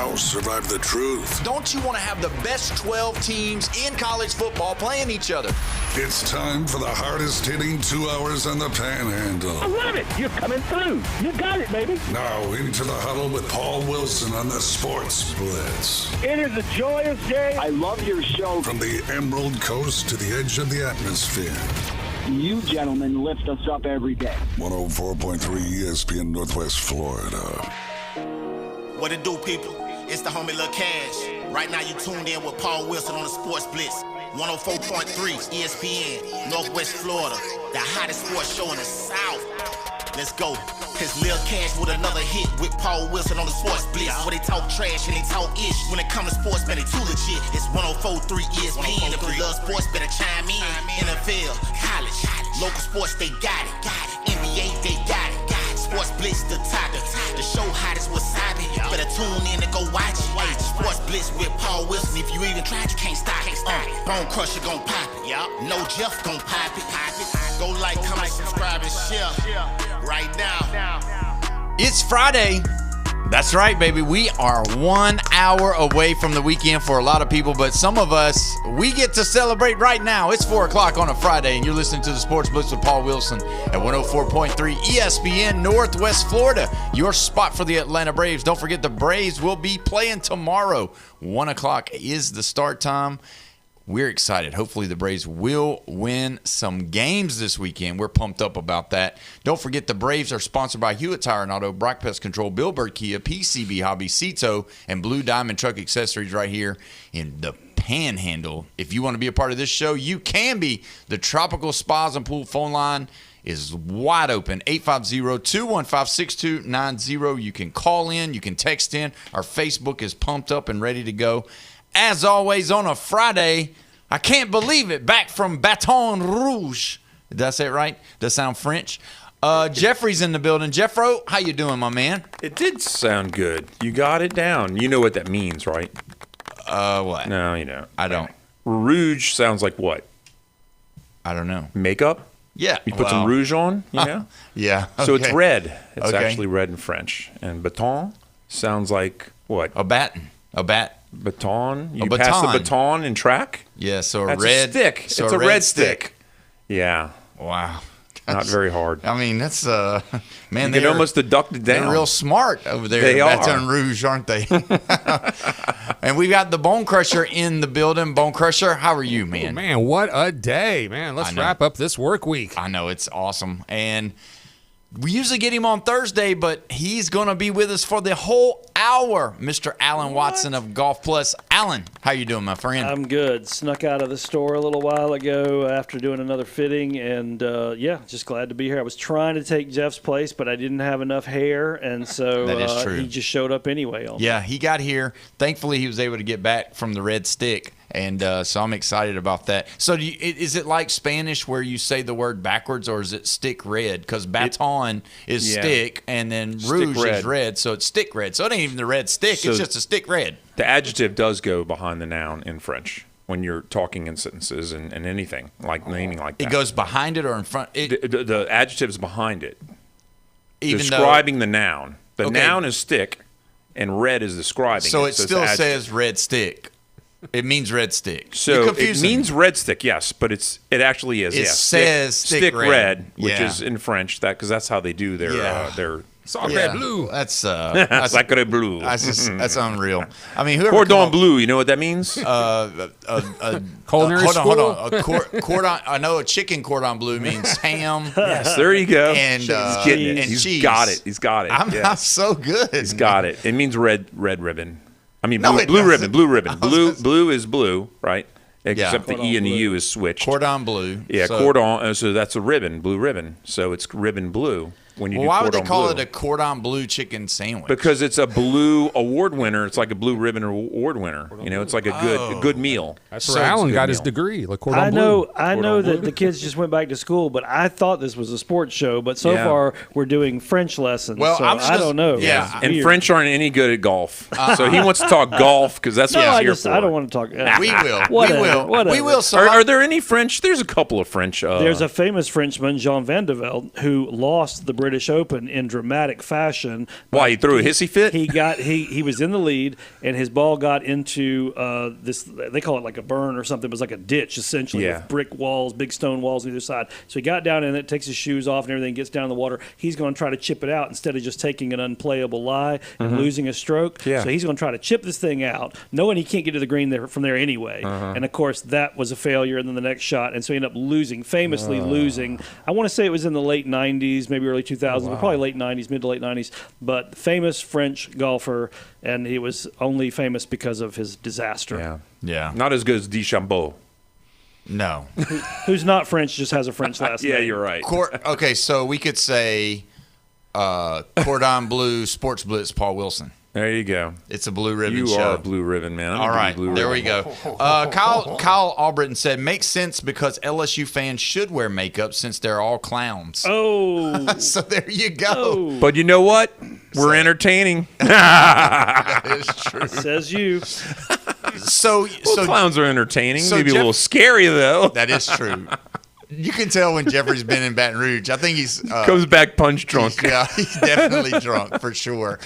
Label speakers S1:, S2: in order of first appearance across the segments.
S1: Now survive the truth.
S2: Don't you want to have the best 12 teams in college football playing each other?
S1: It's time for the hardest hitting 2 hours on the Panhandle.
S3: I love it. You're coming through. You got it, baby.
S1: Now into the huddle with Paul Wilson on the Sports Blitz.
S3: It is a joyous day. I love your show.
S1: From the Emerald Coast to the edge of the atmosphere.
S4: You gentlemen lift us up every day.
S1: 104.3 ESPN Northwest Florida.
S5: What it do, people? It's the homie Lil Cash. Right now you tuned in with Paul Wilson on the Sports Blitz. 104.3 ESPN, Northwest Florida. The hottest sports show in the South. Let's go. It's Lil Cash with another hit with Paul Wilson on the Sports Blitz. Where they talk trash and they talk ish. When it comes to sports, man, they too legit. It's 104.3 ESPN. If you love sports, better chime in. NFL, college, local sports, they got it. NBA, they got it. Sports Blitz, the topic. The show hottest wasabi. Better tune in and go watch it. Sports Blitz with Paul Wilson. If you even tried, you can't stop it. Bone Crusher gon' pop it. No Jeff gon' pop it. Go like, comment, subscribe, and share right now.
S6: It's Friday. That's right, baby. We are 1 hour away from the weekend for a lot of people, but some of us, we get to celebrate right now. It's 4 o'clock on a Friday, and you're listening to the Sports Blitz with Paul Wilson at 104.3 ESPN Northwest Florida, your spot for the Atlanta Braves. Don't forget, the Braves will be playing tomorrow. 1 o'clock is the start time. We're excited. Hopefully the Braves will win some games this weekend. We're pumped up about that. Don't forget the Braves are sponsored by Hewitt Tire and Auto, Brock Pest Control, Billbird Kia, PCB Hobby, Cito, and Blue Diamond Truck Accessories right here in the Panhandle. If you want to be a part of this show, you can be. The Tropical Spas and Pool phone line is wide open, 850-215-6290. You can call in. You can text in. Our Facebook is pumped up and ready to go. As always, on a Friday, I can't believe it, back from Baton Rouge. Did I say it right? Does that sound French? Jeffrey's in the building. Jeffro, how you doing, my man?
S7: It did sound good. You got it down. You know what that means, right?
S6: What?
S7: No, you don't.
S6: I don't.
S7: Rouge sounds like what?
S6: I don't know.
S7: Makeup?
S6: Yeah.
S7: You put some rouge on, you know?
S6: Yeah. Okay.
S7: So it's red. It's
S6: Okay.
S7: actually red in French. And baton sounds like what?
S6: A baton. A bat.
S7: Baton? You
S6: baton.
S7: pass the baton in track?
S6: Yeah, so
S7: That's
S6: red.
S7: a stick.
S6: So
S7: it's a red stick. Yeah.
S6: Wow.
S7: Not very hard.
S6: I mean, that's, man,
S7: You
S6: they're
S7: can almost deduct it down.
S6: They're real smart over there
S7: They
S6: at Baton
S7: are.
S6: Rouge, aren't they? And we got the Bone Crusher in the building. Bone Crusher, how are you, man?
S8: Oh, man, what a day, man. Let's wrap up this work week.
S6: I know, it's awesome. And we usually get him on Thursday, but he's going to be with us for the whole hour, Mr. Alan Watson of Golf Plus. Alan, how you doing, my friend?
S9: I'm good. Snuck out of the store a little while ago after doing another fitting, and just glad to be here. I was trying to take Jeff's place, but I didn't have enough hair, and so
S6: That is true.
S9: he just showed up anyway.
S6: Yeah, he got here. Thankfully, he was able to get back from the red stick. And so I'm excited about that. So is it like Spanish where you say the word backwards, or is it stick red? Because baton is stick, and then rouge is red, so it's stick red. So it ain't even the red stick. So it's just a stick red.
S7: The adjective does go behind the noun in French when you're talking in sentences and anything, like naming like that.
S6: It goes behind it or in front?
S7: The adjective's behind it.
S6: Even
S7: describing the noun. The noun is stick, and red is describing it.
S6: So it still says red stick. It means red stick.
S7: So it means red stick, yes, but it actually is.
S6: It says stick
S7: red, which is in French, because that's how they do their
S8: Sacre bleu.
S6: That's
S7: Sacre bleu.
S6: That's unreal. I mean,
S7: cordon bleu. You know what that means?
S8: Culinary
S6: hold on. Cordon. I know a chicken cordon bleu means ham.
S7: Yes, there you go.
S6: And
S7: he's getting it.
S6: He's
S7: He's got it. He's got it.
S6: I'm so good.
S7: He's got it. It means red ribbon. I mean,
S6: No,
S7: blue
S6: it
S7: ribbon.
S6: doesn't.
S7: Blue is blue, right? Except the E and the U is switched.
S6: Cordon bleu.
S7: Yeah,
S6: so,
S7: cordon. So that's a ribbon, blue ribbon. So it's ribbon blue when you do
S6: why
S7: cordon
S6: would they call
S7: bleu.
S6: it a cordon bleu chicken sandwich?
S7: Because it's a blue award winner. It's like a blue ribbon award winner. You know, it's like a good meal.
S8: That's where Alan got his degree. Le Cordon
S9: I
S8: Bleu.
S9: know that the kids just went back to school, but I thought this was a sports show. But so far, we're doing French lessons.
S6: Well,
S9: so
S6: I
S9: don't know.
S6: Yeah,
S9: It's
S7: And
S9: weird.
S7: French aren't any good at golf. So he wants to talk golf because that's what
S9: No,
S7: he's here for.
S9: I don't want to talk.
S6: we will.
S9: Whatever,
S6: we will.
S9: whatever.
S6: We will. So
S7: Are there any French? There's a couple of French.
S9: There's a famous Frenchman, Jean Van de Velde, who lost the British Open in dramatic fashion.
S7: Why, he threw a hissy fit?
S9: He was in the lead, and his ball got into this. They call it like a burn or something. It was like a ditch essentially with brick walls, big stone walls on either side. So he got down in it, takes his shoes off, and everything, gets down in the water. He's going to try to chip it out instead of just taking an unplayable lie and losing a stroke.
S7: Yeah.
S9: So he's going to try to chip this thing out, knowing he can't get to the green from there anyway. And of course that was a failure. And then the next shot, and so he ended up famously losing. I want to say it was in the late 90s, maybe early 2000s, but probably late 90s, mid to late 90s. But famous French golfer, and he was only famous because of his disaster.
S6: Yeah.
S7: Not as good as DeChambeau.
S6: No.
S9: Who's not French, just has a French last name.
S7: Yeah, you're right.
S6: Okay, so we could say Cordon Bleu, Sports Blitz, Paul Wilson.
S7: There you go.
S6: It's a blue ribbon
S7: You
S6: show.
S7: are a blue ribbon, man.
S6: All right, there we go. Kyle Albritton said, makes sense because LSU fans should wear makeup since they're all clowns.
S9: Oh.
S6: So there you go.
S9: Oh.
S7: But you know what? We're entertaining.
S6: That is true.
S9: Says you.
S6: So
S7: clowns are entertaining.
S6: So
S7: Maybe a
S6: Jeff-
S7: little scary, though.
S6: That is true. You can tell when Jeffrey's been in Baton Rouge. I think he's
S7: comes back punch drunk.
S6: Yeah, he's definitely drunk for sure.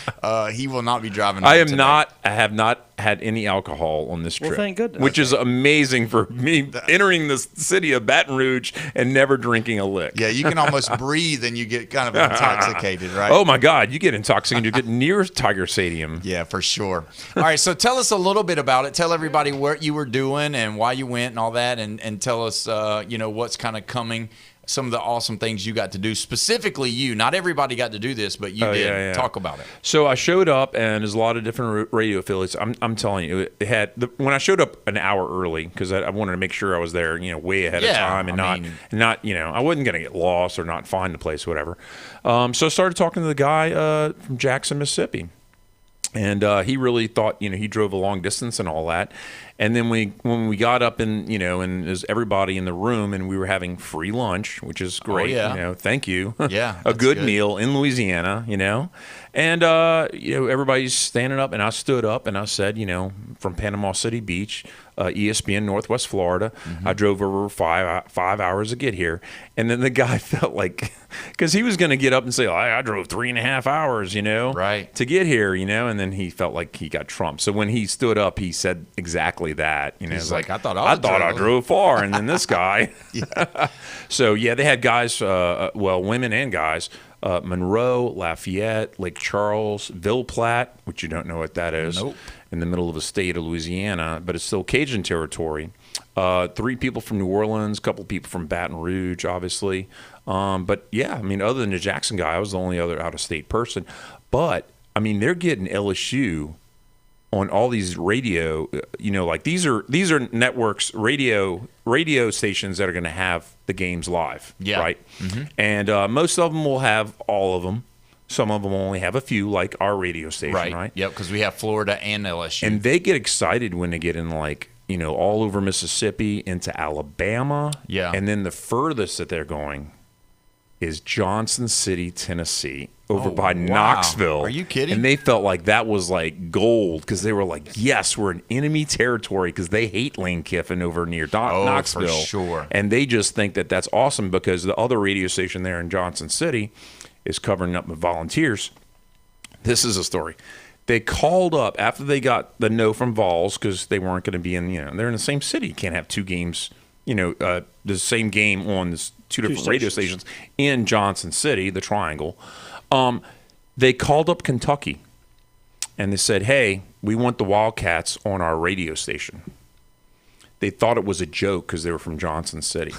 S6: He will not be driving.
S7: I have not had any alcohol on this trip.
S9: Well, thank goodness.
S7: Which is amazing for me entering the city of Baton Rouge and never drinking a lick.
S6: Yeah, you can almost breathe and you get kind of intoxicated, right?
S7: Oh my God, you get intoxicated. You get near Tiger Stadium.
S6: Yeah, for sure. All right, so tell us a little bit about it. Tell everybody what you were doing and why you went and all that, and tell us, what's kind of coming. Some of the awesome things you got to do, specifically you. Not everybody got to do this, but you did.
S7: Yeah.
S6: Talk about it.
S7: So I showed up, and there's a lot of different radio affiliates. I'm telling you, it had when I showed up an hour early because I wanted to make sure I was there, way ahead of time, and not I wasn't going to get lost or not find the place, whatever. So I started talking to the guy from Jackson, Mississippi. And he really thought, he drove a long distance and all that. And then when we got up and there's everybody in the room and we were having free lunch, which is great.
S6: Oh, yeah.
S7: Thank you.
S6: Yeah,
S7: a good meal in Louisiana, And everybody's standing up, and I stood up and I said, from Panama City Beach, ESPN, Northwest Florida. I drove over 5 hours to get here, and then the guy felt like, because he was going to get up and say, I drove 3.5 hours,
S6: right,
S7: to get here, and then he felt like he got trumped. So when he stood up, he said exactly that.
S6: He's like, I thought
S7: I drove far, and then this guy. So they had guys, women and guys. Monroe, Lafayette, Lake Charles, Ville Platte, which you don't know what that is, in the middle of the state of Louisiana, but it's still Cajun territory. 3 people from New Orleans, a couple people from Baton Rouge, obviously. But other than the Jackson guy, I was the only other out-of-state person. But, they're getting LSU on all these radio, like these are networks, radio stations that are going to have the games live, right? Mm-hmm. And most of them will have all of them. Some of them only have a few, like our radio station, right?
S6: Yep, because we have Florida and LSU.
S7: And they get excited when they get in, all over Mississippi into Alabama.
S6: Yeah.
S7: And then the furthest that they're going is Johnson City, Tennessee, over by Knoxville.
S6: Are you kidding?
S7: And they felt like that was like gold because they were like, yes, we're in enemy territory because they hate Lane Kiffin over near Knoxville.
S6: For sure.
S7: And they just think that that's awesome because the other radio station there in Johnson City is covering up with volunteers. This is a story. They called up after they got the no from Vols because they weren't going to be in, they're in the same city. You can't have 2 games, the same game on this 2 different radio stations in Johnson City, the Triangle. They called up Kentucky and they said, hey, we want the Wildcats on our radio station. They thought it was a joke because they were from Johnson City.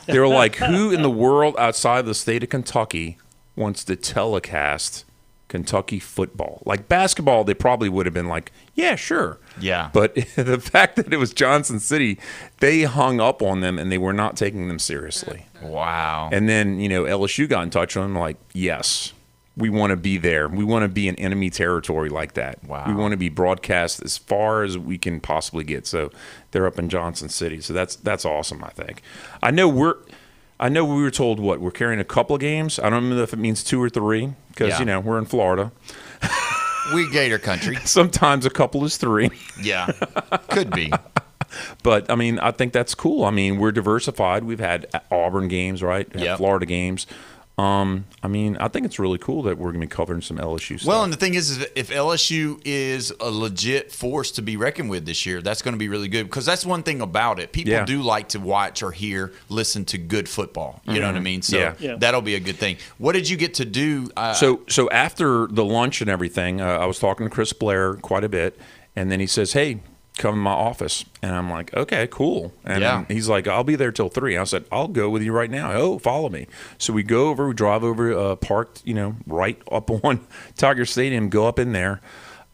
S7: They were like, who in the world outside of the state of Kentucky wants to telecast Kentucky football? Like basketball, they probably would have been like, yeah, sure.
S6: Yeah.
S7: But the fact that it was Johnson City, they hung up on them and they were not taking them seriously.
S6: Wow.
S7: And then, LSU got in touch with them like, yes, we want to be there. We want to be in enemy territory like that.
S6: Wow.
S7: We want to be broadcast as far as we can possibly get. So they're up in Johnson City. So that's awesome, I think. I know we were told we're carrying a couple of games. I don't know if it means 2 or 3 because, we're in Florida.
S6: We Gator country.
S7: Sometimes a couple is 3.
S6: Yeah, could be.
S7: But, I think that's cool. We're diversified. We've had Auburn games, right?
S6: Yep.
S7: Florida games. I mean, I think it's really cool that we're going to be covering some LSU stuff.
S6: Well, and the thing is if LSU is a legit force to be reckoned with this year, that's going to be really good because that's one thing about it. People do like to watch or listen to good football. You know what I mean? So that'll be a good thing. What did you get to do?
S7: So after the lunch and everything, I was talking to Chris Blair quite a bit, and then he says, "Hey, come in my office." And I'm like, okay, cool. And he's like, I'll be there till 3. I said, I'll go with you right now. Oh, follow me. So we drive over, parked, right up on Tiger Stadium, go up in there,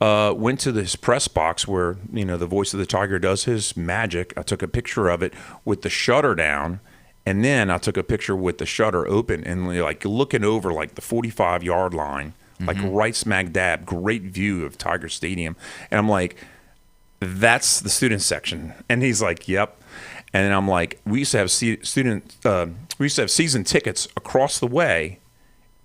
S7: went to this press box where, the voice of the Tiger does his magic. I took a picture of it with the shutter down. And then I took a picture with the shutter open and like looking over like the 45-yard line, like right smack dab, great view of Tiger Stadium. And I'm like, that's the student section. And he's like, yep. And then I'm like, we used to have season tickets across the way,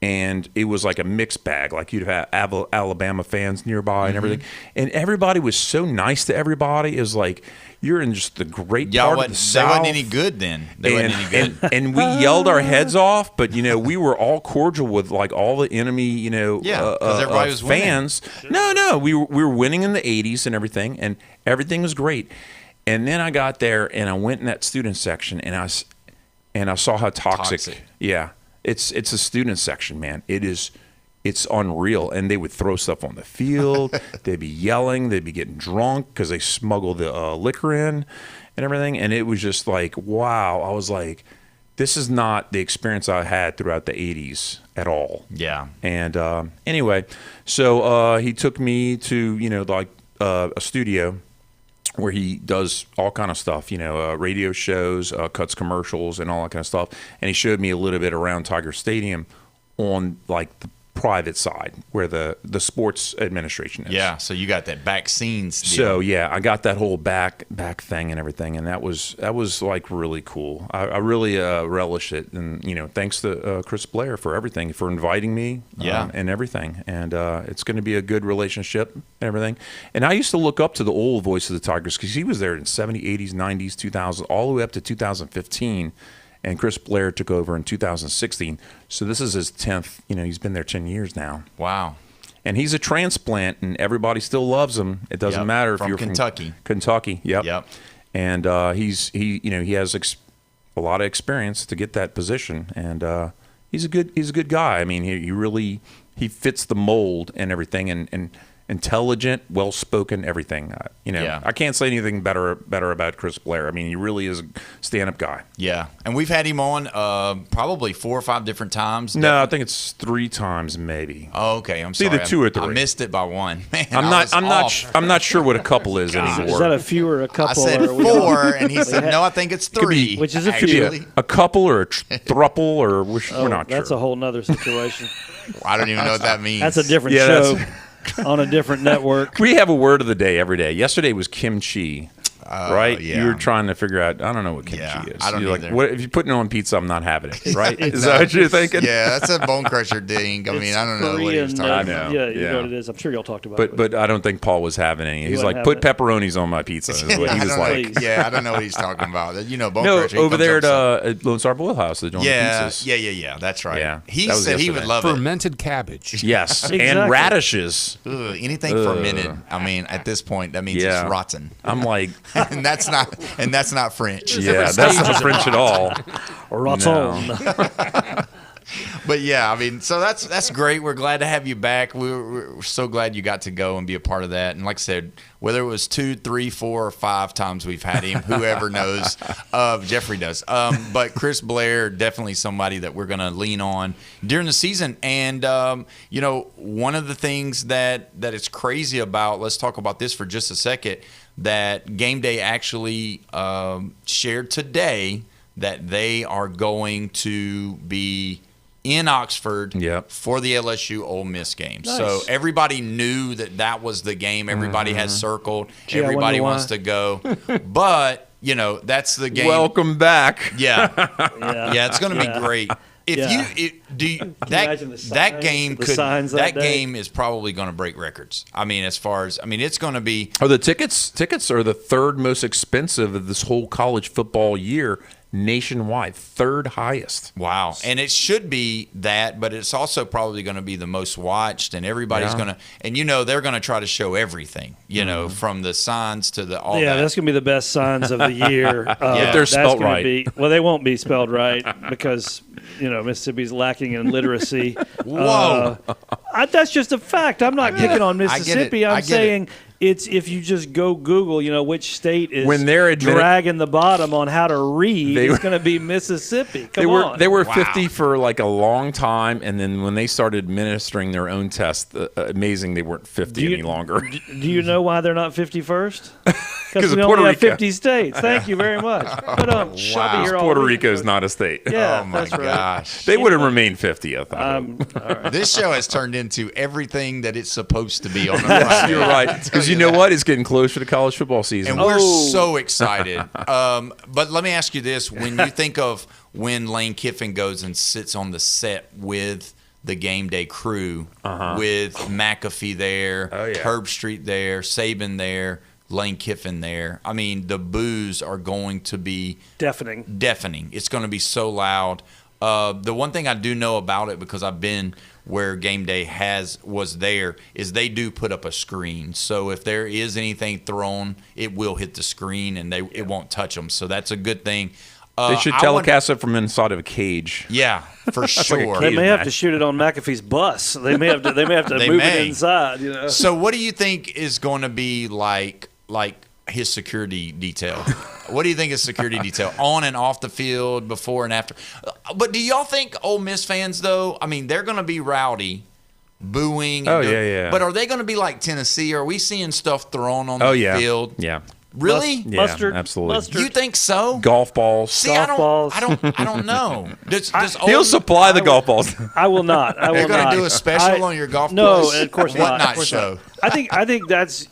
S7: and it was like a mixed bag. Like you'd have Alabama fans nearby and everything. And everybody was so nice to everybody. It was like, you're in just the great part of the South.
S6: They wasn't any good then. They wasn't any good.
S7: And we yelled our heads off, but, we were all cordial with, like, all the enemy,
S6: because everybody was
S7: fans.
S6: Winning.
S7: No, we were winning in the 80s and everything was great. And then I got there, and I went in that student section, and I saw how toxic. Yeah. It's a student section, man. It's unreal. And they would throw stuff on the field. They'd be yelling. They'd be getting drunk because they smuggle the liquor in and everything. And it was just like, wow. I was like, this is not the experience I had throughout the 80s at all.
S6: Yeah.
S7: And anyway, so he took me to, a studio where he does all kind of stuff, radio shows, cuts commercials and all that kind of stuff. And he showed me a little bit around Tiger Stadium on like the private side where the sports administration is.
S6: Yeah, so you got that back scenes deal.
S7: So yeah, I got that whole back thing and everything, and that was like really cool. I really relished it, and thanks to Chris Blair for everything, for inviting me, and everything. And it's going to be a good relationship and everything. And I used to look up to the old voice of the Tigers because he was there in 70s, 80s, 90s, 2000s, all the way up to 2015. And Chris Blair took over in 2016. So this is his 10th. He's been there 10 years now.
S6: Wow.
S7: And he's a transplant, and everybody still loves him. It doesn't matter if you're
S6: Kentucky.
S7: from Kentucky. Yep. And he has a lot of experience to get that position, and he's a good guy. I mean, he fits the mold and everything, and intelligent, well-spoken, everything. I can't say anything better about Chris Blair. I mean, he really is a stand-up guy.
S6: Yeah, and we've had him on probably 4 or 5 different times.
S7: No, I think it's 3 times maybe.
S6: Oh, okay. I'm sorry.
S7: Either 2 or 3.
S6: I missed it by 1. Man,
S7: I'm not sure what a couple is anymore.
S9: Is that a few or a couple?
S6: I said 4, and he said no. I think it's 3.
S9: Which is a
S6: few.
S9: few.
S7: A couple or a thruple, or we're not sure.
S9: That's a whole nother situation.
S6: I don't even know what that means.
S9: That's a different show. On a different network.
S7: We have a word of the day every day. Yesterday was kimchi, right?
S6: Yeah.
S7: You were trying to figure out, I don't know what kimchi is.
S6: I don't
S7: You're
S6: either.
S7: like, what, if you put it on pizza, I'm not having it, right? Is that what you're thinking?
S6: Yeah, that's a bone crusher ding. I mean, I don't know what he was talking about.
S9: Yeah, you know what it is. I'm sure y'all talked about it.
S7: But I don't think Paul was having any. He's like, put pepperonis on my pizza, is what he was like.
S6: Yeah, I don't know what he's talking about. Bone crusher.
S7: Over there at Lone Star Boil House, they're doing pizzas.
S6: Yeah, that's right.
S7: Yeah,
S6: he said he would love
S8: fermented cabbage.
S7: Yes, and radishes.
S6: Anything fermented. I mean, at this point, that means it's rotten.
S7: I'm like,
S6: and that's not French.
S7: Yeah, that's not French at all.
S9: Rotten.
S7: No.
S6: But yeah, I mean, so that's great. We're glad to have you back. We're so glad you got to go and be a part of that. And like I said, whether it was 2, 3, 4, or 5 times we've had him, whoever knows, Jeffrey does. But Chris Blair, definitely somebody that we're going to lean on during the season. And one of the things that is crazy about, let's talk about this for just a second, that Game Day actually shared today that they are going to be in Oxford for the LSU Ole Miss game. Nice. So everybody knew that was the game. Everybody has circled. Everybody wants to go. But, that's the game.
S7: Welcome back.
S6: Yeah, it's going to be great. that game is probably going to break records. I mean, it's going to be.
S7: Are the tickets are the third most expensive of this whole college football year nationwide, third highest.
S6: Wow. And it should be that, but it's also probably going to be the most watched, and everybody's going to, and they're going to try to show everything, from the signs to all that.
S9: Yeah, that's going to be the best signs of the year.
S7: If they're spelled right.
S9: Well, they won't be spelled right because, Mississippi's lacking in literacy.
S6: Whoa.
S9: That's just a fact. I'm not picking on Mississippi. I'm saying it's if you just go Google, which state is
S7: when they're
S9: dragging the bottom on how to read, it's going to be Mississippi. Come on.
S7: They were 50 for like a long time, and then when they started administering their own tests, amazing they weren't 50 any longer.
S9: Do you know why they're not 51st? Because we only have 50 states. Thank you very much. But
S7: Puerto Rico is not a state.
S9: Yeah,
S6: oh my gosh.
S7: They would have remained 50th.
S6: Right. This show has turned into everything that it's supposed to be on the Friday.
S7: You're right. Because you know what? It's getting closer to college football season.
S6: And we're so excited. But let me ask you this. When you think of when Lane Kiffin goes and sits on the set with the game day crew, with McAfee there, Herb Street there, Saban there, Lane Kiffin there. I mean, the boos are going to be
S9: deafening.
S6: It's going to be so loud. The one thing I do know about it, because I've been where game day was there, is they do put up a screen. So if there is anything thrown, it will hit the screen and it won't touch them. So that's a good thing.
S7: They should telecast it from inside of a cage.
S6: Yeah, for sure.
S9: They may have to shoot it on McAfee's bus. They may have to move it inside.
S6: So what do you think is going to be like his security detail? What do you think is security detail on and off the field, before and after? But do y'all think Ole Miss fans, though, I mean, they're going to be rowdy, booing.
S7: Yeah.
S6: But are they going to be like Tennessee? Are we seeing stuff thrown on the field?
S7: Yeah.
S6: Really?
S9: Mustard,
S7: absolutely.
S9: Mustard.
S6: You think so?
S7: Golf balls.
S6: See, I don't know.
S7: He'll supply the golf balls.
S9: I will not.
S6: They're going to do a special on your golf
S9: balls? No, of course not.
S6: What not show?
S9: I think that's,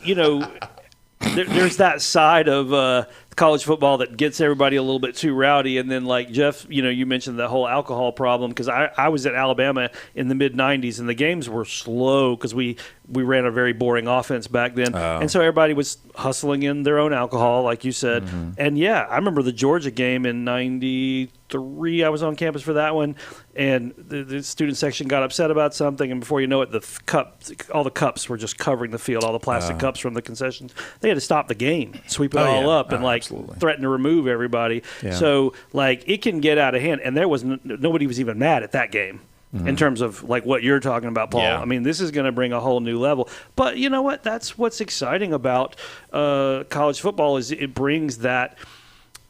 S9: there's that side of college football that gets everybody a little bit too rowdy. And then, like Jeff, you mentioned the whole alcohol problem, because I was at Alabama in the mid-'90s, and the games were slow because we ran a very boring offense back then. And so everybody was hustling in their own alcohol, like you said. Mm-hmm. And, yeah, I remember the Georgia game in 93. I was on campus for that one, and the student section got upset about something, and before you know it, all the cups were just covering the field, all the plastic cups from the concessions. They had to stop the game, sweep it all up, and threaten to remove everybody. Yeah. So it can get out of hand, and there was nobody was even mad at that game. Mm-hmm. In terms of what you're talking about, Paul. Yeah. I mean, this is going to bring a whole new level. But you know what? That's what's exciting about college football, is it brings that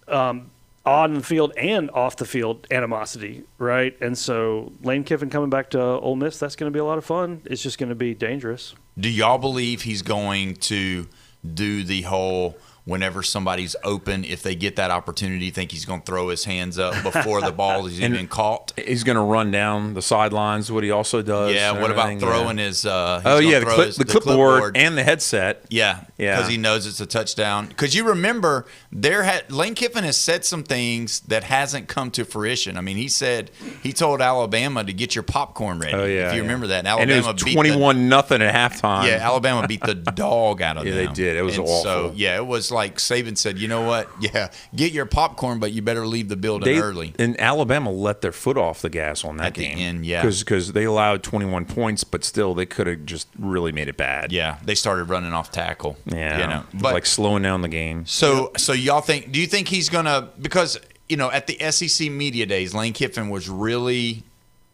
S9: on the field and off the field animosity, right? And so Lane Kiffin coming back to Ole Miss, that's going to be a lot of fun. It's just going to be dangerous.
S6: Do y'all believe he's going to do the whole, whenever somebody's open, if they get that opportunity, think he's going to throw his hands up before the ball is even caught?
S7: He's going to run down the sidelines, what he also does.
S6: Yeah, what about throwing his
S7: the clipboard and the headset.
S6: Yeah, because he knows it's a touchdown. Because you remember, Lane Kiffin has said some things that hasn't come to fruition. I mean, he told Alabama to get your popcorn ready. Oh, yeah, if you remember that.
S7: And Alabama beat 21-0 at halftime.
S6: Yeah, Alabama beat the dog out of them.
S7: Yeah, they did. It was awful. So,
S6: it was like Saban said, you know what? Yeah, get your popcorn, but you better leave the building early.
S7: And Alabama let their foot off the gas on that game.
S6: At the end, yeah.
S7: Because they allowed 21 points, but still they could have just really made it bad.
S6: Yeah, they started running off tackle.
S7: Yeah, but slowing down the game.
S6: So y'all think? Do you think he's gonna? Because at the SEC media days, Lane Kiffin was really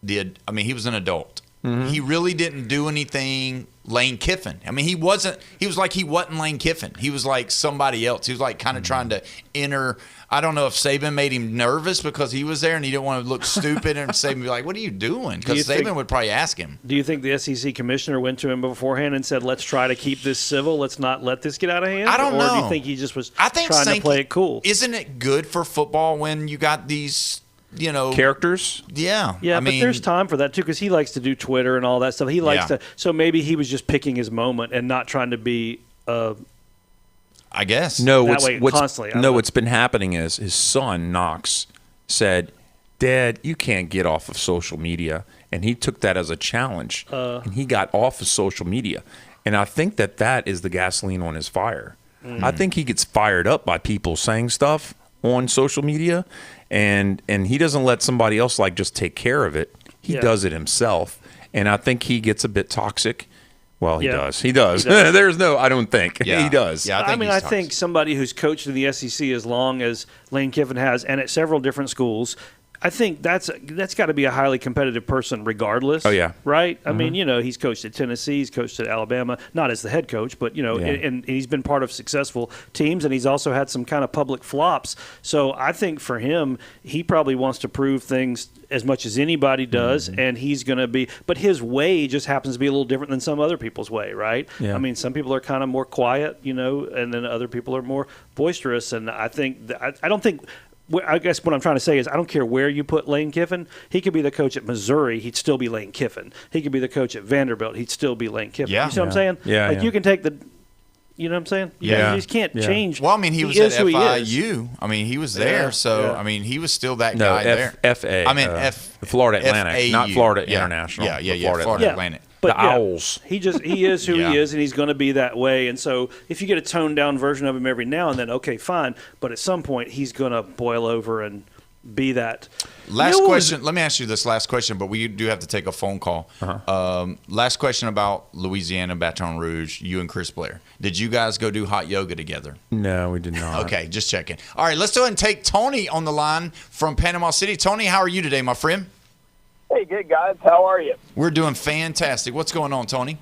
S6: he was an adult. Mm-hmm. He really didn't do anything Lane Kiffin. I mean, he wasn't Lane Kiffin. He was like somebody else. He was like kind of trying to enter. I don't know if Saban made him nervous because he was there and he didn't want to look stupid, and Saban be like, "What are you doing?" Because Saban would probably ask him.
S9: Do you think the SEC commissioner went to him beforehand and said, "Let's try to keep this civil. Let's not let this get out of hand"?
S6: I don't know.
S9: Or do you think he just was trying to play it cool?
S6: Isn't it good for football when you got these
S7: characters?
S9: Yeah, but there's time for that too, because he likes to do Twitter and all that stuff. He likes to. So maybe he was just picking his moment and not trying to be.
S6: I guess
S7: what's been happening is his son Knox said, Dad, you can't get off of social media. And he took that as a challenge, and he got off of social media. And I think that is the gasoline on his fire. I think he gets fired up by people saying stuff on social media, and he doesn't let somebody else like just take care of it. He does it himself, and I think he gets a bit toxic. Well, he does. He does. There's no, I don't think. He does.
S6: Yeah,
S9: I think somebody who's coached in the SEC as long as Lane Kiffin has, and at several different schools, I think that's got to be a highly competitive person regardless.
S7: Oh, yeah.
S9: Right? I mean, he's coached at Tennessee, he's coached at Alabama, not as the head coach, but, and he's been part of successful teams, and he's also had some kind of public flops. So I think for him, he probably wants to prove things as much as anybody does, and he's going to be – but his way just happens to be a little different than some other people's way, right?
S7: Yeah.
S9: I mean, some people are kind of more quiet, and then other people are more boisterous, and I think – I don't think – I guess what I'm trying to say is I don't care where you put Lane Kiffin. He could be the coach at Missouri. He'd still be Lane Kiffin. He could be the coach at Vanderbilt. He'd still be Lane Kiffin.
S6: Yeah.
S9: You see what I'm saying?
S7: Yeah.
S9: You can take the – you know what I'm saying?
S7: Yeah.
S9: You just can't change.
S6: Well, I mean, he was
S9: is
S6: at
S9: who he is.
S6: FIU. I mean, he was there. I mean, he was still that
S7: No,
S6: guy there.
S7: FA.
S6: I mean,
S7: Florida Atlantic, not Florida
S6: Yeah.
S7: International.
S6: Yeah.
S7: Florida
S6: Atlantic.
S9: But
S7: the Owls.
S9: He is who he is, and he's going to be that way. And so if you get a toned-down version of him every now and then, okay, fine. But at some point, he's going to boil over and be that.
S6: Last question. Let me ask you this last question, but we do have to take a phone call. Last question about Louisiana, Baton Rouge, you and Chris Blair. Did you guys go do hot yoga together?
S7: No, we did not.
S6: Okay, just checking. All right, let's go ahead and take Tony on the line from Panama City. Tony, how are you today, my friend?
S3: Hey, good, guys. How are you?
S6: We're doing fantastic. What's going on, Tony?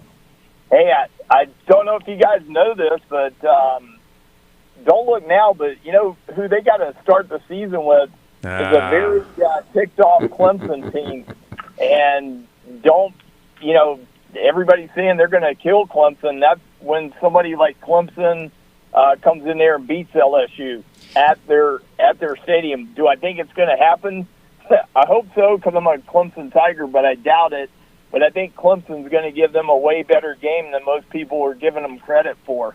S3: Hey, I don't know if you guys know this, but don't look now, but you know who they got to start the season with is a very ticked-off Clemson team. And everybody's saying they're going to kill Clemson. That's when somebody like Clemson comes in there and beats LSU at their stadium. Do I think it's going to happen? I hope so because I'm a Clemson Tiger, but I doubt it. But I think Clemson's going to give them a way better game than most people are giving them credit for.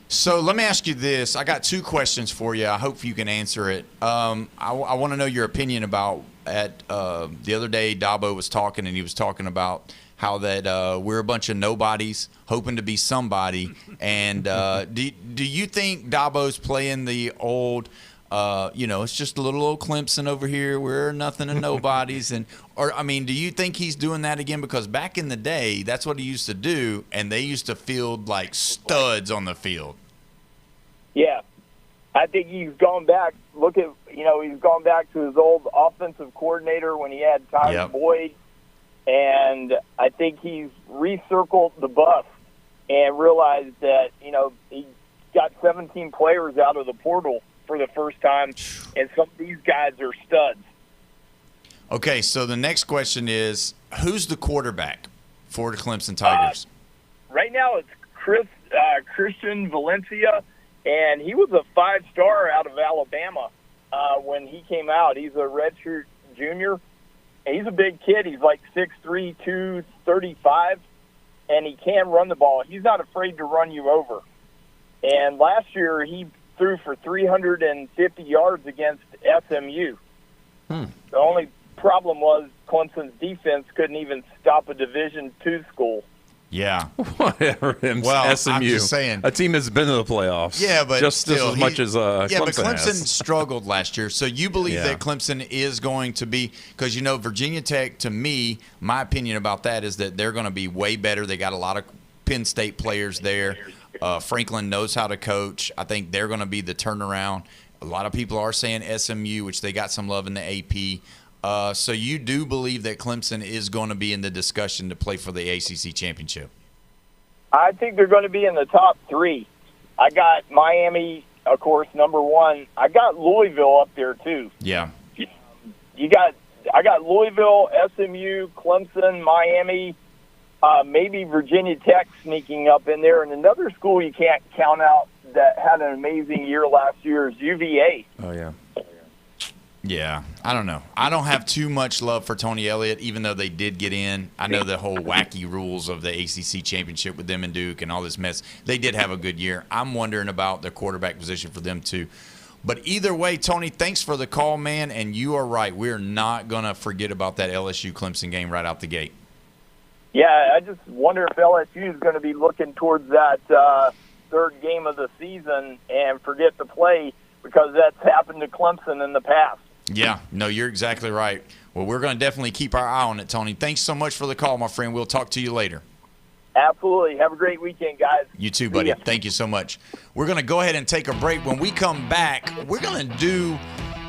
S6: So let me ask you this. I got two questions for you. I hope you can answer it. I want to know your opinion about the other day Dabo was talking, and he was talking about how that we're a bunch of nobodies hoping to be somebody. And do you think Dabo's playing the old it's just a little old Clemson over here. We're nothing and nobodies. Do you think he's doing that again? Because back in the day, that's what he used to do, and they used to field like studs on the field.
S3: Yeah. I think he's gone back. He's gone back to his old offensive coordinator when he had Tyler Boyd. And I think he's recircled the bus and realized that, he got 17 players out of the portal for the first time, and some of these guys are studs.
S6: Okay, so the next question is, who's the quarterback for the Clemson Tigers?
S3: Right now it's Christian Valencia, and he was a 5-star out of Alabama when he came out. He's a redshirt junior. And he's a big kid. He's like 6'3", 235, and he can run the ball. He's not afraid to run you over. And last year he threw for 350 yards against SMU. The only problem was Clemson's defense couldn't even stop a Division II school.
S6: Yeah.
S7: Whatever.
S6: Well,
S7: SMU.
S6: I'm just saying.
S7: A team has been to the playoffs.
S6: Yeah, but
S7: just
S6: still,
S7: as much as Clemson
S6: but Clemson
S7: has.
S6: struggled last year. So you believe that Clemson is going to be – because, Virginia Tech, to me, my opinion about that is that they're going to be way better. They got a lot of Penn State players there. Franklin knows how to coach. I think they're going to be the turnaround. A lot of people are saying SMU, which they got some love in the AP. So you do believe that Clemson is going to be in the discussion to play for the ACC championship?
S3: I think they're going to be in the top 3. I got Miami, of course, number 1. I got Louisville up there too.
S6: Yeah.
S3: I got Louisville, SMU, Clemson, Miami, maybe Virginia Tech sneaking up in there, and another school you can't count out that had an amazing year last year is UVA.
S7: Oh yeah.
S6: Yeah, I don't know. I don't have too much love for Tony Elliott, even though they did get in. I know the whole wacky rules of the ACC championship with them and Duke and all this mess. They did have a good year. I'm wondering about the quarterback position for them too. But either way, Tony, thanks for the call, man. And you are right. We're not going to forget about that LSU-Clemson game right out the gate.
S3: Yeah, I just wonder if LSU is going to be looking towards that third game of the season and forget to play, because that's happened to Clemson in the past.
S6: Yeah, no, you're exactly right. Well, we're going to definitely keep our eye on it, Tony. Thanks so much for the call, my friend. We'll talk to you later.
S3: Absolutely. Have a great weekend, guys.
S6: You too, buddy. Thank you so much. We're going to go ahead and take a break. When we come back, we're going to do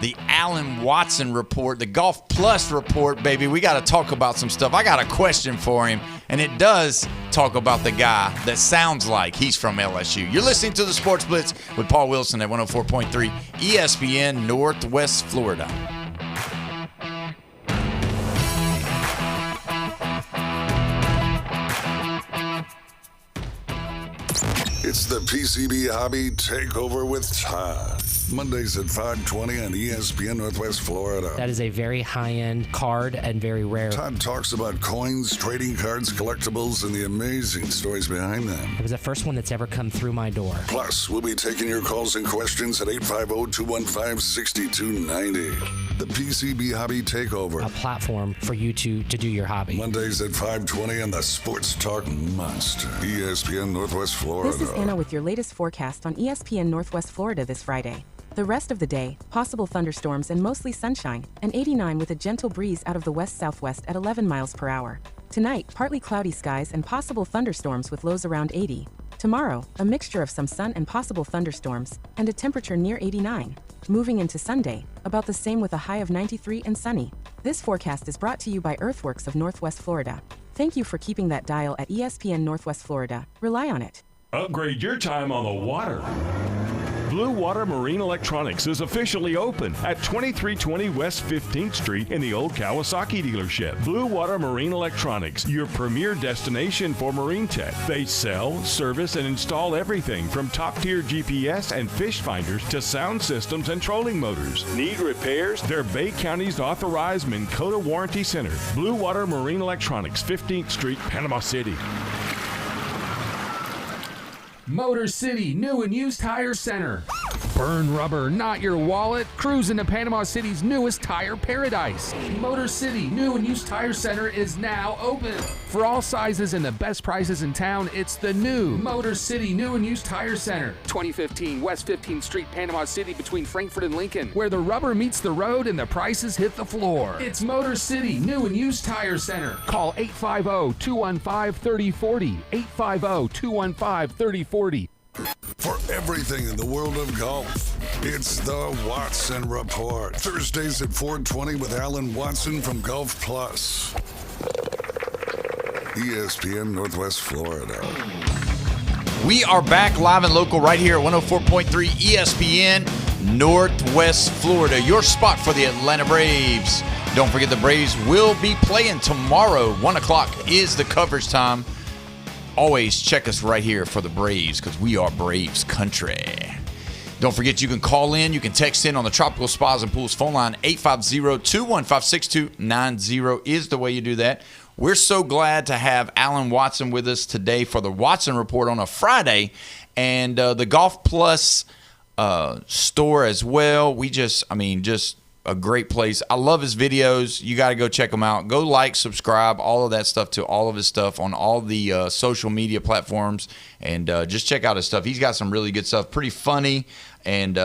S6: the Alan Watson report, the Golf Plus report, baby. We got to talk about some stuff. I got a question for him, and it does talk about the guy that sounds like he's from LSU. You're listening to the Sports Blitz with Paul Wilson at 104.3 ESPN Northwest Florida.
S1: It's the PCB Hobby Takeover with Todd. Mondays at 5:20 on ESPN Northwest Florida.
S10: That is a very high-end card and very rare.
S1: Todd talks about coins, trading cards, collectibles, and the amazing stories behind them.
S10: It was the first one that's ever come through my door.
S1: Plus, we'll be taking your calls and questions at 850-215-6290. The PCB Hobby Takeover.
S10: A platform for you to do your hobby.
S1: Mondays at 5:20 on the Sports Talk Monster, ESPN Northwest Florida.
S11: This is Anna with your latest forecast on ESPN Northwest Florida this Friday. The rest of the day, possible thunderstorms and mostly sunshine, an 89 with a gentle breeze out of the west-southwest at 11 miles per hour. Tonight, partly cloudy skies and possible thunderstorms with lows around 80. Tomorrow, a mixture of some sun and possible thunderstorms, and a temperature near 89. Moving into Sunday, about the same with a high of 93 and sunny. This forecast is brought to you by Earthworks of Northwest Florida. Thank you for keeping that dial at ESPN Northwest Florida. Rely on it.
S12: Upgrade your time on the water. Blue Water Marine Electronics is officially open at 2320 West 15th Street in the old Kawasaki dealership. Blue Water Marine Electronics, your premier destination for marine tech. They sell, service, and install everything from top-tier GPS and fish finders to sound systems and trolling motors. Need repairs? They're Bay County's authorized Minn Kota Warranty Center. Blue Water Marine Electronics, 15th Street, Panama City.
S13: Motor City New and Used Tire Center. Burn rubber, not your wallet. Cruise into Panama City's newest tire paradise. Motor City New and Used Tire Center is now open. For all sizes and the best prices in town, it's the new Motor City New and Used Tire Center. 2015 West 15th Street, Panama City, between Frankfort and Lincoln, where the rubber meets the road and the prices hit the floor. It's Motor City New and Used Tire Center. Call 850-215-3040. 850-215-3040.
S1: For everything in the world of golf, it's the Watson Report. Thursdays at 4:20 with Alan Watson from Golf Plus. ESPN Northwest Florida.
S6: We are back live and local right here at 104.3 ESPN Northwest Florida, your spot for the Atlanta Braves. Don't forget the Braves will be playing tomorrow. 1 o'clock is the coverage time. Always check us right here for the Braves, because we are Braves country. Don't forget, you can call in, you can text in on the Tropical Spas and Pools phone line. 850-215-6290 is the way you do that. We're so glad to have Alan Watson with us today for the Watson Report on a Friday, and the Golf Plus store as well. Just a great place. I love his videos. You got to go check them out. Go like, subscribe, all of that stuff to all of his stuff on all the social media platforms, and just check out his stuff. He's got some really good stuff, pretty funny, and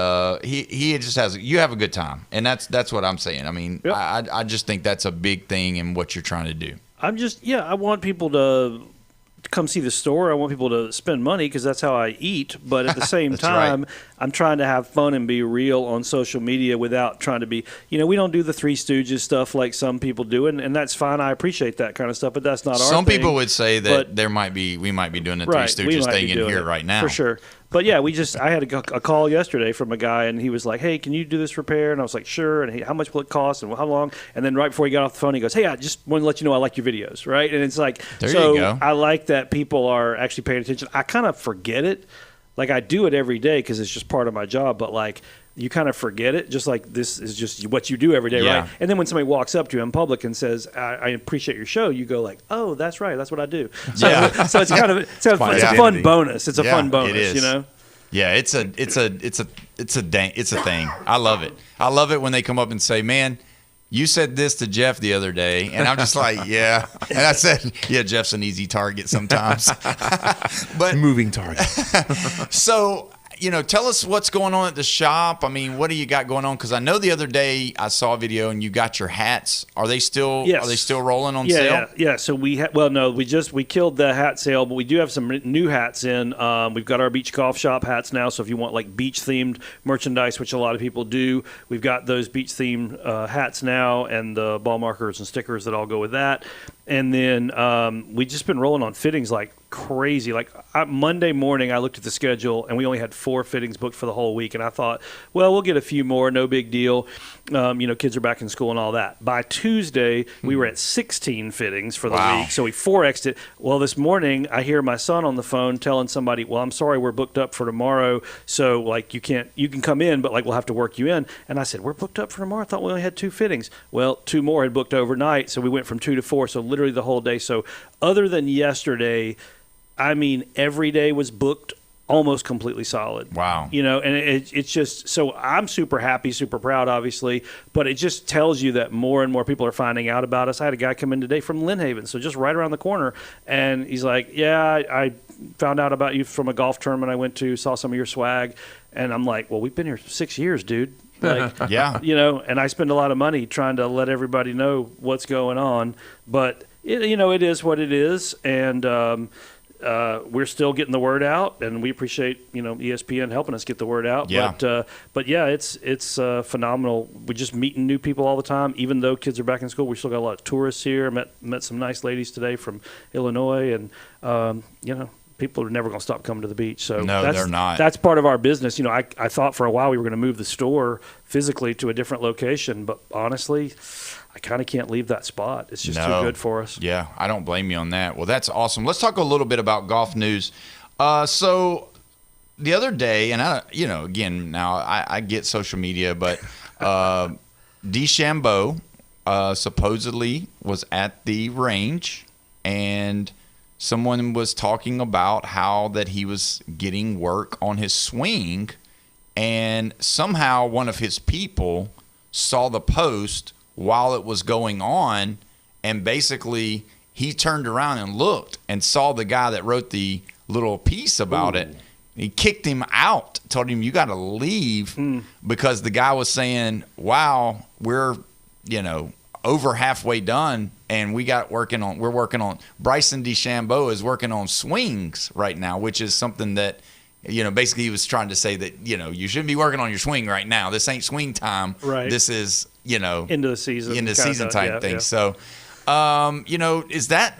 S6: he just has. You have a good time, and that's what I'm saying. I mean, yep. I just think that's a big thing in what you're trying to do.
S9: I want people to come see the store. I want people to spend money because that's how I eat. But at the same time, right. I'm trying to have fun and be real on social media without trying to be, we don't do the Three Stooges stuff like some people do. And that's fine. I appreciate that kind of stuff, but that's not our thing.
S6: Some people would say that we might be doing the Three Stooges thing in here right now.
S9: For sure. But yeah, I had a call yesterday from a guy, and he was like, "Hey, can you do this repair?" And I was like, "Sure." And how much will it cost, and how long? And then right before he got off the phone, he goes, "Hey, I just want to let you know I like your videos, right?" And it's like,
S6: there you go.
S9: I like that people are actually paying attention. I kind of forget it, like I do it every day because it's just part of my job. But like, you kind of forget it, just like this is just what you do every day, right? And then when somebody walks up to you in public and says, I appreciate your show, you go like, oh, that's right, that's what I do. So, so it's kind of it's a fun bonus. It's a fun bonus,
S6: it is. Yeah, it's a it's a thing. I love it. I love it when they come up and say, "Man, you said this to Jeff the other day," and I'm just like, "Yeah." And I said, "Yeah, Jeff's an easy target sometimes." But
S7: moving target.
S6: So, tell us what's going on at the shop. I mean, what do you got going on? Because I know the other day I saw a video and you got your hats. Are they still?
S9: Yes.
S6: Are they still rolling on sale?
S9: Yeah. So we killed the hat sale, but we do have some new hats in. We've got our beach golf shop hats now. So if you want like beach themed merchandise, which a lot of people do, we've got those beach themed hats now, and the ball markers and stickers that all go with that. And then we've just been rolling on fittings like crazy. Like Monday morning, I looked at the schedule, and we only had 4 fittings booked for the whole week. And I thought, well, we'll get a few more, no big deal. Kids are back in school and all that. By Tuesday, we were at 16 fittings for the week, so we 4x'd it. Well, this morning, I hear my son on the phone telling somebody, "Well, I'm sorry, we're booked up for tomorrow, so like you can come in, but like we'll have to work you in." And I said, "We're booked up for tomorrow? I thought we only had 2 fittings." Well, 2 more had booked overnight, so we went from 2 to 4, so literally the whole day. So other than yesterday, I mean, every day was booked almost completely solid.
S6: Wow.
S9: And it's just, so I'm super happy, super proud, obviously, but it just tells you that more and more people are finding out about us. I had a guy come in today from Lynn Haven, so just right around the corner, and he's like, "Yeah, I found out about you from a golf tournament I went to, saw some of your swag." And I'm like, "Well, we've been here 6 years, dude." Like,
S6: yeah.
S9: And I spend a lot of money trying to let everybody know what's going on, but it is what it is. And, we're still getting the word out, and we appreciate ESPN helping us get the word out.
S6: Yeah.
S9: But yeah, it's phenomenal. We're just meeting new people all the time. Even though kids are back in school, we still got a lot of tourists here. Met some nice ladies today from Illinois, and people are never going to stop coming to the beach. So
S6: no, they're not.
S9: That's part of our business. I thought for a while we were going to move the store physically to a different location, but honestly, I kind of can't leave that spot. It's just too good for us.
S6: Yeah, I don't blame you on that. Well, that's awesome. Let's talk a little bit about golf news. So the other day, and again, now I get social media, but DeChambeau supposedly was at the range, and someone was talking about how that he was getting work on his swing, and somehow one of his people saw the post while it was going on, and basically he turned around and looked and saw the guy that wrote the little piece about it. He kicked him out, told him, "You got to leave," because the guy was saying, "Wow, we're over halfway done, and we're working on Bryson DeChambeau is working on swings right now," which is something that basically he was trying to say that you shouldn't be working on your swing right now. This ain't swing time.
S9: Right.
S6: This is
S9: into the season
S6: type thing.
S9: Yeah.
S6: So is that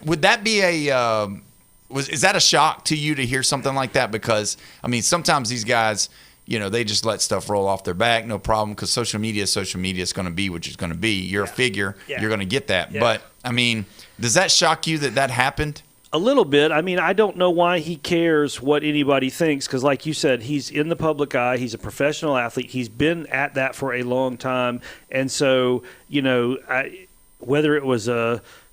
S6: a shock to you to hear something like that? Because I mean, sometimes these guys, they just let stuff roll off their back, no problem, because social media is going to be what it's going to be. You're a figure. Yeah. You're going to get that. Yeah. But, I mean, does that shock you that happened?
S9: A little bit. I mean, I don't know why he cares what anybody thinks, because like you said, he's in the public eye. He's a professional athlete. He's been at that for a long time. And so, whether it was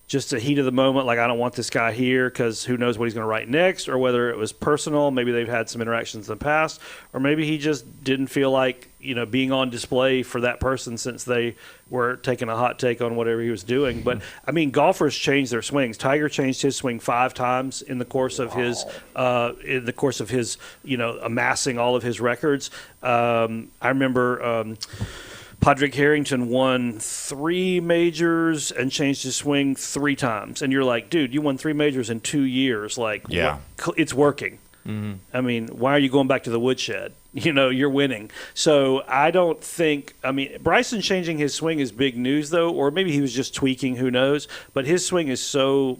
S9: just a heat of the moment, like I don't want this guy here because who knows what he's going to write next, or whether it was personal, maybe they've had some interactions in the past, or maybe he just didn't feel like being on display for that person since they were taking a hot take on whatever he was doing. But I mean, golfers change their swings. Tiger changed his swing 5 times in the course of his amassing all of his records. I remember Padraig Harrington won 3 majors and changed his swing 3 times. And you're like, dude, you won 3 majors in 2 years. Like,
S6: yeah,
S9: it's working. Mm-hmm. I mean, why are you going back to the woodshed? You're winning. So I don't think – I mean, Bryson changing his swing is big news, though, or maybe he was just tweaking, who knows. But his swing is so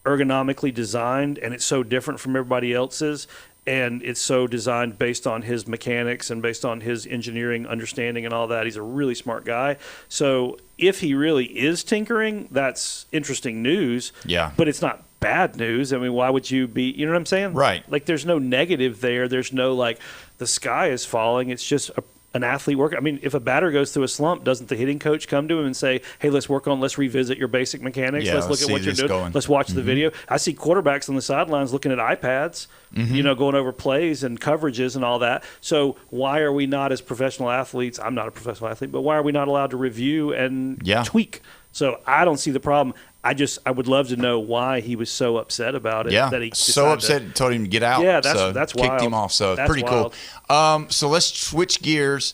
S9: ergonomically designed, and it's so different from everybody else's, and it's so designed based on his mechanics and based on his engineering understanding and all that. He's a really smart guy. So if he really is tinkering, that's interesting news.
S6: Yeah.
S9: But it's not bad news. I mean, why would you be – you know what I'm saying?
S6: Right.
S9: Like, there's no negative there. There's no, like, the sky is falling. It's just an athlete work? I mean, if a batter goes through a slump, doesn't the hitting coach come to him and say, hey, let's revisit your basic mechanics.
S6: Yeah,
S9: let's look at what you're doing. Let's watch the video. I see quarterbacks on the sidelines looking at iPads, going over plays and coverages and all that. So why are we not, as professional athletes, I'm not a professional athlete, but why are we not allowed to review and tweak? So I don't see the problem. I would love to know why he was so upset about it.
S6: Yeah,
S9: that he
S6: so upset, told him to get out.
S9: Yeah, that's wild.
S6: Kicked him off, so
S9: that's
S6: pretty
S9: wild.
S6: cool. So let's switch gears.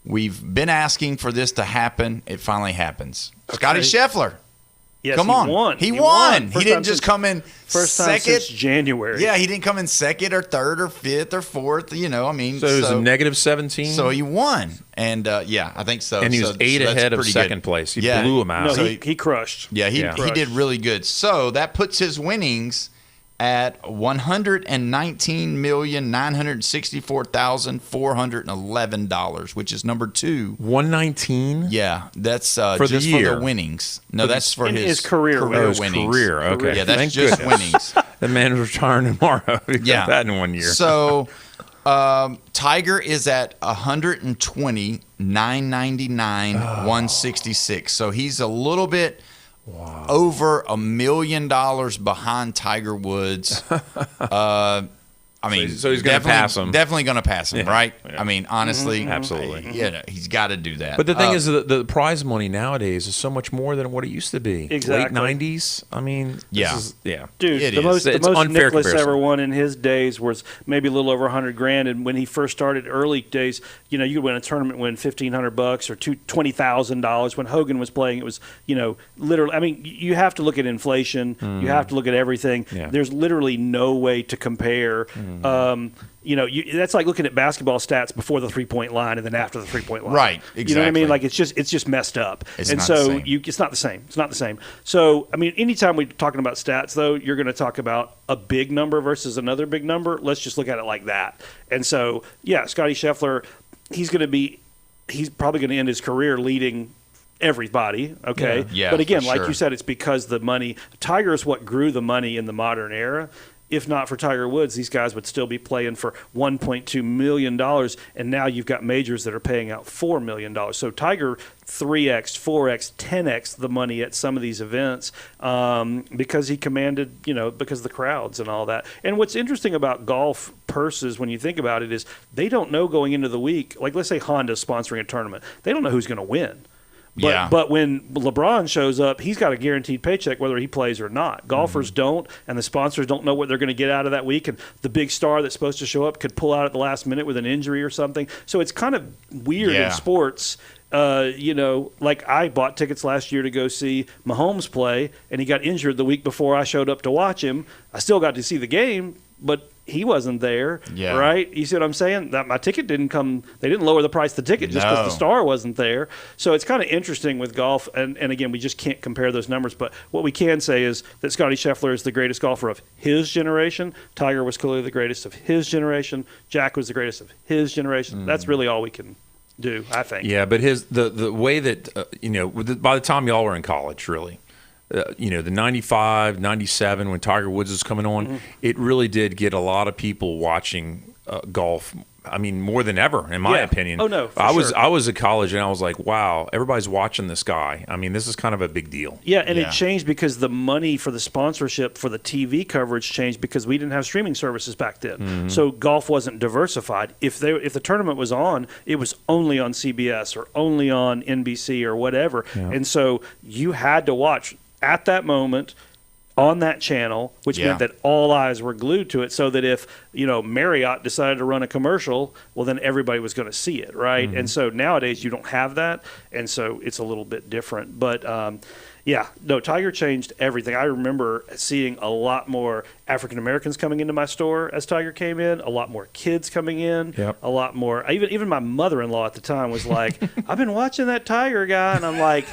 S6: We've been asking for this to happen. It finally happens. Scotty Scheffler.
S9: Yes,
S6: come on.
S9: He
S6: won. He didn't just come in
S9: first
S6: second.
S9: time since January.
S6: Yeah, he didn't come in second or third or fifth or fourth. So it
S7: was a -17.
S6: So he won, and I think so.
S7: And he was 8 ahead of second place. He blew him out.
S9: No, he crushed.
S6: Yeah, he did really good. So that puts his winnings at $119,964,411, which is number 2.
S7: 119.
S6: Yeah, that's
S7: for
S6: just
S7: the year.
S6: for the winnings. No, that's for
S9: his career
S6: winnings.
S7: Career. Okay.
S6: Yeah, that's
S7: Thank
S6: just
S7: goodness.
S6: winnings.
S7: The man is retiring tomorrow. He
S6: Yeah,
S7: got that in 1 year.
S6: So Tiger is at 120,999, 166. So he's a little bit.
S7: Wow.
S6: Over $1 million behind Tiger Woods. I mean,
S7: so he's going to pass him.
S6: Definitely going to pass him, right?
S7: Yeah.
S6: I mean, honestly,
S7: absolutely.
S6: He's got to do that.
S7: But the thing is, the prize money nowadays is so much more than what it used to be.
S9: Exactly.
S7: Late 90s. I mean,
S9: dude, the most Nicklaus ever won in his days was maybe a little over $100,000. And when he first started, early days, you could win a tournament, win $1,500 or $20,000. When Hogan was playing, it was literally. I mean, you have to look at inflation. You have to look at everything. Yeah. There's literally no way to compare. That's like looking at basketball stats before the 3-point line and then after the 3-point line.
S6: Right, exactly.
S9: You know what I mean? Like it's just messed up.
S6: It's not the
S9: same. It's not the same. So, I mean, anytime we're talking about stats, though, you're going to talk about a big number versus another big number. Let's just look at it like that. And so, Scotty Scheffler, he's probably going to end his career leading everybody, okay?
S6: Yeah,
S9: but again,
S6: for
S9: like
S6: sure.
S9: you said, it's because the money. Tiger is what grew the money in the modern era. If not for Tiger Woods, these guys would still be playing for $1.2 million, and now you've got majors that are paying out $4 million. So Tiger 3x, 4x, 10x the money at some of these events because he commanded, because of the crowds and all that. And what's interesting about golf purses, when you think about it, is they don't know going into the week, like let's say Honda's sponsoring a tournament, they don't know who's going to win. But when LeBron shows up, he's got a guaranteed paycheck whether he plays or not. Golfers don't, and the sponsors don't know what they're going to get out of that week. And the big star that's supposed to show up could pull out at the last minute with an injury or something. So it's kind of weird in sports. Like I bought tickets last year to go see Mahomes play, and he got injured the week before I showed up to watch him. I still got to see the game, but he wasn't there, right? You see what I'm saying? That my ticket didn't come. They didn't lower the price of the ticket just because the star wasn't there. So it's kind of interesting with golf. And again, we just can't compare those numbers. But what we can say is that Scotty Scheffler is the greatest golfer of his generation. Tiger was clearly the greatest of his generation. Jack was the greatest of his generation. That's really all we can do, I think.
S7: Yeah, but the way that by the time y'all were in college, really. The 95, 97, when Tiger Woods was coming on, it really did get a lot of people watching golf. I mean, more than ever, in my opinion.
S9: Oh, no,
S7: I was at college, and I was like, wow, everybody's watching this guy. I mean, this is kind of a big deal.
S9: Yeah, and it changed because the money for the sponsorship for the TV coverage changed because we didn't have streaming services back then. So golf wasn't diversified. If the tournament was on, it was only on CBS or only on NBC or whatever. Yeah. And so you had to watch at that moment on that channel, which meant that all eyes were glued to it, so that if Marriott decided to run a commercial, well, then everybody was going to see it, right? And so nowadays you don't have that, and so it's a little bit different. But Tiger changed everything. I remember seeing a lot more African Americans coming into my store as Tiger came in, a lot more kids coming in, a lot more. Even my mother-in-law at the time was like, "I've been watching that Tiger guy," and I'm like,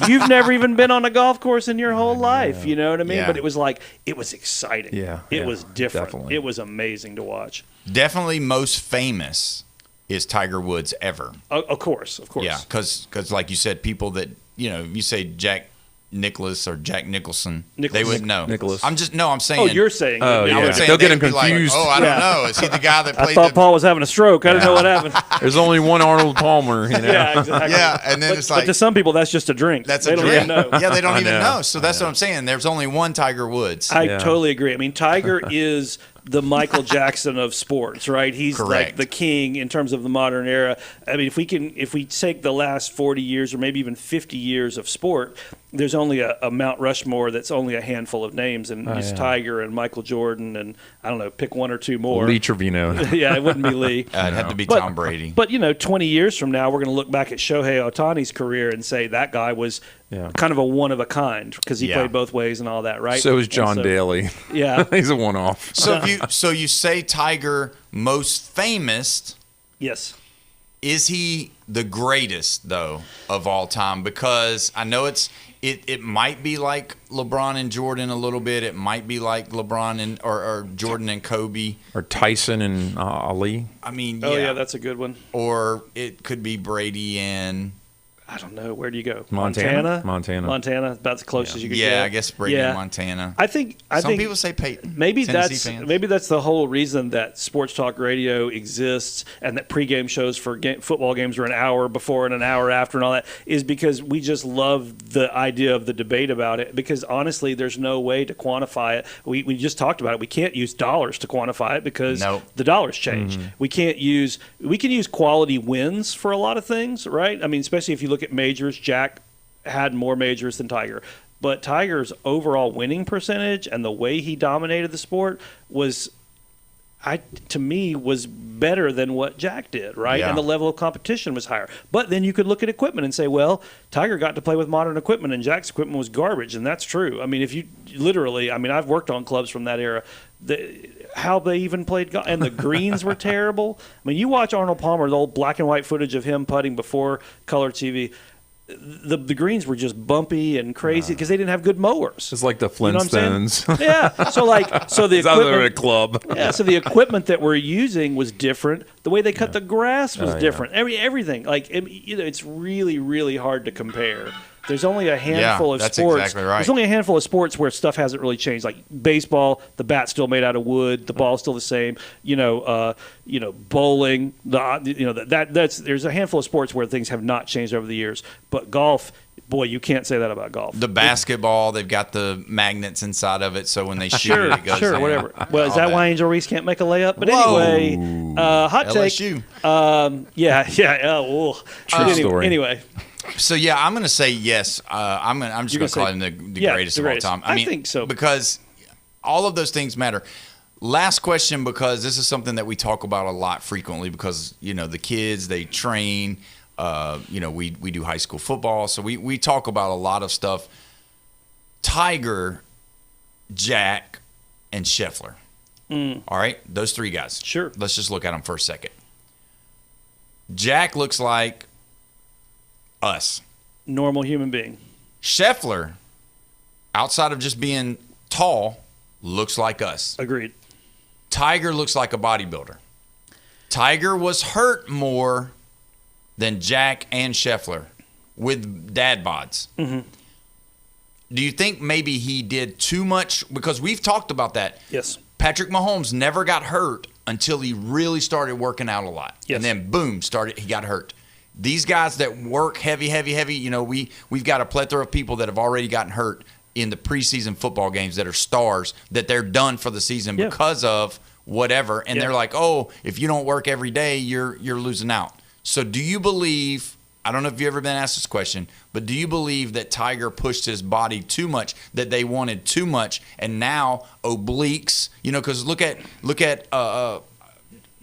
S9: "You've never even been on a golf course in your whole life," you know what I mean? But it was like it was exciting. It was different.
S7: Definitely.
S9: It was amazing to watch.
S6: Definitely most famous is Tiger Woods ever.
S9: Of course.
S6: Yeah, because like you said, people that you say Jack Nicholas or Jack Nicholson,
S9: Nicholas.
S6: they wouldn't know.
S7: Nicholas.
S6: I'm saying.
S9: Oh, you're saying.
S7: Oh,
S6: I
S7: yeah.
S6: would say
S7: They'll get
S6: they'd
S7: him
S6: be like,
S7: confused.
S6: I don't know. Is he the guy that
S9: I
S6: played
S9: thought Paul was having a stroke. I didn't know what happened.
S7: There's only one Arnold Palmer.
S9: Yeah, exactly.
S6: Yeah, and then
S9: But to some people, that's just a drink.
S6: That's
S9: they
S6: a
S9: don't
S6: drink.
S9: even know.
S6: Yeah, they don't
S7: I
S6: even
S7: know.
S6: know. So that's what I'm saying. There's only one Tiger Woods.
S9: I totally agree. I mean, Tiger is the Michael Jackson of sports, right? He's
S6: Correct.
S9: like the king in terms of the modern era. I mean, if we take the last 40 years or maybe even 50 years of sport, there's only a Mount Rushmore that's only a handful of names, and it's Tiger and Michael Jordan, and I don't know, pick one or two more.
S7: Lee Trevino.
S9: Yeah, it wouldn't be Lee.
S6: It'd have to be Tom Brady.
S9: But 20 years from now, we're going to look back at Shohei Ohtani's career and say that guy was kind of a one of a kind because he played both ways and all that, right?
S7: So is John Daly.
S9: Yeah,
S7: he's a one-off.
S6: So you say Tiger most famous?
S9: Yes.
S6: Is he the greatest though of all time? Because I know it might be like LeBron and Jordan a little bit. It might be like LeBron and or Jordan and Kobe
S7: or Tyson and Ali.
S6: I mean,
S9: Oh yeah, that's a good one.
S6: Or it could be Brady and
S9: I don't know. Where do you go?
S7: Montana.
S9: Montana, about as close as you could get.
S6: Yeah, I guess Brady and Montana.
S9: I think
S6: some people say Peyton.
S9: Maybe
S6: Tennessee fans.
S9: maybe that's the whole reason that sports talk radio exists and that pregame shows for football games are an hour before and an hour after and all that is because we just love the idea of the debate about it. Because honestly, there's no way to quantify it. We just talked about it. We can't use dollars to quantify it because the dollars change.
S6: Mm-hmm.
S9: We can use quality wins for a lot of things, right? I mean, especially if you look at majors, Jack had more majors than Tiger. But Tiger's overall winning percentage and the way he dominated the sport was better than what Jack did, right?
S6: Yeah.
S9: And the level of competition was higher. But then you could look at equipment and say, well, Tiger got to play with modern equipment and Jack's equipment was garbage, and that's true. I mean, if you literally, I've worked on clubs from that era. How they even played golf, and the greens were terrible. I mean, you watch Arnold Palmer, the old black and white footage of him putting before color TV. The greens were just bumpy and crazy because they didn't have good mowers.
S7: It's like the Flintstones.
S9: Yeah. So the
S7: equipment, a club.
S9: Yeah. So the equipment that we're using was different. The way they cut the grass was different. Everything. It's really, really hard to compare. There's only a handful of
S6: that's
S9: sports.
S6: Exactly right.
S9: There's only a handful of sports where stuff hasn't really changed. Like baseball, the bat's still made out of wood, the ball's still the same. Bowling. There's a handful of sports where things have not changed over the years. But golf, boy, you can't say that about golf.
S6: The basketball, they've got the magnets inside of it, so when they shoot it goes in.
S9: Whatever. Well, is that why Angel Reese can't make a layup? But anyway, hot
S6: LSU.
S9: take. True story. Anyway.
S6: So I'm going to say yes. I'm just going to call him the greatest of all time.
S9: I think so
S6: because all of those things matter. Last question, because this is something that we talk about a lot frequently. Because the kids, they train. We do high school football, so we talk about a lot of stuff. Tiger, Jack, and Scheffler. All right, those three guys.
S9: Sure.
S6: Let's just look at them for a second. Jack looks like us.
S9: Normal human being.
S6: Scheffler, outside of just being tall, looks like us.
S9: Agreed.
S6: Tiger looks like a bodybuilder. Tiger was hurt more than Jack and Scheffler with dad bods.
S9: Mm-hmm.
S6: Do you think maybe he did too much? Because we've talked about that.
S9: Yes.
S6: Patrick Mahomes never got hurt until he really started working out a lot.
S9: Yes.
S6: And then, boom, he got hurt. These guys that work heavy, we've got a plethora of people that have already gotten hurt in the preseason football games that are stars, that they're done for the season because of whatever. And they're like, oh, if you don't work every day, you're losing out. So do you believe, I don't know if you've ever been asked this question, but do you believe that Tiger pushed his body too much, that they wanted too much, and now obliques, because look at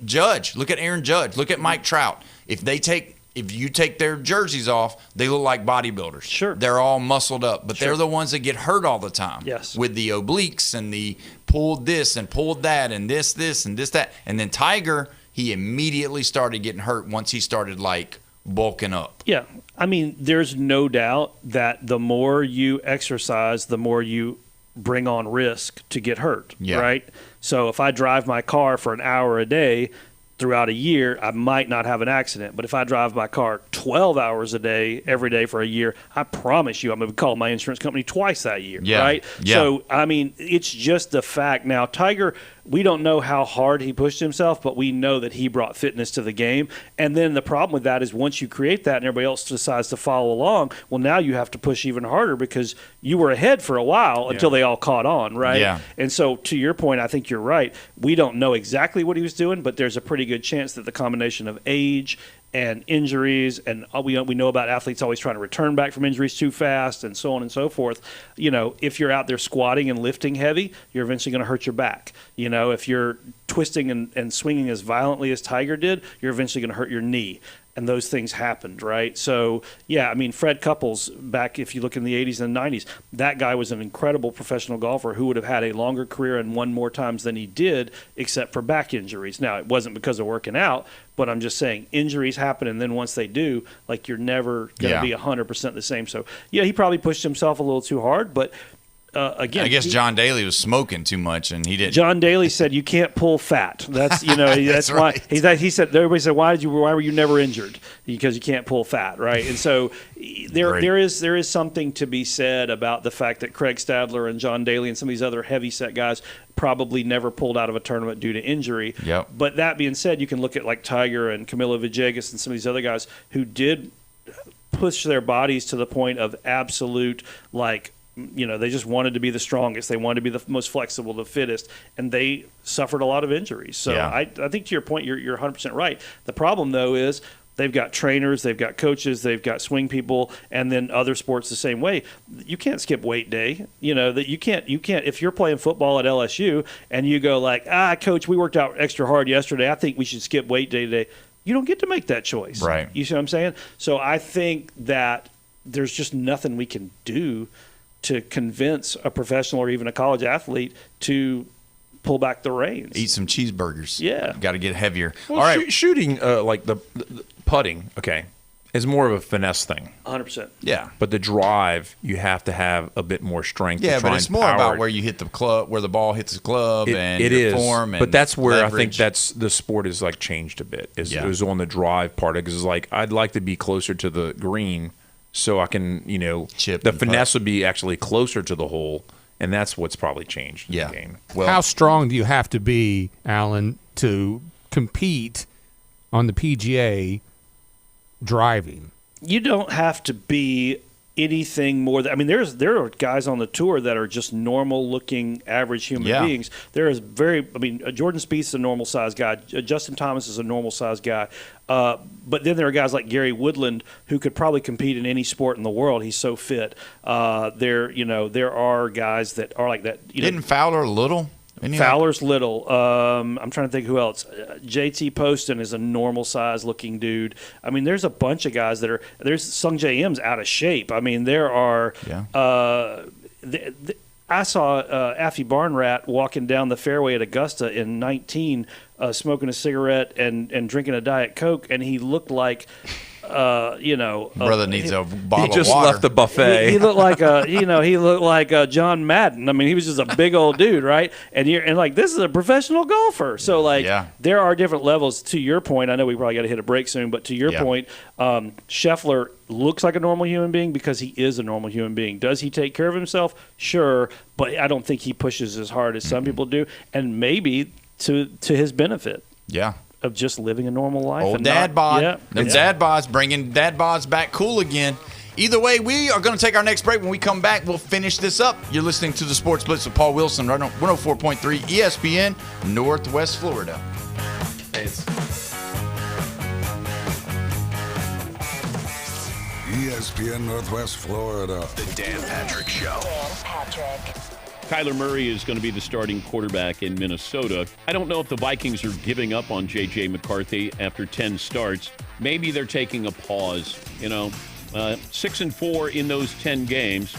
S6: Judge, look at Aaron Judge, look at Mike Trout. If you take their jerseys off, they look like bodybuilders.
S9: Sure.
S6: They're all muscled up, but they're the ones that get hurt all the time.
S9: Yes.
S6: With the obliques and the pulled this and pulled that and this and this, that. And then Tiger, he immediately started getting hurt once he started bulking up.
S9: Yeah. I mean, there's no doubt that the more you exercise, the more you bring on risk to get hurt, right? So if I drive my car for an hour a day, throughout a year, I might not have an accident. But if I drive my car 12 hours a day, every day for a year, I promise you I'm going to call my insurance company twice that year, right?
S6: Yeah.
S9: So, I mean, it's just the fact. Now, Tiger, we don't know how hard he pushed himself, but we know that he brought fitness to the game. And then the problem with that is once you create that and everybody else decides to follow along, well, now you have to push even harder because you were ahead for a while until they all caught on, right?
S6: Yeah.
S9: And so to your point, I think you're right. We don't know exactly what he was doing, but there's a pretty good chance that the combination of age and injuries, and we know about athletes always trying to return back from injuries too fast and so on and so forth. You know, if you're out there squatting and lifting heavy, you're eventually going to hurt your back. You know, if you're twisting and swinging as violently as Tiger did, you're eventually going to hurt your knee. And those things happened, right? So, yeah, I mean, Fred Couples, back if you look in the 80s and 90s, that guy was an incredible professional golfer who would have had a longer career and won more times than he did, except for back injuries. Now, it wasn't because of working out, but I'm just saying injuries happen, and then once they do, like, you're never going to be 100% the same. So, yeah, he probably pushed himself a little too hard, but again,
S6: I guess John Daly was smoking too much, and he didn't.
S9: John Daly said you can't pull fat. That's that's
S6: right.
S9: why he said. Everybody said, why were you never injured? Because you can't pull fat, right? And so there is something to be said about the fact that Craig Stadler and John Daly and some of these other heavy set guys probably never pulled out of a tournament due to injury.
S6: Yep.
S9: But that being said, you can look at like Tiger and Camilo Villegas and some of these other guys who did push their bodies to the point of absolute, like, you know, they just wanted to be the strongest. They wanted to be the most flexible, the fittest, and they suffered a lot of injuries. So I think to your point, you're 100% right. The problem, though, is they've got trainers, they've got coaches, they've got swing people, and then other sports the same way. You can't skip weight day. You know, that you can't if you're playing football at LSU and you go like, coach, we worked out extra hard yesterday. I think we should skip weight day today. You don't get to make that choice.
S6: Right.
S9: You see what I'm saying? So I think that there's just nothing we can do to convince a professional or even a college athlete to pull back the reins.
S6: Eat some cheeseburgers.
S9: Yeah.
S6: Got to get heavier.
S7: Well,
S6: all right.
S7: Shooting, like the putting, okay, is more of a finesse thing.
S9: 100%.
S6: Yeah.
S7: But the drive, you have to have a bit more strength.
S6: Yeah,
S7: to try
S6: but it's
S7: and
S6: more
S7: power
S6: about
S7: it.
S6: where you hit the club, where the ball hits the club, and
S7: it
S6: your
S7: is.
S6: form. And
S7: but that's where
S6: leverage.
S7: I think that's the sport is like changed a bit. It
S6: Yeah.
S7: was on the drive part because it's like I'd like to be closer to the green so I can, you know,
S6: chip.
S7: The finesse would be actually closer to the hole, and that's what's probably changed in the game.
S6: Well,
S8: how strong do you have to be, Alan, to compete on the PGA driving?
S9: You don't have to be anything more than, I mean, there are guys on the tour that are just normal looking average human beings. There is Jordan Spieth is a normal sized guy. Justin Thomas is a normal sized guy. But then there are guys like Gary Woodland who could probably compete in any sport in the world. He's so fit. There are guys that are like that.
S6: Didn't Fowler little?
S9: Fowler's little. I'm trying to think who else. JT Poston is a normal size looking dude. I mean, there's a bunch of guys that are. There's Sung J M's out of shape. I mean, there are. I saw Affy Barnrat walking down the fairway at Augusta in 19, smoking a cigarette and drinking a Diet Coke, and he looked like.
S6: Brother needs a bottle of water.
S7: He just left the buffet.
S9: He looked like John Madden. I mean, he was just a big old dude, right? And this is a professional golfer. So there are different levels. To your point, I know we probably got to hit a break soon, but to your point, Scheffler looks like a normal human being because he is a normal human being. Does he take care of himself? Sure, but I don't think he pushes as hard as some people do, and maybe to his benefit.
S6: Yeah.
S9: Of just living a normal life.
S6: Old dad bod. Dad bods, bringing dad bods back cool again. Either way, we are going to take our next break. When we come back, we'll finish this up. You're listening to the Sports Blitz with Paul Wilson, right on 104.3 ESPN, Northwest Florida.
S1: ESPN Northwest Florida.
S14: The Dan Patrick Show.
S15: Dan Patrick.
S16: Kyler Murray is going to be the starting quarterback in Minnesota. I don't know if the Vikings are giving up on J.J. McCarthy after 10 starts. Maybe they're taking a pause. 6-4 in those 10 games.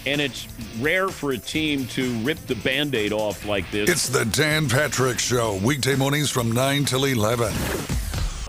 S16: And it's rare for a team to rip the Band-Aid off like this.
S1: It's the Dan Patrick Show. Weekday mornings from 9 till 11.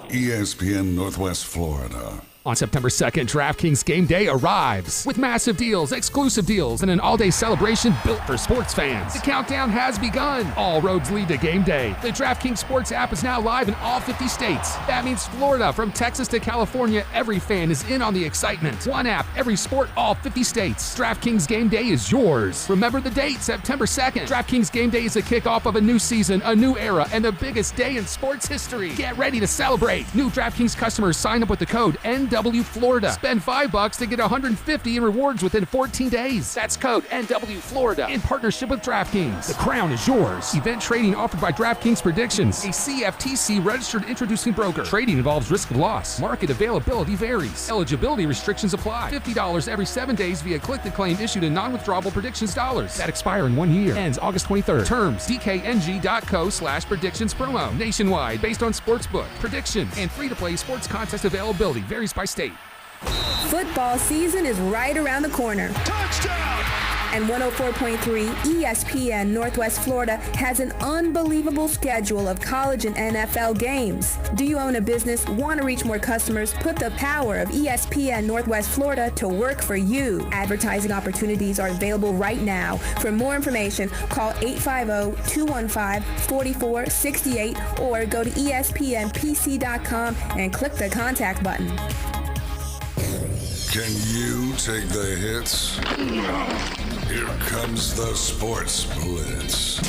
S1: ESPN Northwest Florida.
S13: On September 2nd, DraftKings Game Day arrives with massive deals, exclusive deals, and an all-day celebration built for sports fans. The countdown has begun. All roads lead to Game Day. The DraftKings Sports app is now live in all 50 states. That means Florida, from Texas to California, every fan is in on the excitement. One app, every sport, all 50 states. DraftKings Game Day is yours. Remember the date, September 2nd. DraftKings Game Day is the kickoff of a new season, a new era, and the biggest day in sports history. Get ready to celebrate. New DraftKings customers sign up with the code NWFlorida. Spend $5 to get $150 in rewards within 14 days. That's code NWFlorida in partnership with DraftKings. The crown is yours. Event trading offered by DraftKings Predictions, a CFTC registered introducing broker. Trading involves risk of loss. Market availability varies. Eligibility restrictions apply. $50 every 7 days via click-to-claim issued in non-withdrawable predictions dollars that expire in 1 year. Ends August 23rd. Terms dkng.co/predictions promo. Nationwide based on sportsbook, prediction, and free-to-play sports contest availability varies by state.
S14: Football season is right around the corner. Touchdown! And 104.3 ESPN Northwest Florida has an unbelievable schedule of college and NFL games. Do you own a business, want to reach more customers? Put the power of ESPN Northwest Florida to work for you. Advertising opportunities are available right now. For more information, call 850-215-4468 or go to espnpc.com and click the contact button.
S1: Can you take the hits? Here comes the Sports Blitz.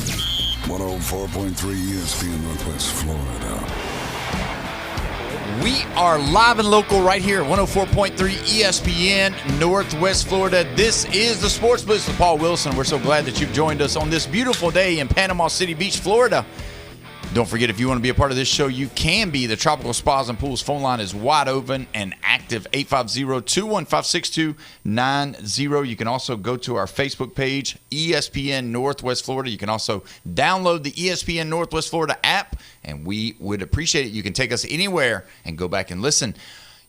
S1: 104.3 ESPN Northwest Florida.
S6: We are live and local right here at 104.3 ESPN Northwest Florida. This is the Sports Blitz with Paul Wilson. We're so glad that you've joined us on this beautiful day in Panama City Beach, Florida. Don't forget, if you want to be a part of this show, you can be. The Tropical Spas and Pools phone line is wide open and active, 850-215-6290. You can also go to our Facebook page, ESPN Northwest Florida. You can also download the ESPN Northwest Florida app, and we would appreciate it. You can take us anywhere and go back and listen.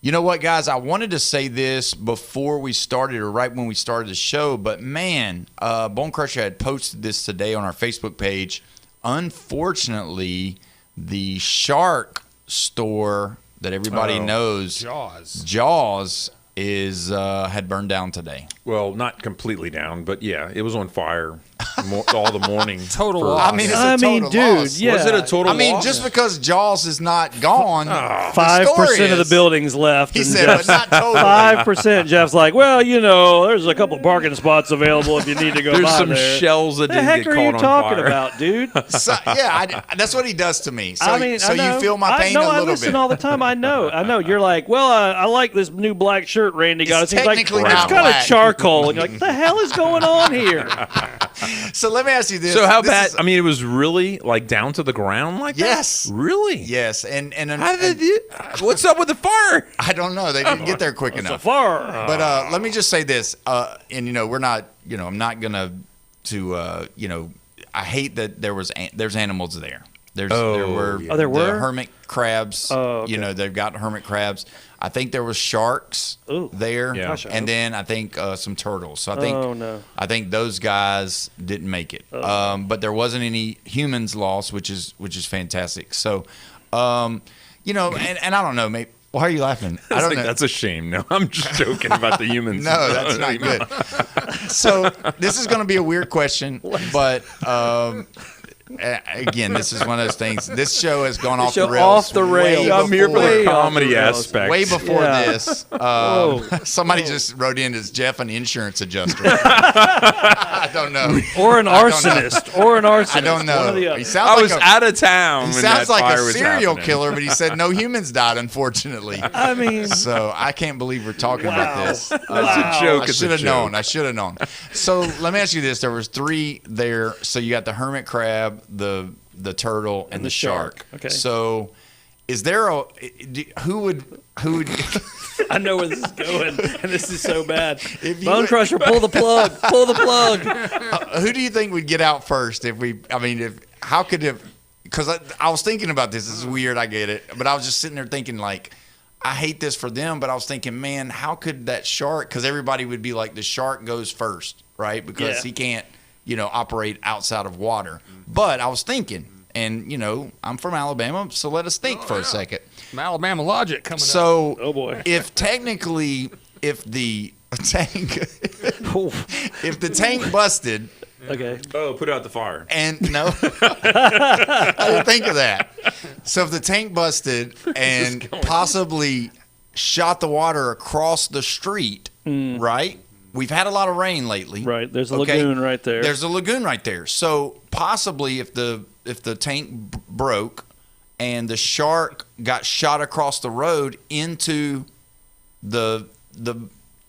S6: You know what, guys? I wanted to say this before we started, or right when we started the show, but man, Bone Crusher had posted this today on our Facebook page. Unfortunately, the shark store that everybody knows, Jaws, is had burned down today.
S7: Well, not completely down, but yeah, it was on fire all the morning.
S8: Total loss.
S6: I mean, it's a total loss.
S9: Yeah.
S7: Was it a total loss?
S6: I mean, just because Jaws is not gone,
S9: 5% of the building's left.
S6: He said, but not totally.
S9: 5%. Jeff's like, well, you know, there's a couple parking spots available if you need to go
S7: There's
S9: by
S7: some
S9: there.
S7: shells that didn't get caught on fire.
S9: The heck are you talking about, dude?
S6: So, yeah, that's what he does to me. So,
S9: I mean,
S6: so
S9: I know.
S6: you feel my pain a little bit.
S9: I listen all the time. I know. You're like, well, I like this new black shirt Randy got us. He's like, it's
S6: not
S9: kind
S6: black.
S9: of charcoal. And you're like, what the hell is going on here?
S6: So let me ask you this.
S7: So how bad? I mean, it was really like down to the ground like
S6: yes.
S7: that? Really?
S6: Yes. And
S7: how did what's up with the fire?
S6: I don't know. They didn't get there quick enough.
S9: It's a fire.
S6: But let me just say this. And, you know, we're not, you know, I'm not going to, you know, I hate that there's animals there. There were the hermit crabs.
S9: Oh, okay.
S6: You know, they've got hermit crabs. I think there was sharks there, and then I think some turtles. So I think those guys didn't make it. But there wasn't any humans lost, which is fantastic. So, you know, and I don't know, maybe. Why are you laughing?
S7: I don't think that's a shame. No, I'm just joking about the humans.
S6: No, that's not good. So this is going to be a weird question, but. Again, this is one of those things. This show has gone off the rails.
S7: I'm here for the comedy aspect.
S6: Way before this, somebody just wrote in as Jeff an insurance adjuster. I don't know.
S9: Or an arsonist.
S6: I don't know.
S7: I was out of town.
S6: He sounds like a serial killer, but he said no humans died, unfortunately.
S9: I mean,
S6: so I can't believe we're talking about this.
S7: That's a joke.
S6: I should have known. I should have known. So let me ask you this: there was 3 there. So you got the hermit crab, the turtle, and the shark.
S9: Okay.
S6: So is there who would
S9: I know where this is going, and this is so bad. Bone Crusher, pull the plug. Pull the plug.
S6: Who do you think would get out first because I was thinking about this. This is weird. I get it. But I was just sitting there thinking, like, I hate this for them, but I was thinking, man, how could that shark, because everybody would be like, the shark goes first, right? Because he can't, you know, operate outside of water. But I was thinking, and, you know, I'm from Alabama, so let us think for a second.
S8: Some Alabama logic coming up.
S6: So,
S9: oh boy,
S6: if the tank busted.
S9: Okay.
S7: Oh, put out the fire.
S6: And no, I didn't think of that. So if the tank busted and possibly shot the water across the street, right? We've had a lot of rain lately.
S9: Right. There's a lagoon right there.
S6: There's a lagoon right there. So possibly if the tank broke and the shark got shot across the road into the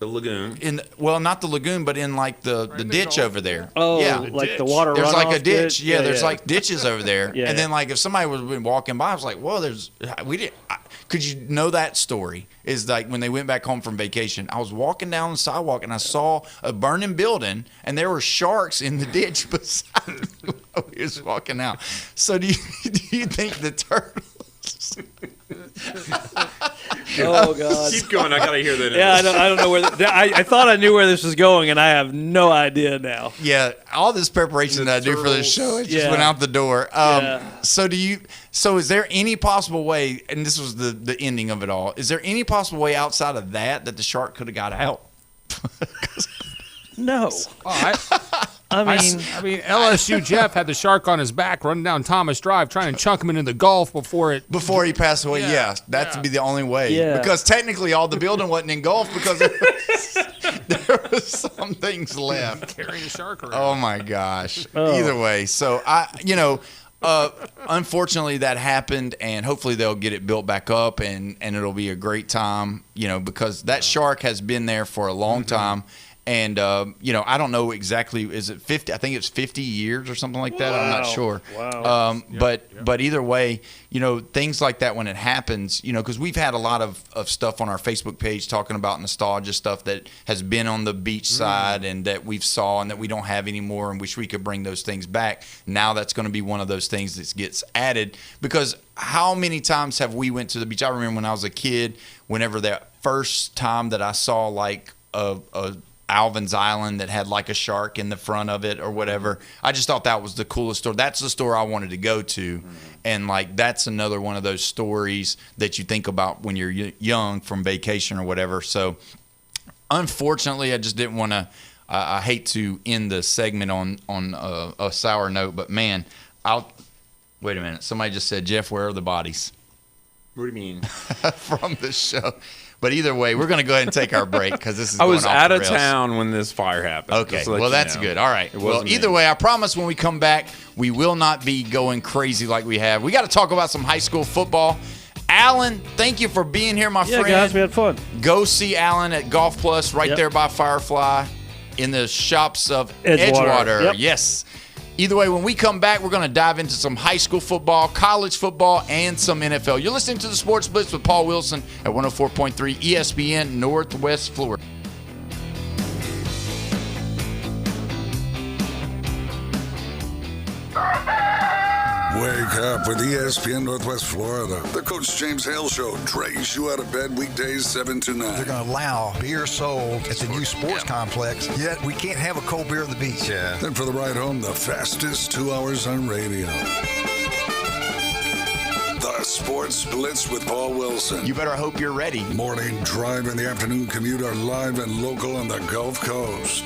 S6: lagoon. Not the lagoon, but in like the ditch over there.
S9: Oh,
S6: yeah,
S9: like the water.
S6: There's like a
S9: runoff
S6: ditch. Yeah, there's
S9: yeah.
S6: like ditches over there.
S9: Yeah,
S6: and then like if somebody was been walking by, I was like, "Whoa, could you know that story?" Is like when they went back home from vacation. I was walking down the sidewalk and I saw a burning building, and there were sharks in the ditch beside me while we was walking out. So do you think the turtles?
S9: Oh God!
S7: Keep going. I gotta hear that.
S9: Yeah, I don't know where. I thought I knew where this was going, and I have no idea now.
S6: Yeah, all this preparation that I do for this show, it just went out the door. So is there any possible way? And this was the ending of it all. Is there any possible way outside of that the shark could have got out?
S9: No.
S8: I mean, LSU Jeff had the shark on his back running down Thomas Drive trying to chunk him into the Gulf before
S6: he passed away. Yeah, that'd be the only way.
S9: Yeah.
S6: Because technically, all the building wasn't engulfed because there was some things left.
S8: Carrying a shark around.
S6: Oh my gosh.
S9: Oh.
S6: Either way, so unfortunately that happened, and hopefully they'll get it built back up, and it'll be a great time. Because that shark has been there for a long time. And, I don't know exactly, is it 50? I think it's 50 years or something like that.
S9: Wow.
S6: I'm not sure.
S9: Wow.
S6: But either way, things like that when it happens, because we've had a lot of stuff on our Facebook page talking about nostalgia stuff that has been on the beach side and that we've saw and that we don't have anymore and wish we could bring those things back. Now that's going to be one of those things that gets added, because how many times have we went to the beach? I remember when I was a kid, whenever that first time that I saw like a Alvin's Island that had like a shark in the front of it or whatever. I just thought that was the coolest store. That's the store I wanted to go to. And like, that's another one of those stories that you think about when you're young from vacation or whatever. So unfortunately, I just didn't want to, I hate to end the segment on a sour note, but man, wait a minute. Somebody just said, Jeff, where are the bodies?
S7: What do you mean?
S6: From the show. But either way, we're going to go ahead and take our break because this is.
S7: I was
S6: going off
S7: out
S6: the
S7: of
S6: rails.
S7: town when this fire happened.
S6: Okay, well that's good. All right. Well, either way, I promise when we come back, we will not be going crazy like we have. We got to talk about some high school football. Alan, thank you for being here, my friend.
S9: Yeah, guys, we had fun.
S6: Go see Alan at Golf Plus right there by Firefly in the shops of Edgewater.
S9: Yep.
S6: Yes. Either way, when we come back, we're going to dive into some high school football, college football, and some NFL. You're listening to the Sports Blitz with Paul Wilson at 104.3 ESPN Northwest Florida.
S1: Wake up with ESPN Northwest Florida. The Coach James Hale Show drags you out of bed weekdays 7 to 9.
S15: They're going to allow beer sold at the new sports complex, yet we can't have a cold beer on the beach.
S1: Yeah. Then for the ride home, the fastest 2 hours on radio. The Sports Blitz with Paul Wilson.
S6: You better hope you're ready.
S1: Morning drive and the afternoon commute are live and local on the Gulf Coast.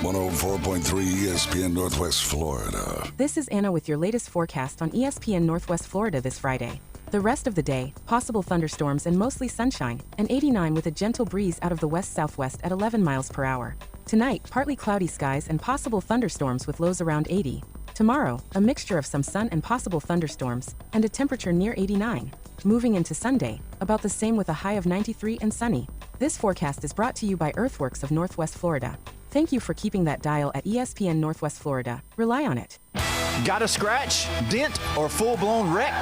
S1: 104.3 ESPN Northwest Florida.
S11: This is Anna with your latest forecast on ESPN Northwest Florida this Friday. The rest of the day, possible thunderstorms and mostly sunshine, an 89 with a gentle breeze out of the west-southwest at 11 miles per hour. Tonight, partly cloudy skies and possible thunderstorms with lows around 80. Tomorrow, a mixture of some sun and possible thunderstorms, and a temperature near 89. Moving into Sunday, about the same with a high of 93 and sunny. This forecast is brought to you by Earthworks of Northwest Florida. Thank you for keeping that dial at ESPN Northwest Florida. Rely on it.
S2: Got a scratch, dent, or full-blown wreck?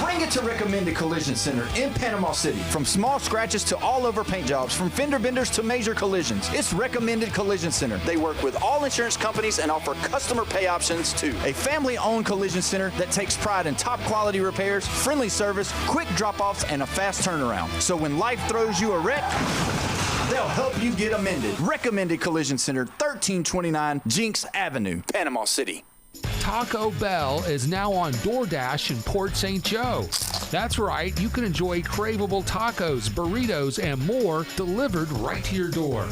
S2: Bring it to Recommended Collision Center in Panama City. From small scratches to all-over paint jobs, from fender benders to major collisions, it's Recommended Collision Center. They work with all insurance companies and offer customer pay options too. A family-owned collision center that takes pride in top-quality repairs, friendly service, quick drop-offs, and a fast turnaround. So when life throws you a wreck, they'll help you get amended. Recommended Collision Center, 1329 Jinx Avenue, Panama City.
S13: Taco Bell is now on DoorDash in Port St. Joe. That's right, you can enjoy craveable tacos, burritos, and more delivered right to your door.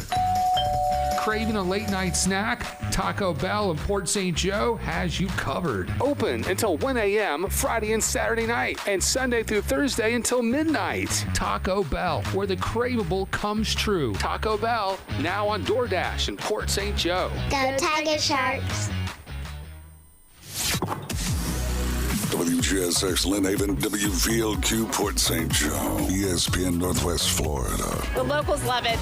S13: Craving a late night snack? Taco Bell in Port St. Joe has you covered. Open until 1 a.m. Friday and Saturday night, and Sunday through Thursday until midnight. Taco Bell, where the craveable comes true. Taco Bell, now on DoorDash in Port St. Joe.
S17: Go Tiger Sharks.
S1: WGSX Lynn Haven, WVLQ Port St. Joe, ESPN Northwest Florida.
S17: The locals love it.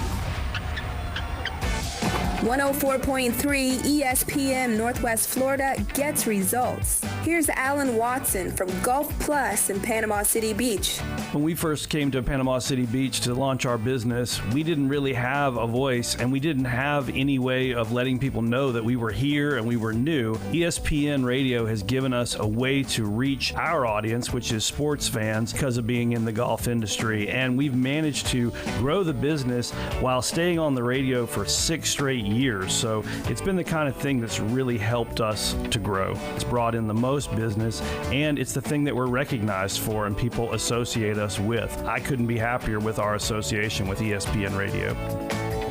S14: 104.3 ESPN Northwest Florida gets results. Here's Alan Watson from Gulf Plus in Panama City Beach.
S9: When we first came to Panama City Beach to launch our business, we didn't really have a voice, and we didn't have any way of letting people know that we were here and we were new. ESPN Radio has given us a way to reach our audience, which is sports fans, because of being in the golf industry. And we've managed to grow the business while staying on the radio for 6 straight years. So it's been the kind of thing that's really helped us to grow. It's brought in the most business, and it's the thing that we're recognized for and people associate us with. I couldn't be happier with our association with ESPN Radio.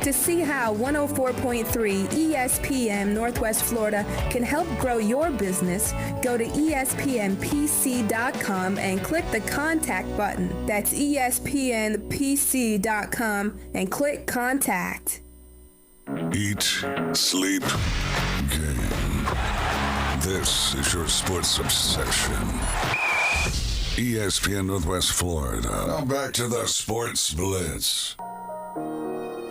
S14: To see how 104.3 ESPN Northwest Florida can help grow your business, go to ESPNPC.com and click the contact button. That's ESPNPC.com and click contact.
S1: Eat, sleep, game. This is your sports obsession. ESPN Northwest Florida. Now back to the Sports Blitz.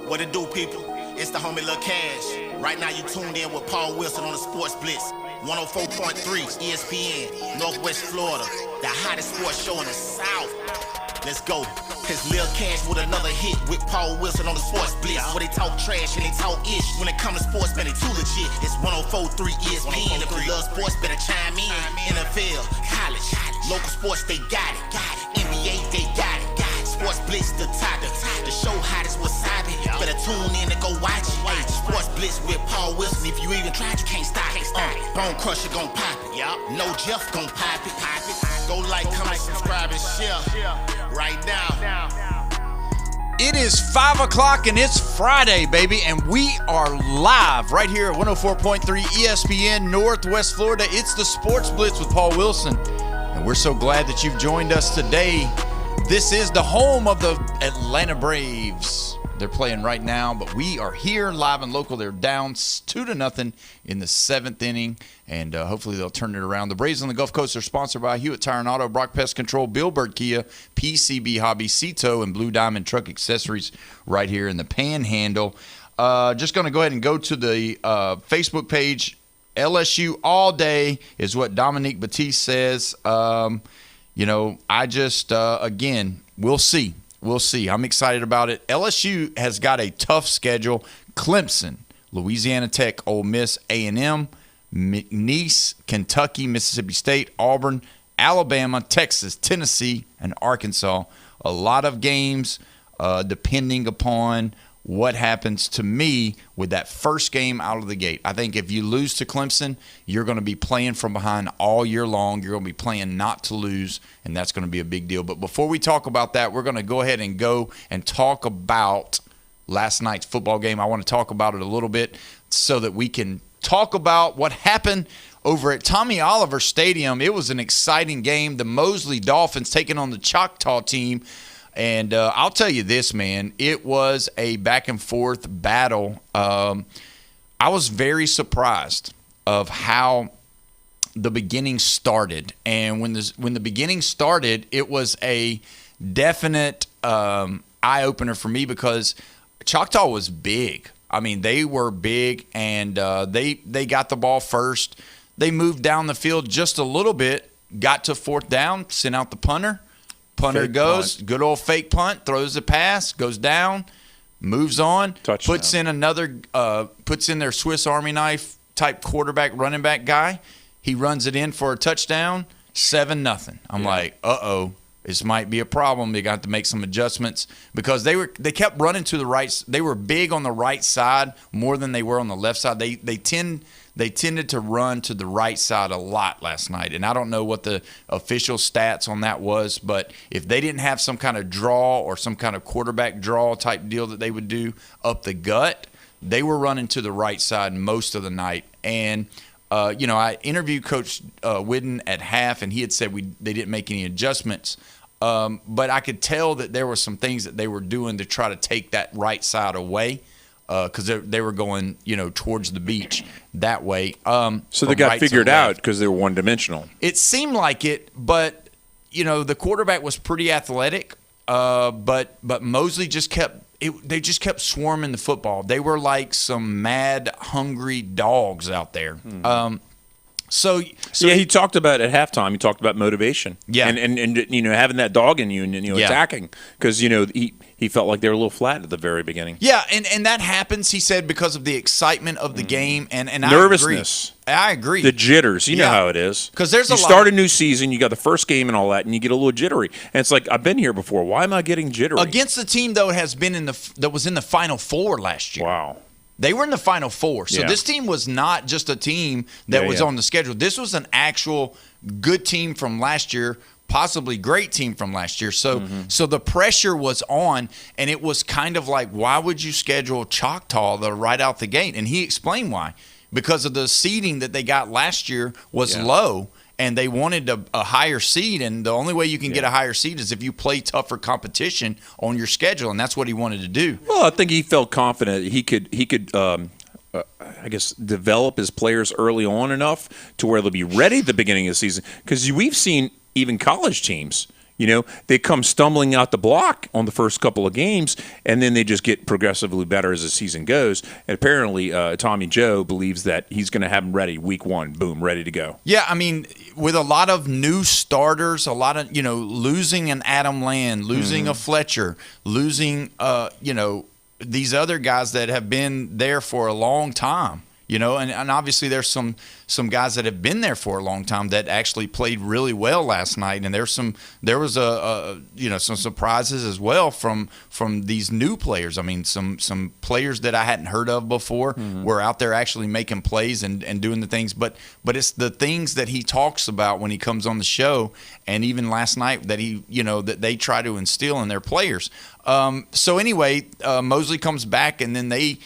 S5: What it do, people? It's the homie Lil Cash. Right now you tuned in with Paul Wilson on the Sports Blitz. 104.3 ESPN, Northwest Florida. The hottest sports show in the South. Let's go. It's Lil Cash with another hit with Paul Wilson on the Sports Blitz. Where they talk trash and they talk ish. When it comes to sports, man, they too legit. It's 104.3 ESPN. If you love sports, better chime in. NFL, college, local sports, they got it. NBA, they got it. Sports Blitz, the top. The show hottest wasabi. Better tune in and go watch it. Sports Blitz with Paul Wilson. If you even tried, you can't stop it. Bone Crusher gon' pop it. No Jeff gon' pop it. Go like, comment, subscribe, and share. Right now.
S6: It is 5 o'clock and it's Friday, baby, and we are live right here at 104.3 ESPN Northwest Florida. It's the Sports Blitz with Paul Wilson, and we're so glad that you've joined us today. This is the home of the Atlanta Braves. They're playing right now, but we are here live and local. They're down 2-0 in the 7th inning, and hopefully they'll turn it around. The Braves on the Gulf Coast are sponsored by Hewitt Tire and Auto, Brock Pest Control, Billbird Kia, PCB Hobby, Cito, and Blue Diamond Truck Accessories right here in the Panhandle. Just going to go ahead and go to the Facebook page. LSU all day is what Dominique Batiste says. I just, again, we'll see. We'll see. I'm excited about it. LSU has got a tough schedule. Clemson, Louisiana Tech, Ole Miss, A&M, McNeese, Kentucky, Mississippi State, Auburn, Alabama, Texas, Tennessee, and Arkansas. A lot of games depending upon what happens to me with that first game out of the gate. I think if you lose to Clemson, you're going to be playing from behind all year long. You're going to be playing not to lose, and that's going to be a big deal. But before we talk about that, we're going to go ahead and go and talk about last night's football game. I want to talk about it a little bit so that we can talk about what happened over at Tommy Oliver Stadium. It was an exciting game. The Mosley Dolphins taking on the Choctaw team. And I'll tell you this, man, it was a back-and-forth battle. I was very surprised of how the beginning started. And when the beginning started, it was a definite eye-opener for me because Choctaw was big. I mean, they were big, and they got the ball first. They moved down the field just a little bit, got to 4th down, sent out the punter. Punter fake goes, punt. Good old fake punt, throws the pass, goes down, moves on, touchdown. Puts in their Swiss Army knife type quarterback, running back guy. He runs it in for a touchdown, 7-0. I'm like, uh-oh. this might be a problem. They got to make some adjustments because they kept running to the right. They were big on the right side more than they were on the left side. They tended to run to the right side a lot last night, and I don't know what the official stats on that was, but if they didn't have some kind of draw or some kind of quarterback draw type deal that they would do up the gut, they were running to the right side most of the night. And I interviewed Coach Whidden at half, and he had said they didn't make any adjustments. But I could tell that there were some things that they were doing to try to take that right side away because they were going, towards the beach that way.
S7: So they got figured out because they were one-dimensional.
S6: It seemed like it, but, the quarterback was pretty athletic, but Mosley just kept they just kept swarming the football. They were like some mad, hungry dogs out there. So
S7: he talked about at halftime. He talked about motivation.
S6: Yeah,
S7: and having that dog in you and attacking because he felt like they were a little flat at the very beginning.
S6: Yeah, and that happens. He said because of the excitement of the game and
S7: nervousness.
S6: I agree.
S7: The jitters. You know how it is.
S6: Because you
S7: start a new season, you got the first game and all that, and you get a little jittery. And it's like I've been here before. Why am I getting jittery
S6: against the team though? Has been that was in the Final Four last year.
S7: Wow.
S6: They were in the Final Four. So this team was not just a team that was on the schedule. This was an actual good team from last year, possibly great team from last year. So the pressure was on, and it was kind of like, why would you schedule Choctaw right out the gate? And he explained why. Because of the seeding that they got last year was low, and they wanted a higher seed, and the only way you can get a higher seed is if you play tougher competition on your schedule, and that's what he wanted to do.
S7: Well, I think he felt confident he could I guess develop his players early on enough to where they'll be ready at the beginning of the season. Because we've seen even college teams, they come stumbling out the block on the first couple of games, and then they just get progressively better as the season goes. And apparently, Tommy Joe believes that he's going to have them ready week one, boom, ready to go.
S6: Yeah, I mean, with a lot of new starters, a lot of, losing an Adam Land, losing a Fletcher, losing, these other guys that have been there for a long time. And obviously there's some guys that have been there for a long time that actually played really well last night, and there was some surprises as well from these new players. I mean, some players that I hadn't heard of before were out there actually making plays and doing the things. But it's the things that he talks about when he comes on the show, and even last night that that they try to instill in their players. So anyway, Mosley comes back, and then they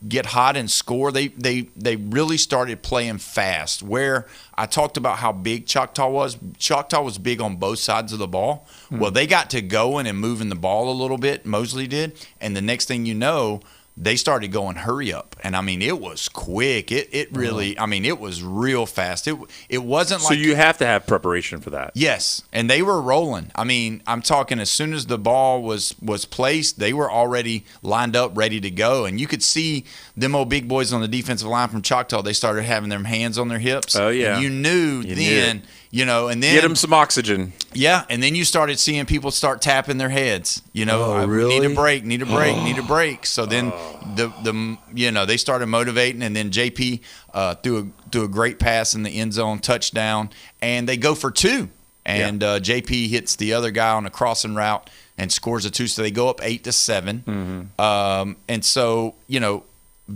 S6: get hot and score. They really started playing fast. Where I talked about how big Choctaw was. Choctaw was big on both sides of the ball. Well, they got to going and moving the ball a little bit. Mosley did, and the next thing you know, they started going hurry up. And I mean, it was quick. It really, I mean, it was real fast. It wasn't like.
S7: So you have to have preparation for that.
S6: Yes. And they were rolling. I mean, I'm talking as soon as the ball was placed, they were already lined up, ready to go. And you could see them old big boys on the defensive line from Choctaw. They started having their hands on their hips.
S7: Oh, yeah.
S6: And you knew then. And then
S7: get them some oxygen.
S6: Yeah, and then you started seeing people start tapping their heads.
S7: Really?
S6: Need a break, need a break, need a break. So then they started motivating, and then JP threw a great pass in the end zone, touchdown, and they go for two. And JP hits the other guy on a crossing route and scores a two. So they go up 8-7. And so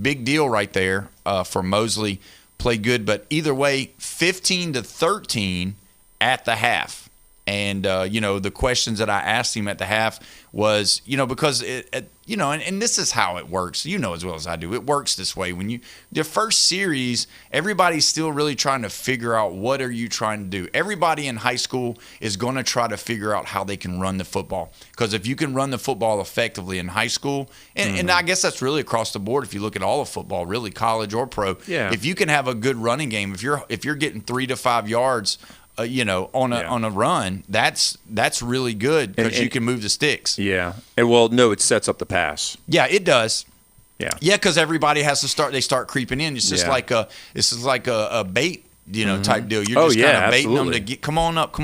S6: big deal right there for Mosley. Played good, but either way, 15-13 at the half. And, the questions that I asked him at the half was, because, and this is how it works. As well as I do. It works this way. When the first series, everybody's still really trying to figure out what are you trying to do. Everybody in high school is going to try to figure out how they can run the football. Because if you can run the football effectively in high school, and I guess that's really across the board if you look at all of football, really college or pro.
S7: Yeah.
S6: If you can have a good running game, if you're getting 3 to 5 yards on a run, that's really good because you can move the sticks.
S7: Yeah. And it sets up the pass.
S6: Yeah, it does.
S7: Yeah.
S6: Yeah, because everybody has to start. They start creeping in. It's just like a bait, type deal. You're just kind of baiting them to get come on up,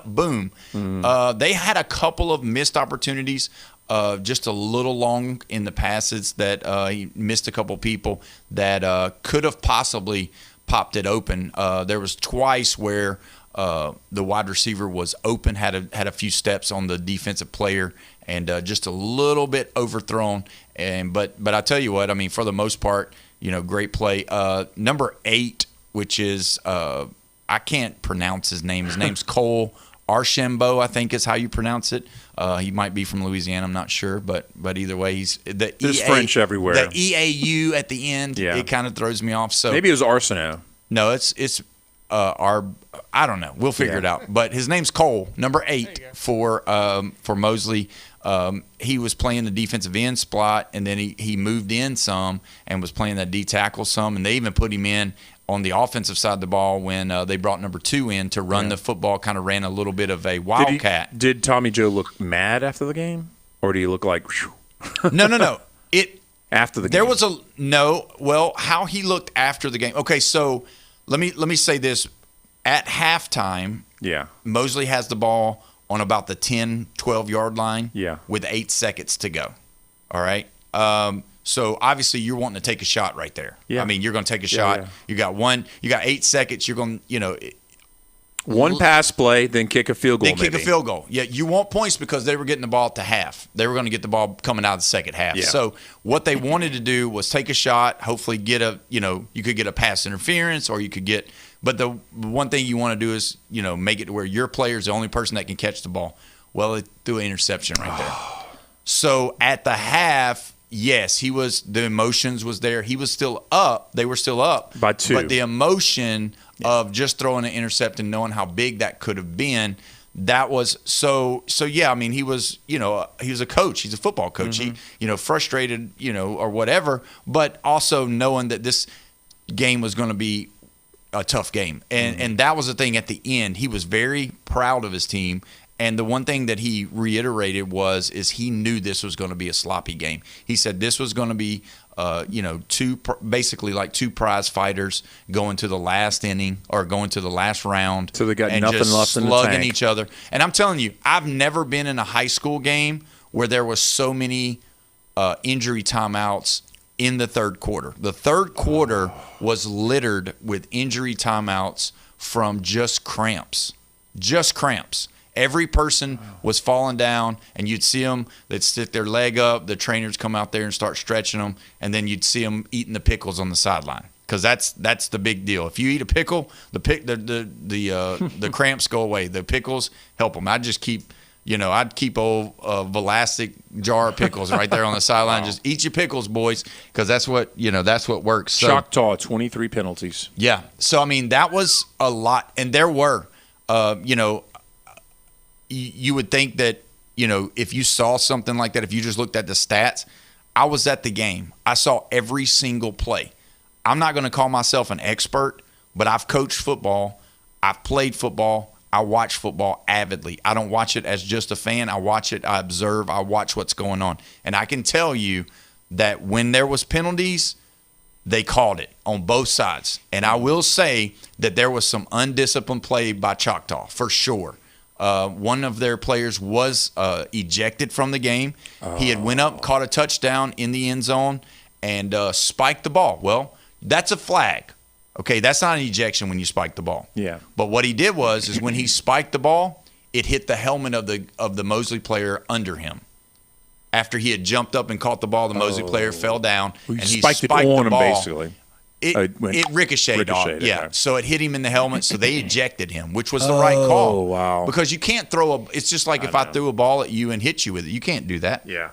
S6: boom. They had a couple of missed opportunities. Just a little long in the passes that he missed a couple people that could have possibly popped it open. There was twice where the wide receiver was open, had a few steps on the defensive player, and just a little bit overthrown. But I tell you what, I mean, for the most part, great play. Number 8, which is I can't pronounce his name. His name's Cole Archambault, I think is how you pronounce it. He might be from Louisiana, I'm not sure, but either way, he's
S7: There's French everywhere.
S6: The EAU at the end, it kind of throws me off. So
S7: maybe it was Arsenault.
S6: No, it's I don't know. We'll figure it out. But his name's Cole, number 8 for Mosley. He was playing the defensive end spot, and then he moved in some and was playing that D tackle some, and they even put him in on the offensive side of the ball when they brought number 2 in to run the football, kind of ran a little bit of a wildcat.
S7: Did Tommy Joe look mad after the game? Or do you look like
S6: No.
S7: After the game.
S6: There was how he looked after the game. Okay, so let me say this. At halftime, Mosley has the ball on about the 10, 12-yard line with 8 seconds to go. All right? So obviously you're wanting to take a shot right there. Yeah. I mean, you're going to take a shot. Yeah. You got 8 seconds. You're going to,
S7: one pass play, then kick a field goal.
S6: Kick a field goal. Yeah, you want points because they were getting the ball at the half. They were going to get the ball coming out of the second half. Yeah. So what they wanted to do was take a shot, hopefully get you could get a pass interference or you could get – but the one thing you want to do is, make it to where your player is the only person that can catch the ball. Well, it threw an interception right there. So at the half – yes, the emotions was there. He was still up. They were still up
S7: by 2.
S6: But the emotion of just throwing an intercept and knowing how big that could have been, that was so yeah, I mean, he was, he was a coach. He's a football coach.
S7: Mm-hmm.
S6: He, frustrated, or whatever, but also knowing that this game was going to be a tough game. And that was the thing at the end. He was very proud of his team. And the one thing that he reiterated is he knew this was going to be a sloppy game. He said this was going to be, basically like 2 prize fighters going to the last inning or going to the last round.
S7: So they got
S6: and
S7: nothing
S6: just
S7: left in the
S6: slugging
S7: tank.
S6: each other. And I'm telling you, I've never been in a high school game where there was so many injury timeouts in the third quarter. The third quarter was littered with injury timeouts from just cramps. Just cramps. Every person was falling down, and you'd see them. They'd stick their leg up. The trainers come out there and start stretching them, and then you'd see them eating the pickles on the sideline because that's the big deal. If you eat a pickle, the cramps go away. The pickles help them. I'd keep old Velastic jar of pickles right there on the sideline. Just eat your pickles, boys, because that's what works. So,
S7: Choctaw, 23 penalties.
S6: Yeah. So I mean, that was a lot, and there were, you would think that, if you saw something like that, if you just looked at the stats, I was at the game. I saw every single play. I'm not going to call myself an expert, but I've coached football. I've played football. I watch football avidly. I don't watch it as just a fan. I watch it. I observe. I watch what's going on. And I can tell you that when there was penalties, they called it on both sides. And I will say that there was some undisciplined play by Choctaw, for sure. One of their players was ejected from the game. He had went up, caught a touchdown in the end zone, and spiked the ball. Well, that's a flag. Okay, that's not an ejection when you spike the ball.
S7: Yeah.
S6: But what he did is when he spiked the ball, it hit the helmet of the Mosley player under him. After he had jumped up and caught the ball, the Mosley player fell down, and he spiked
S7: it on
S6: the
S7: him,
S6: ball.
S7: basically.
S6: It ricocheted off. Yeah.
S7: Okay.
S6: So it hit him in the helmet, so they ejected him, which was the right call.
S7: Oh, wow.
S6: Because you can't it's just like if I threw a ball at you and hit you with it. You can't do that.
S7: Yeah.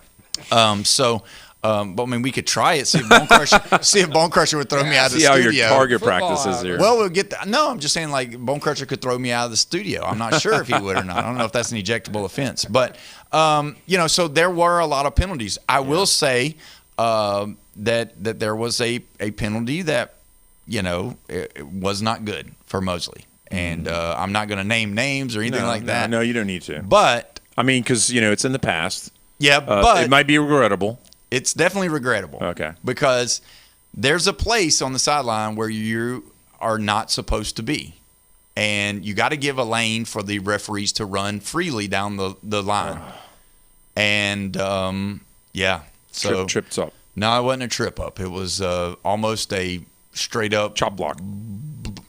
S6: But I mean, we could try it. See if Bone Crusher would throw me out of the studio.
S7: See how your target practice is here.
S6: Well, we'll get that. No, I'm just saying, like, Bone Crusher could throw me out of the studio. I'm not sure if he would or not. I don't know if that's an ejectable offense. But, so there were a lot of penalties. I will say that there was a penalty that, it was not good for Mosley. And I'm not going to name names or anything like that.
S7: No, you don't need to.
S6: But
S7: I mean, because, it's in the past.
S6: Yeah, but
S7: it might be regrettable.
S6: It's definitely regrettable.
S7: Okay.
S6: Because there's a place on the sideline where you are not supposed to be. And you got to give a lane for the referees to run freely down the line. And, So
S7: tripped up.
S6: No, it wasn't a trip up. It was almost a straight up
S7: chop block.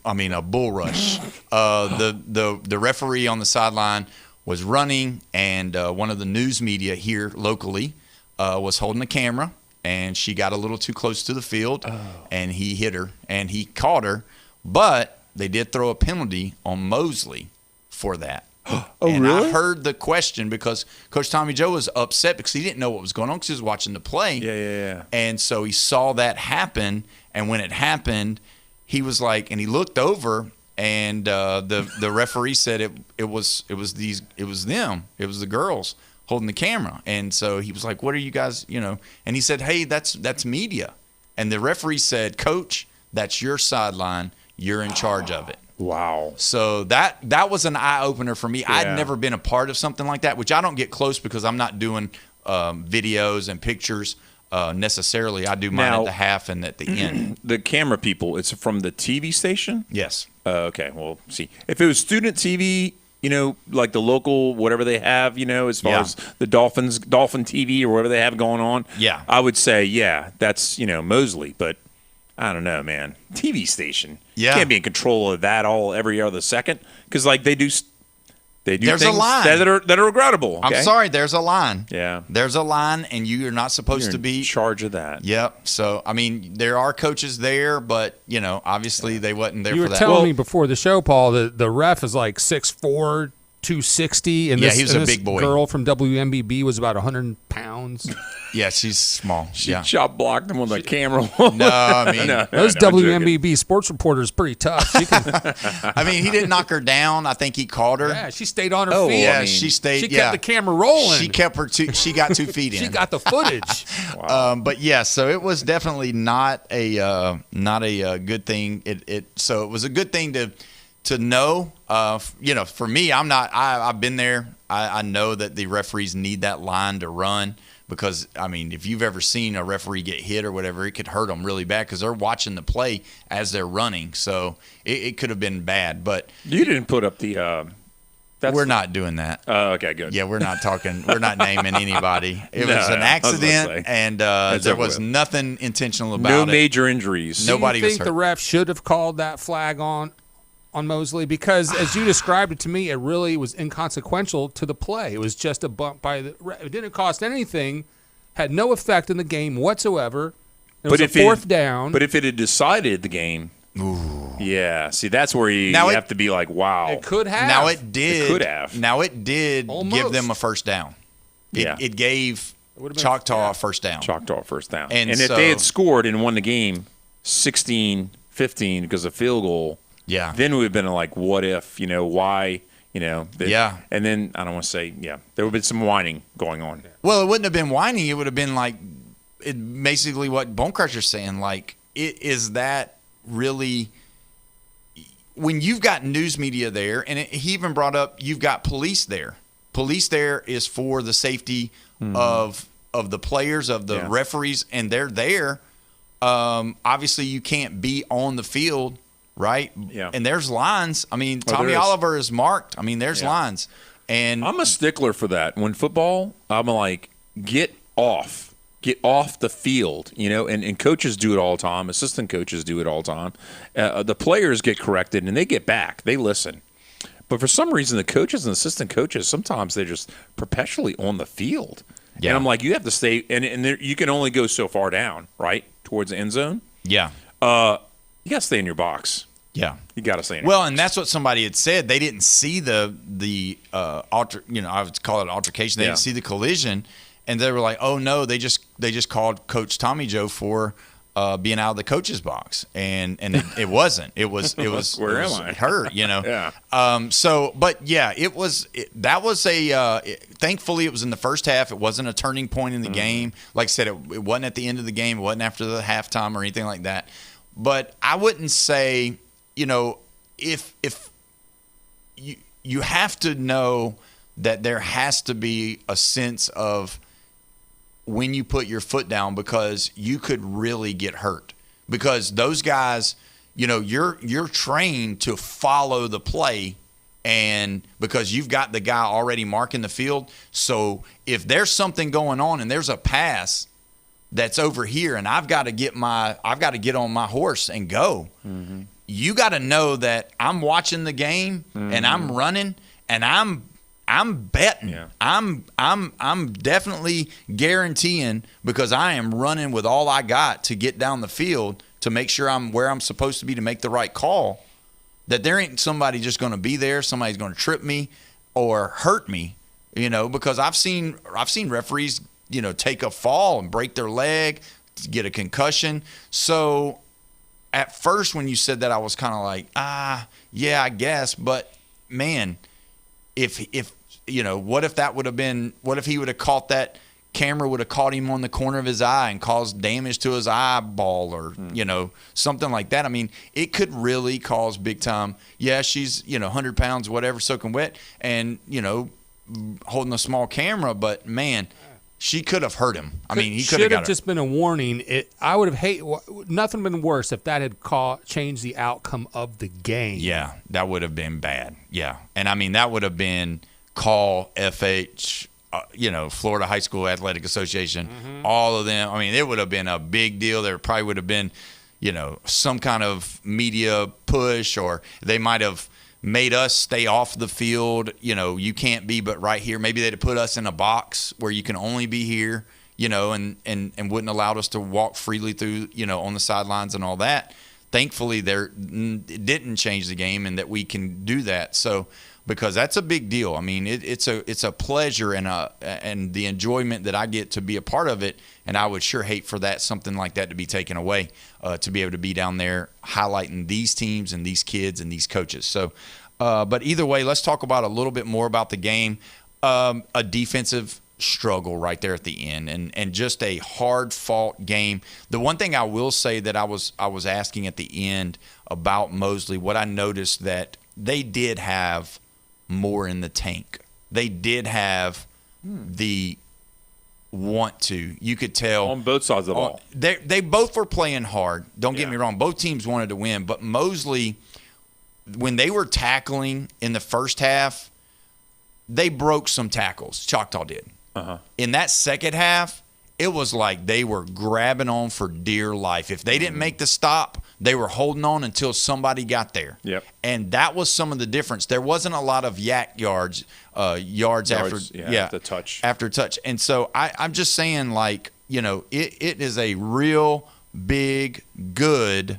S6: a bull rush. The referee on the sideline was running, and one of the news media here locally was holding the camera, and she got a little too close to the field, and he hit her, and he caught her, but they did throw a penalty on Mosley for that. Really? I heard the question because Coach Tommy Joe was upset because he didn't know what was going on because he was watching the play.
S7: Yeah.
S6: And so he saw that happen, and when it happened, he was like, and he looked over, and the referee said it was them, it was the girls holding the camera, and so he was like, "What are you guys?" And he said, "Hey, that's media," and the referee said, "Coach, that's your sideline. You're in charge of it."
S7: Wow.
S6: So that was an eye-opener for me. Yeah. I'd never been a part of something like that, which I don't get close because I'm not doing videos and pictures necessarily. I do mine at the half and at the end.
S7: The camera people, it's from the TV station?
S6: Yes.
S7: Okay, well, see. If it was student TV, like the local, whatever they have, as far as the Dolphin TV or whatever they have going on, I would say, that's, Mosley, but I don't know, man. TV station. Yeah. You can't be in control of that every other second because, like, they do
S6: there's
S7: things
S6: a line
S7: that are regrettable. Okay?
S6: I'm sorry, there's a line.
S7: Yeah.
S6: There's a line, and you're not supposed to be
S7: in charge of that.
S6: Yep. So, I mean, there are coaches there, but, obviously they wasn't there for that.
S8: You were telling me before the show, Paul, that the ref is like 6'4", 260, and
S6: he was a big boy.
S8: Girl from WMBB was about 100 pounds.
S6: Yeah, she's small.
S7: She chop blocked him with a camera.
S6: No, I mean
S8: those WMBB sports reporters pretty tough.
S6: I mean, he didn't knock her down. I think he caught her.
S8: Yeah, she stayed on her feet.
S6: Yeah, she stayed.
S8: She kept the camera rolling.
S6: She kept she got 2 feet in.
S8: She got the footage.
S6: Wow. But yeah, so it was definitely not a good thing. So it was a good thing to know. For me, I've been there. I know that the referees need that line to run because, I mean, if you've ever seen a referee get hit or whatever, it could hurt them really bad because they're watching the play as they're running. So it could have been bad. But
S7: you didn't put up the
S6: we're not doing that.
S7: Oh, okay, good.
S6: Yeah, we're not talking. We're not naming anybody. It was an accident, and there was nothing intentional about it.
S7: No major injuries.
S6: Nobody was hurt.
S8: Do you think the ref should have called that flag on Mosley? Because as you described it to me, it really was inconsequential to the play. It was just a bump by the ref. It didn't cost anything, had no effect in the game whatsoever. It was a fourth down.
S7: But if it had decided the game, yeah. See, that's where you have to be like, wow.
S8: It could have.
S6: Now it did.
S7: It could have.
S6: Now it did give them a first down. It gave Choctaw a first down.
S7: Choctaw first down.
S6: And
S7: if they had scored and won the game 16-15 because of field goal, then we would have been like, what if, why, And then, I don't want to say, there would have been some whining going on.
S6: Well, it wouldn't have been whining. It would have been like, basically what Bone Crusher's saying. Like, is that really, when you've got news media there, and he even brought up, you've got police there. Police there is for the safety of the players, of the referees, and they're there. Obviously, you can't be on the field. Right? Yeah. And there's lines. I mean, Tommy Oliver is marked. I mean, there's lines. And
S7: I'm a stickler for that. When football, I'm like, get off the field, and coaches do it all the time. Assistant coaches do it all the time. The players get corrected, and they get back. They listen. But for some reason, the coaches and assistant coaches, sometimes they're just perpetually on the field. Yeah. And I'm like, you have to stay, and you can only go so far down, right, towards the end zone.
S6: Yeah.
S7: You got to stay in your box.
S6: Yeah.
S7: You got to stay in your box.
S6: And that's what somebody had said. They didn't see the I would call it an altercation. They didn't see the collision, and they were like, "Oh no!" They just called Coach Tommy Joe for being out of the coach's box, and it wasn't. It was
S7: Where am I?
S6: Her,
S7: Yeah.
S6: That was a. Thankfully, it was in the first half. It wasn't a turning point in the game. Like I said, it wasn't at the end of the game. It wasn't after the halftime or anything like that. But I wouldn't say, if you have to know that there has to be a sense of when you put your foot down, because you could really get hurt. Because those guys, you're trained to follow the play, and because you've got the guy already marking the field. So if there's something going on and there's a pass that's over here, and I've got to get on my horse and go. Mm-hmm. you got to know that I'm watching the game and I'm running and I'm betting.
S7: Yeah.
S6: I'm definitely guaranteeing, because I am running with all I got to get down the field to make sure I'm where I'm supposed to be to make the right call, that there ain't somebody just going to be there. Somebody's going to trip me or hurt me, because I've seen referees, take a fall and break their leg, get a concussion. So at first when you said that, I was kind of like, yeah, I guess. But man, if what if he would have caught that camera, would have caught him on the corner of his eye and caused damage to his eyeball or, something like that. I mean, it could really cause big time. Yeah, she's, 100 pounds, whatever, soaking wet and, holding a small camera. But, man, she could have hurt him. I mean, he could have
S8: just been a warning. I would have nothing been worse if that had changed the outcome of the game.
S6: Yeah, that would have been bad. Yeah. And, I mean, that would have been call FH, Florida High School Athletic Association, all of them. I mean, it would have been a big deal. There probably would have been, some kind of media push, or they might have made us stay off the field. You can't be but right here. Maybe they'd have put us in a box where you can only be here, and wouldn't allow us to walk freely through, on the sidelines and all that. Thankfully, it didn't change the game and that we can do that. So, because that's a big deal. I mean, it's a pleasure and the enjoyment that I get to be a part of it, and I would sure hate for something like that to be taken away, to be able to be down there highlighting these teams and these kids and these coaches. So, but either way, let's talk about a little bit more about the game. A defensive struggle right there at the end, and just a hard-fought game. The one thing I will say that I was asking at the end about Mosley, what I noticed that they did have more in the tank. They did have the want to. You could tell
S7: on both sides of the ball.
S6: They both were playing hard. Don't get me wrong. Both teams wanted to win, but Mosley, when they were tackling in the first half, they broke some tackles. Choctaw did. In that second half, it was like they were grabbing on for dear life. If they didn't make the stop, they were holding on until somebody got there.
S7: Yep.
S6: And that was some of the difference. There wasn't a lot of yards after
S7: touch.
S6: After touch. And so I'm just saying, like, it is a real big, good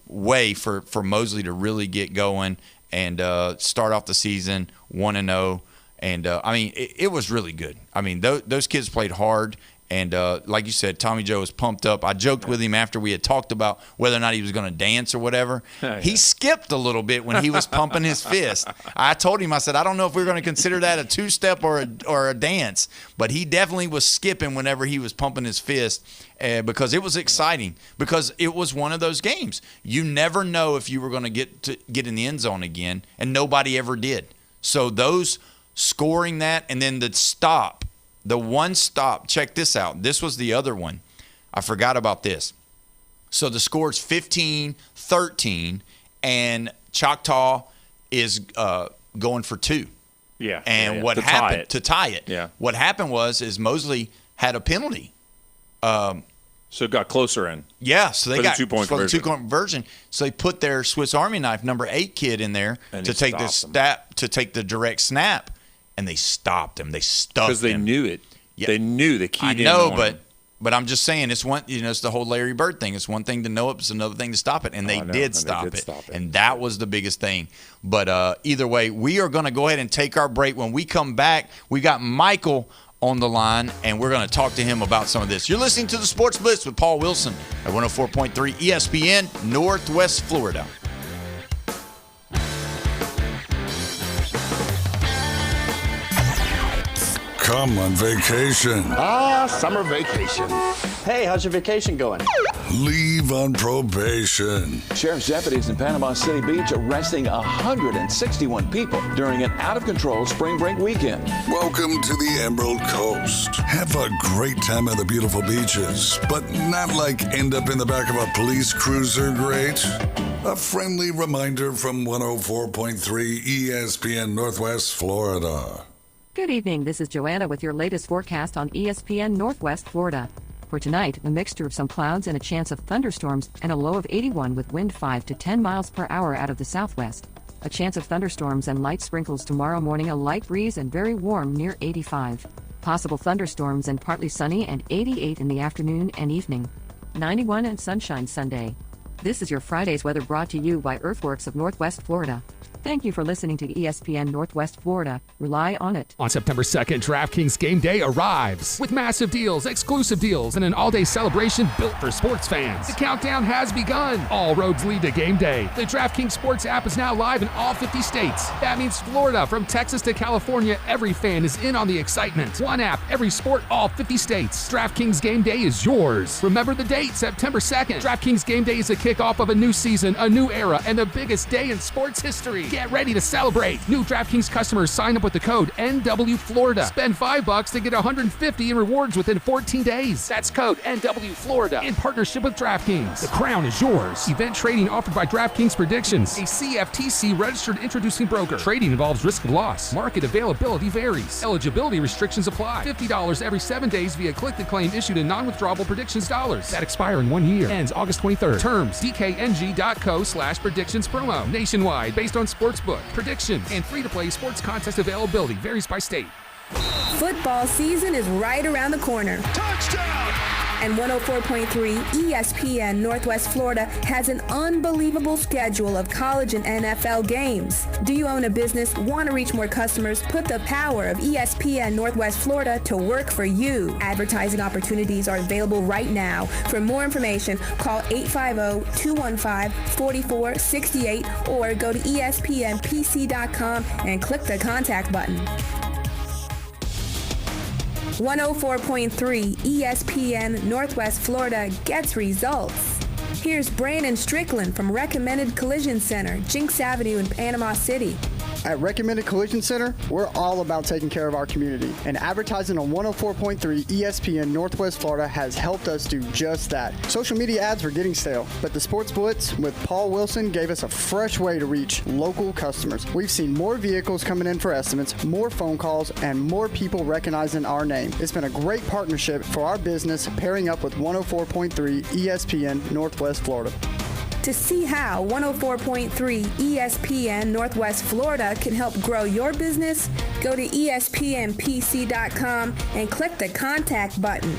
S6: way for Mosley to really get going and start off the season 1-0. And, I mean, it was really good. I mean, those kids played hard. And like you said, Tommy Joe was pumped up. I joked with him after we had talked about whether or not he was going to dance or whatever. He skipped a little bit when he was pumping his fist. I told him, I said, I don't know if we're going to consider that a two-step or a dance. But he definitely was skipping whenever he was pumping his fist because it was exciting. Because it was one of those games. You never know if you were going to get in the end zone again, and nobody ever did. So those scoring that, and then the one stop, check this out. This was the other one. I forgot about this. So the score is 15-13, and Choctaw is going for two.
S7: Yeah.
S6: And what happened to tie it?
S7: Yeah.
S6: What happened is Mosley had a penalty.
S7: So it got closer in.
S6: Yeah, so they got
S7: the 2-point
S6: for the 2-point conversion. So they put their Swiss Army knife number 8 kid in there to take the direct snap. And they stopped him. They stuffed him.
S7: Because they knew it. Yeah. They knew the key.
S6: I know, but I'm just saying, it's one. It's the whole Larry Bird thing. It's one thing to know it, it's another thing to stop it, and they did stop it. And that was the biggest thing. But either way, we are going to go ahead and take our break. When we come back, we got Michael on the line, and we're going to talk to him about some of this. You're listening to the Sports Blitz with Paul Wilson at 104.3 ESPN, Northwest Florida.
S1: Come on vacation.
S18: Summer vacation. Hey, how's your vacation going?
S1: Leave on probation.
S18: Sheriff's deputies in Panama City Beach arresting 161 people during an out-of-control spring break weekend.
S1: Welcome to the Emerald Coast. Have a great time at the beautiful beaches, but not like end up in the back of a police cruiser great. A friendly reminder from 104.3 ESPN Northwest Florida.
S19: Good evening. This is Joanna with your latest forecast on ESPN Northwest Florida. For tonight, a mixture of some clouds and a chance of thunderstorms and a low of 81 with wind 5 to 10 miles per hour out of the southwest. A chance of thunderstorms and light sprinkles tomorrow morning, a light breeze and very warm near 85. Possible thunderstorms and partly sunny and 88 in the afternoon and evening. 91 and sunshine Sunday. This is your Friday's weather brought to you by Earthworks of Northwest Florida. Thank you for listening to ESPN Northwest Florida. Rely on it.
S13: On September 2nd, DraftKings Game Day arrives with massive deals, exclusive deals, and an all-day celebration built for sports fans. The countdown has begun. All roads lead to Game Day. The DraftKings Sports app is now live in all 50 states. That means Florida, from Texas to California, every fan is in on the excitement. One app, every sport, all 50 states. DraftKings Game Day is yours. Remember the date, September 2nd. DraftKings Game Day is the kickoff of a new season, a new era, and the biggest day in sports history. Get ready to celebrate. New DraftKings customers sign up with the code NWFlorida. Spend $5 to get $150 in rewards within 14 days. That's code NWFlorida in partnership with DraftKings. The crown is yours. Event trading offered by DraftKings Predictions, a CFTC registered introducing broker. Trading involves risk of loss. Market availability varies. Eligibility restrictions apply. $50 every 7 days via click-to-claim issued in non-withdrawable predictions dollars that expire in 1 year. Ends August 23rd. Terms dkng.co/predictions promo. Nationwide based on sportsbook, prediction, and free-to-play sports contest availability varies by state.
S14: Football season is right around the corner. Touchdown! And 104.3 ESPN Northwest Florida has an unbelievable schedule of college and NFL games. Do you own a business, want to reach more customers? Put the power of ESPN Northwest Florida to work for you. Advertising opportunities are available right now. For more information, call 850-215-4468 or go to espnpc.com and click the contact button. 104.3 ESPN Northwest Florida gets results. Here's Brandon Strickland from Recommended Collision Center, Jinx Avenue in Panama City.
S20: At Recommended Collision Center, we're all about taking care of our community, and advertising on 104.3 ESPN Northwest Florida has helped us do just that. Social media ads were getting stale, but the Sports Blitz with Paul Wilson gave us a fresh way to reach local customers. We've seen more vehicles coming in for estimates, more phone calls, and more people recognizing our name. It's been a great partnership for our business, pairing up with 104.3 ESPN Northwest Florida.
S14: To see how 104.3 ESPN Northwest Florida can help grow your business, go to espnpc.com and click the contact button.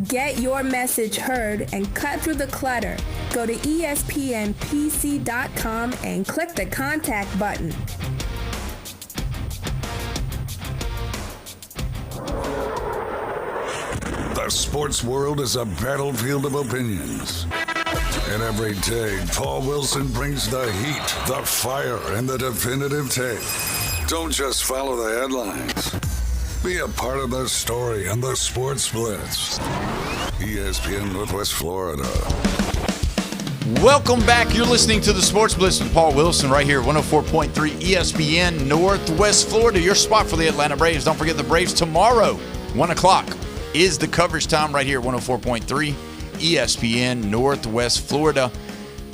S14: Get your message heard and cut through the clutter. Go to espnpc.com and click the contact button.
S1: The sports world is a battlefield of opinions. And every day, Paul Wilson brings the heat, the fire, and the definitive take. Don't just follow the headlines. Be a part of the story on the Sports Blitz. ESPN Northwest Florida.
S6: Welcome back. You're listening to the Sports Blitz with Paul Wilson right here at 104.3 ESPN Northwest Florida. Your spot for the Atlanta Braves. Don't forget the Braves tomorrow, 1 o'clock, is the coverage time right here at 104.3 ESPN Northwest Florida.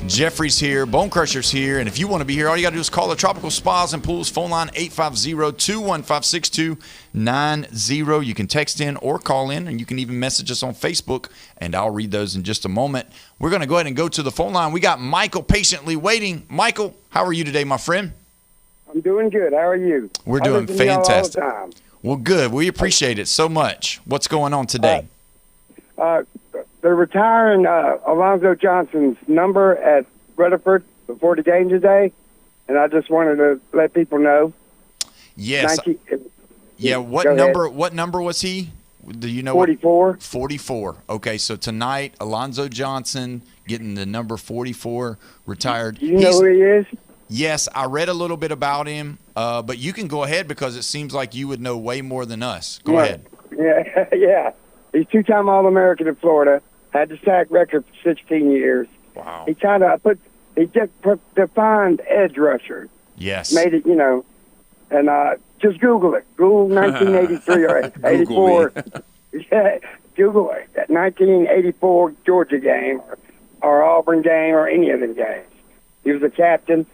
S6: Jeffrey's here, Bone Crusher's here, and if you want to be here, all you got to do is call the Tropical Spas and Pools phone line 850-215-6290. You can text in or call in, and you can even message us on Facebook, and I'll read those in just a moment. We're going to go ahead and go to the phone line. We got Michael patiently waiting. Michael, how are you today, my friend?
S21: I'm doing good. How are you?
S6: We're doing fantastic. Well, good. We appreciate it so much. What's going on today?
S21: They're retiring Alonzo Johnson's number at Rutherford before the game today, and I just wanted to let people know.
S6: Yes. What number was he? Do you know?
S21: 44.
S6: 44. Okay, so tonight, Alonzo Johnson getting the number 44 retired.
S21: Do you know who he is?
S6: Yes, I read a little bit about him, but you can go ahead because it seems like you would know way more than us. Go ahead.
S21: Yeah. He's two-time All-American in Florida. Had the sack record for 16 years.
S6: Wow.
S21: He kind of defined edge rusher.
S6: Yes.
S21: Made it, and just Google it. Google 1983 or 84. Yeah, Google it. That 1984 Georgia game or Auburn game or any of them games. He was a captain.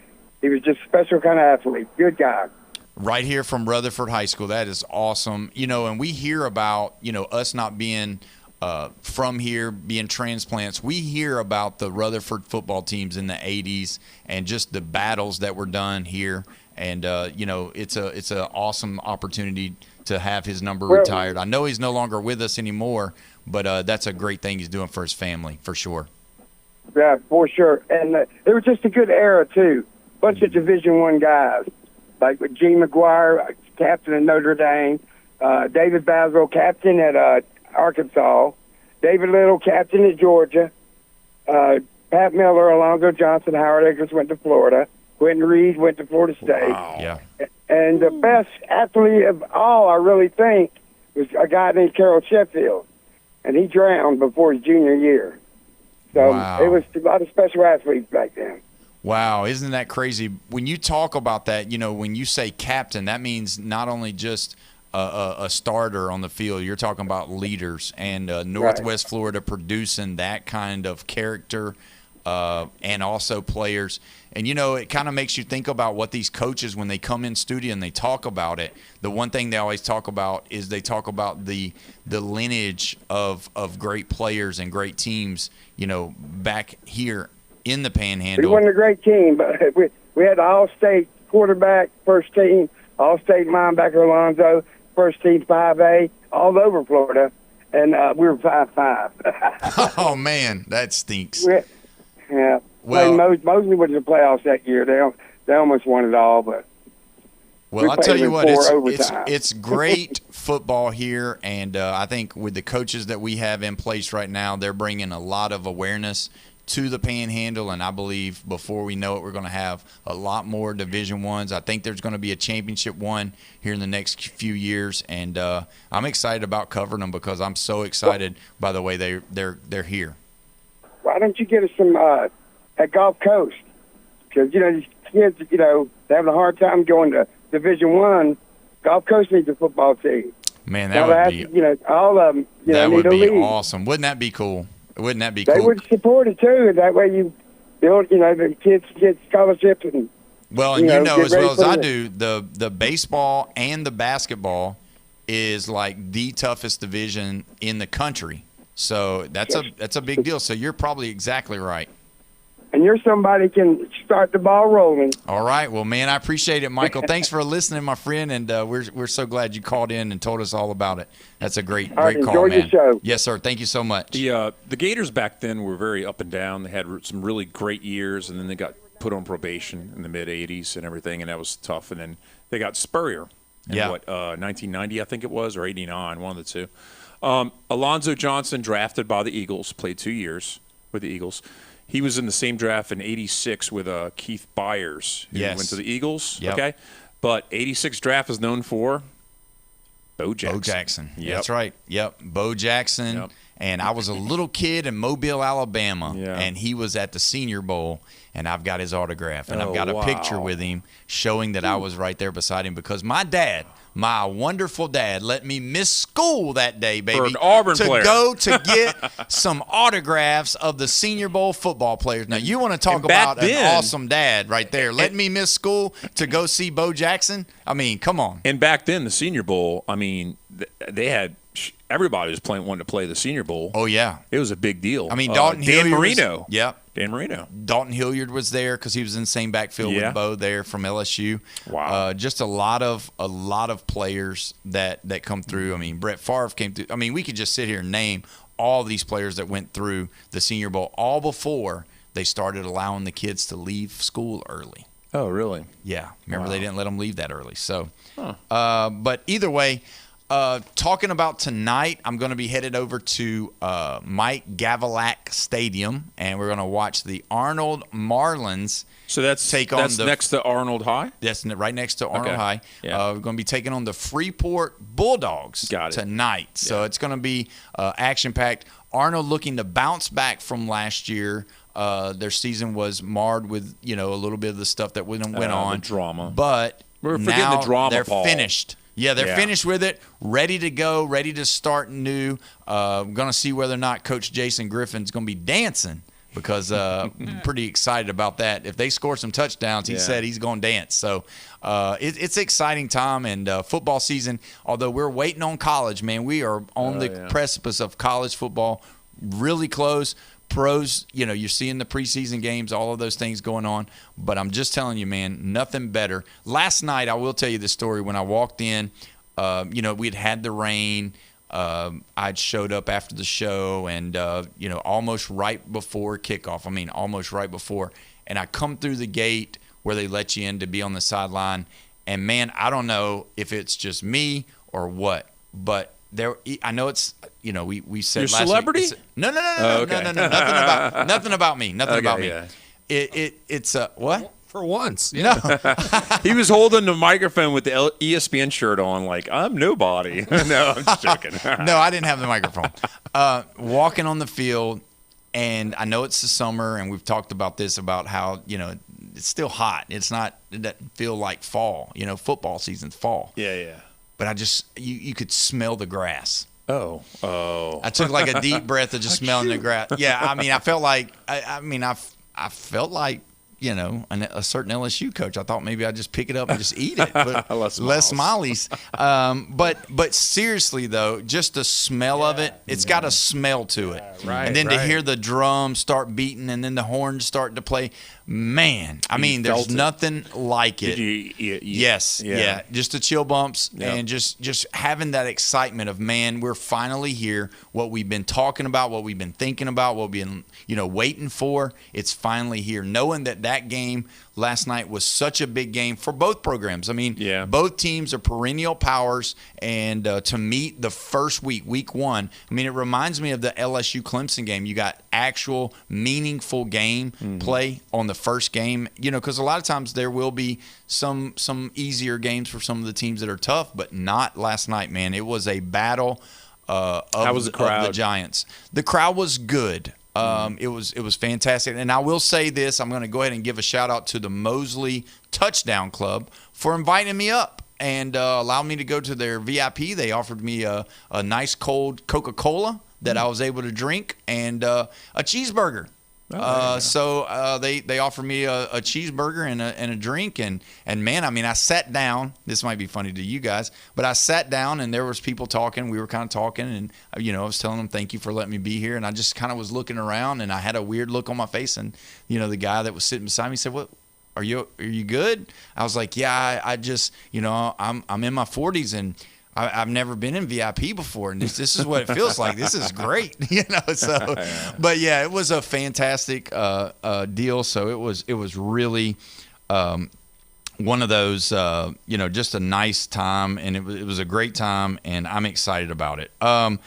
S21: He was just a special kind of athlete. Good guy.
S6: Right here from Rutherford High School. That is awesome. And we hear about, us not being from here, being transplants, we hear about the Rutherford football teams in the 80s and just the battles that were done here. And, it's an awesome opportunity to have his number retired. I know he's no longer with us anymore, but that's a great thing he's doing for his family, for sure.
S21: Yeah, for sure. And it was just a good era, too. Bunch of Division I guys, like with Gene McGuire, captain at Notre Dame, David Basel, captain at Arkansas, David Little, captain at Georgia, Pat Miller, Alonzo Johnson, Howard Eggers went to Florida, Quentin Reed went to Florida State.
S6: Wow. Yeah.
S21: And the best athlete of all, I really think, was a guy named Carroll Sheffield, and he drowned before his junior year. So It was a lot of special athletes back then.
S6: Wow, isn't that crazy? When you talk about that, when you say captain, that means not only just a starter on the field. You're talking about leaders, and Northwest Florida producing that kind of character and also players. And, it kind of makes you think about what these coaches, when they come in studio and they talk about it, the one thing they always talk about is they talk about the lineage of great players and great teams, back here in the Panhandle.
S21: We wasn't a great team, but we had the All-State quarterback, first team, All-State linebacker Alonzo, first team 5A, all over Florida, and we were 5-5.
S6: Oh, man, that stinks.
S21: Yeah.
S6: Well,
S21: Mosley was in the playoffs that year. They almost won it all, but
S6: well, I'll tell you what, it's great football here, and I think with the coaches that we have in place right now, they're bringing a lot of awareness to the Panhandle, and I believe before we know it, we're going to have a lot more Division I's. I think there's going to be a championship one here in the next few years, and I'm excited about covering them because I'm so excited by the way they're here.
S21: Why don't you get us some at Gulf Coast? Because these kids, they're having a hard time going to Division I. Gulf Coast needs a football team.
S6: Man, that would be
S21: all of them.
S6: That would
S21: need a
S6: be
S21: league.
S6: awesome. Wouldn't that be cool? Wouldn't that be
S21: They
S6: cool?
S21: would support it too. That way you build, the kids get scholarships and.
S6: Well, and as
S21: get ready
S6: well as
S21: for
S6: I
S21: it.
S6: do, the baseball and the basketball is like the toughest division in the country. So that's a big deal. So you're probably exactly right.
S21: And you're somebody can start the ball rolling.
S6: All right. Well, man, I appreciate it, Michael. Thanks for listening, my friend, and we're so glad you called in and told us all about it. That's a great call,
S21: enjoy
S6: man.
S21: your show.
S6: Yes, sir. Thank you so much.
S7: The Gators back then were very up and down. They had some really great years, and then they got put on probation in the mid-'80s and everything, and that was tough. And then they got Spurrier in 1990, I think it was, or 89, one of the two. Alonzo Johnson, drafted by the Eagles, played 2 years with the Eagles. He was in the same draft in 86 with Keith Byers, who went to the Eagles.
S6: Yep.
S7: Okay, but 86 draft is known for Bo Jackson.
S6: Bo Jackson.
S7: Yep.
S6: That's right. Yep. Bo Jackson.
S7: Yep.
S6: And I was a little kid in Mobile, Alabama, and he was at the Senior Bowl, and I've got his autograph, and I've got a picture with him showing that I was right there beside him because my dad, my wonderful dad, let me miss school that day, baby,
S7: For an Auburn player.
S6: go to get some autographs of the Senior Bowl football players. Now, you want to talk about an awesome dad right there. Let me miss school to go see Bo Jackson? I mean, come on.
S7: And back then, the Senior Bowl, I mean, they had everybody was wanting to play the Senior Bowl.
S6: Oh, yeah.
S7: It was a big deal.
S6: I mean, Dalton
S7: Dan
S6: Hilliard
S7: Marino.
S6: Dan Marino. Dalton Hilliard was there because he was in the same backfield with Bo there from LSU.
S7: Wow.
S6: Just a lot of players that come through. I mean, Brett Favre came through. I mean, we could just sit here and name all these players that went through the Senior Bowl all before they started allowing the kids to leave school early.
S7: Oh, really?
S6: Yeah. Remember, they didn't let them leave that early. So, but either way, talking about tonight, I'm going to be headed over to Mike Gavilac Stadium, and we're going to watch the Arnold Marlins.
S7: So that's next to Arnold High?
S6: That's right next to Arnold High.
S7: Yeah.
S6: We're going to be taking on the Freeport Bulldogs tonight. So it's going to be action-packed. Arnold looking to bounce back from last year. Their season was marred with, a little bit of the stuff that went on.
S7: The drama.
S6: But
S7: we're forgetting
S6: now
S7: the drama,
S6: they're
S7: Paul.
S6: finished. Yeah, they're finished with it, ready to go, ready to start new. We're going to see whether or not Coach Jason Griffin's going to be dancing because pretty excited about that. If they score some touchdowns, he said he's going to dance. So it's exciting time, and football season, although we're waiting on college, man, we are on the precipice of college football, really close. Pros, you're seeing the preseason games, all of those things going on. But I'm just telling you, man, nothing better. Last night, I will tell you the story. When I walked in, we'd had the rain. I'd showed up after the show and, almost right before kickoff. I mean, almost right before. And I come through the gate where they let you in to be on the sideline. And, man, I don't know if it's just me or what, but I know it's, we said
S7: Your
S6: last
S7: celebrity?
S6: week. No.
S7: Okay.
S6: No. Nothing about me. Nothing about me.
S7: Yeah.
S6: It's what?
S8: For once.
S6: No.
S7: He was holding the microphone with the ESPN shirt on like, I'm nobody. No, I'm just joking.
S6: No, I didn't have the microphone. Walking on the field, and I know it's the summer, and we've talked about this, about how, it's still hot. It doesn't feel like fall. Football season's fall.
S7: Yeah.
S6: But you could smell the grass.
S7: Oh.
S6: I took like a deep breath of just smelling the grass. Yeah, I mean, I felt like, I felt like, a certain LSU coach. I thought maybe I'd just pick it up and just eat it, but less smileys. But seriously though, just the smell of it, it's got a smell to it.
S8: Right.
S6: And then to hear the drums start beating and then the horns start to play, man, I mean, there's nothing like it. Yes. Yeah. Just the chill bumps and just having that excitement of, man, we're finally here. What we've been talking about, what we've been thinking about, what we've been, waiting for, it's finally here. Knowing that game last night was such a big game for both programs. I mean, both teams are perennial powers, and to meet the first week one, I mean, it reminds me of the LSU Clemson game. You got actual meaningful game play on the first game, because a lot of times there will be some easier games for some of the teams that are tough, but not last night, man. It was a battle of the Giants. The crowd was good. It was fantastic. And I will say this, I'm going to go ahead and give a shout out to the Mosley Touchdown Club for inviting me up and allowed me to go to their VIP. They offered me a nice cold Coca-Cola that I was able to drink, and a cheeseburger. So they offered me a cheeseburger and a drink, and man, I mean, I sat down. This might be funny to you guys, but I sat down and there was people talking. We were kind of talking, and I was telling them thank you for letting me be here, and I just kind of was looking around, and I had a weird look on my face, and the guy that was sitting beside me said, "What? Are you good?" I was like, "Yeah, I just I'm in my 40s and I've never been in VIP before, and this is what it feels like. This is great, So, but yeah, it was a fantastic deal. So it was really one of those, just a nice time, and it was a great time, and I'm excited about it. They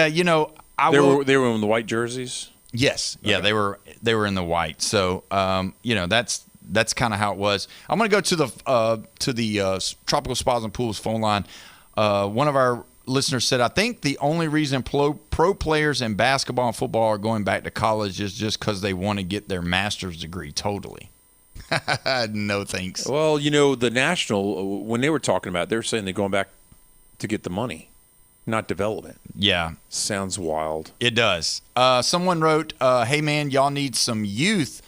S7: were in the white jerseys.
S6: Yes, yeah, they were in the white. So that's kind of how it was. I'm going to go to the Tropical Spas and Pools phone line. One of our listeners said, I think the only reason pro players in basketball and football are going back to college is just because they want to get their master's degree. Totally. No thanks.
S7: Well, the National, when they were talking about it, they were saying they're going back to get the money, not development.
S6: Yeah.
S7: Sounds wild.
S6: It does. Someone wrote, hey, man, y'all need some youth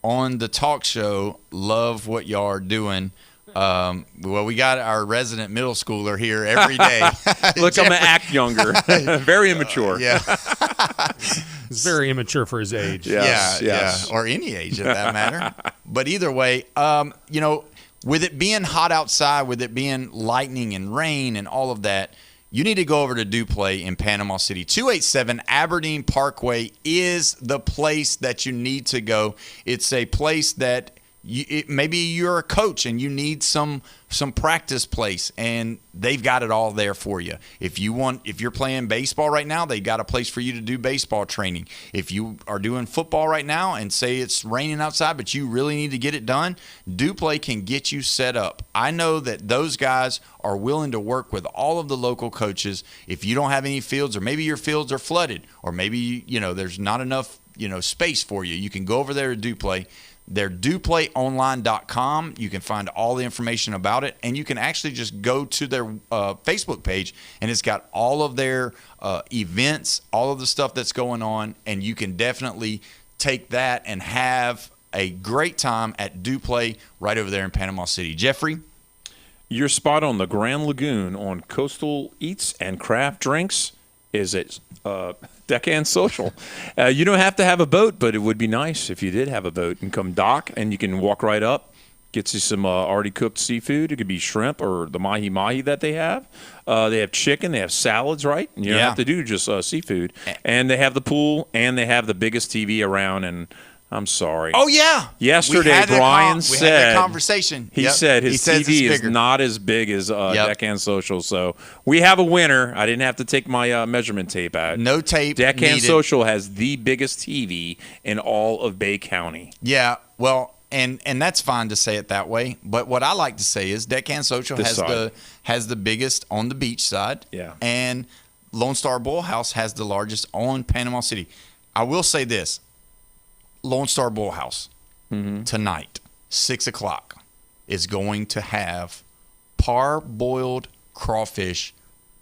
S6: on the talk show. Love what y'all are doing. Well, we got our resident middle schooler here every day.
S7: Look, I'm going to act younger. Very immature.
S6: Yeah.
S8: He's very immature for his age.
S6: Yes. Yeah. Or any age, at that matter. But either way, with it being hot outside, with it being lightning and rain and all of that, you need to go over to Duplay in Panama City. 287 Aberdeen Parkway is the place that you need to go. It's a place that maybe you're a coach and you need some practice place, and they've got it all there for you. If you're playing baseball right now, they got a place for you to do baseball training. If you are doing football right now and say it's raining outside, but you really need to get it done, Duplay can get you set up. I know that those guys are willing to work with all of the local coaches. If you don't have any fields, or maybe your fields are flooded, or maybe there's not enough space for you, you can go over there to Duplay. They're duplayonline.com. You can find all the information about it, and you can actually just go to their Facebook page, and it's got all of their events, all of the stuff that's going on, and you can definitely take that and have a great time at Do Play right over there in Panama City. Jeffrey?
S7: Your spot on the Grand Lagoon on Coastal Eats and Craft Drinks is at Deckhand Social. You don't have to have a boat, but it would be nice if you did have a boat and come dock, and you can walk right up, get you some already cooked seafood. It could be shrimp or the mahi-mahi that they have. They have chicken. They have salads, right? You don't have to do just seafood. And they have the pool, and they have the biggest TV around, and I'm sorry.
S6: Oh, yeah.
S7: Yesterday, Brian said.
S6: We had that conversation.
S7: He said his TV is not as big as Deckhand Social. So we have a winner. I didn't have to take my measurement tape out.
S6: No tape
S7: Deckhand
S6: needed.
S7: Social has the biggest TV in all of Bay County.
S6: Yeah, well, and that's fine to say it that way. But what I like to say is Deckhand Social has the biggest on the beach side.
S7: Yeah.
S6: And Lone Star Bowl House has the largest on Panama City. I will say this. Lone Star Bowl House tonight, 6 o'clock, is going to have parboiled crawfish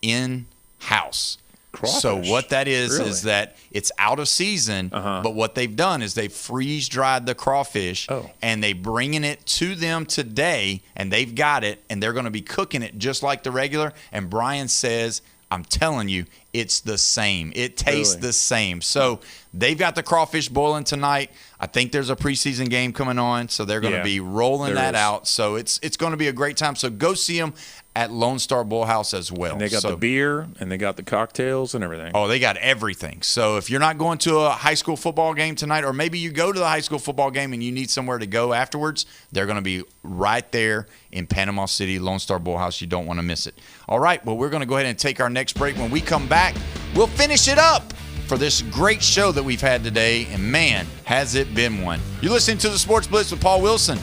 S6: in-house.
S7: Crawfish?
S6: So what that is
S7: Really?
S6: that it's out of season, but what they've done is they've freeze-dried the crawfish, and they bringing it to them today, and they've got it, and they're going to be cooking it just like the regular, and Brian says, I'm telling you, it's the same. It tastes the same. So they've got the crawfish boiling tonight. I think there's a preseason game coming on, so they're going to be rolling that out. So it's going to be a great time. So go see them at Lone Star Bowl House as well.
S7: And they got the beer, and they got the cocktails and everything.
S6: Oh, they got everything. So if you're not going to a high school football game tonight, or maybe you go to the high school football game and you need somewhere to go afterwards, they're going to be right there in Panama City, Lone Star Bowl House. You don't want to miss it. All right, well, we're going to go ahead and take our next break. When we come back, we'll finish it up for this great show that we've had today, and man, has it been one. You're listening to the Sports Blitz with Paul Wilson,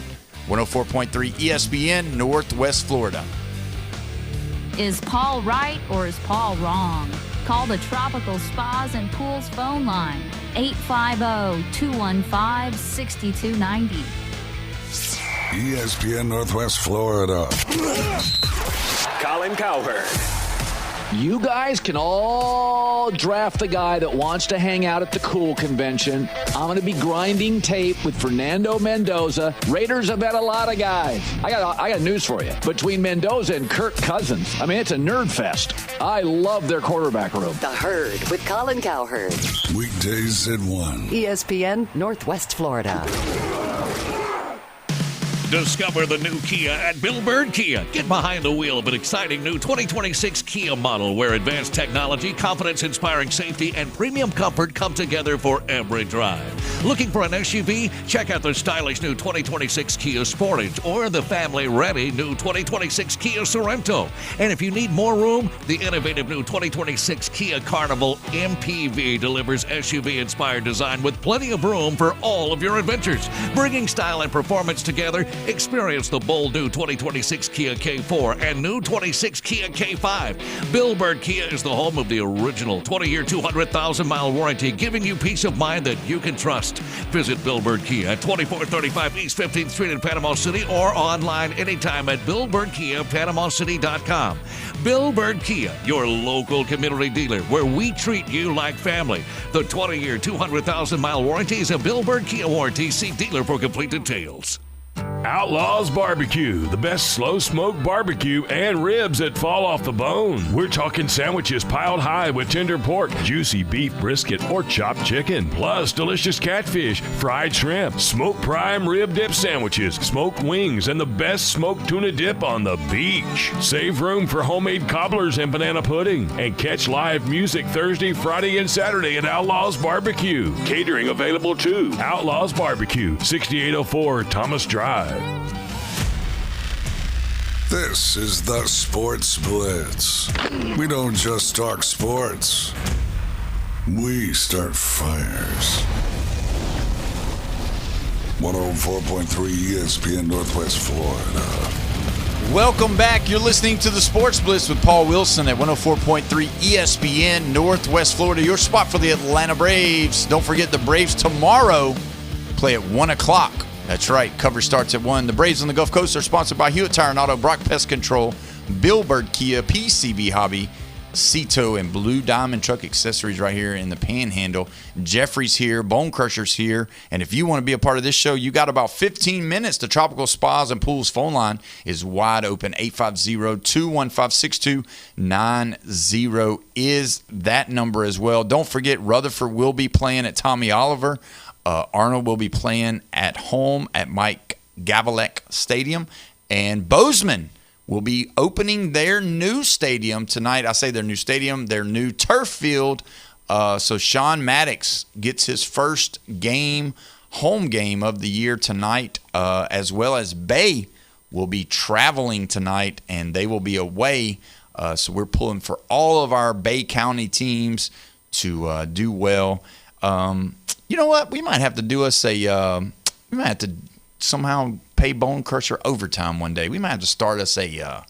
S6: 104.3 ESPN, Northwest Florida.
S4: Is Paul right or is Paul wrong? Call the Tropical Spas and Pools phone line, 850-215-6290.
S1: ESPN Northwest Florida.
S22: Colin Cowherd. You guys can all draft the guy that wants to hang out at the Cool Convention. I'm going to be grinding tape with Fernando Mendoza. Raiders have had a lot of guys. I got news for you. Between Mendoza and Kirk Cousins, I mean, it's a nerd fest. I love their quarterback room.
S23: The Herd with Colin Cowherd.
S1: Weekdays at 1.
S23: ESPN Northwest Florida.
S24: Discover the new Kia at Bill Bird Kia. Get behind the wheel of an exciting new 2026 Kia model where advanced technology, confidence-inspiring safety, and premium comfort come together for every drive. Looking for an SUV? Check out the stylish new 2026 Kia Sportage or the family-ready new 2026 Kia Sorento. And if you need more room, the innovative new 2026 Kia Carnival MPV delivers SUV-inspired design with plenty of room for all of your adventures. Bringing style and performance together, experience the bold new 2026 Kia K4 and new 26 Kia K5. Bill Bird Kia is the home of the original 20-year, 200,000-mile warranty, giving you peace of mind that you can trust. Visit Bill Bird Kia at 2435 East 15th Street in Panama City or online anytime at BillBirdKiaPanamaCity.com. Bill Bird Kia, your local community dealer, where we treat you like family. The 20-year, 200,000-mile warranty is a Bill Bird Kia warranty. See dealer for complete details.
S12: Outlaws Barbecue, the best slow smoke barbecue and ribs that fall off the bone. We're talking sandwiches piled high with tender pork, juicy beef brisket, or chopped chicken, plus delicious catfish, fried shrimp, smoked prime rib dip sandwiches, smoked wings, and the best smoked tuna dip on the beach. Save room for homemade cobblers and banana pudding, and catch live music Thursday, Friday, and Saturday at Outlaws Barbecue. Catering available too. Outlaws Barbecue, 6804 Thomas Drive.
S1: This is the Sports Blitz. We don't just talk sports. We start fires. 104.3 ESPN Northwest Florida.
S6: Welcome back. You're listening to the Sports Blitz with Paul Wilson at 104.3 ESPN Northwest Florida. Your spot for the Atlanta Braves. Don't forget the Braves tomorrow play at 1 o'clock. That's right. Coverage starts at 1. The Braves on the Gulf Coast are sponsored by Hewitt Tire and Auto, Brock Pest Control, Bill Bird Kia, PCB Hobby, Cito and Blue Diamond Truck Accessories right here in the Panhandle. Jeffrey's here, Bone Crusher's here, and if you want to be a part of this show, you got about 15 minutes. The Tropical Spas and Pools phone line is wide open. 850-215-6290 is that number as well. Don't forget, Rutherford will be playing at Tommy Oliver. Arnold will be playing at home at Mike Gavelek Stadium, and Bozeman will be opening their new stadium tonight. I say their new stadium, their new turf field. So Sean Maddox gets his first home game of the year tonight, as well as Bay will be traveling tonight, and they will be away. So we're pulling for all of our Bay County teams to do well. You know what? We might have to do us we might have to somehow pay Bone Crusher overtime one day. We might have to start us a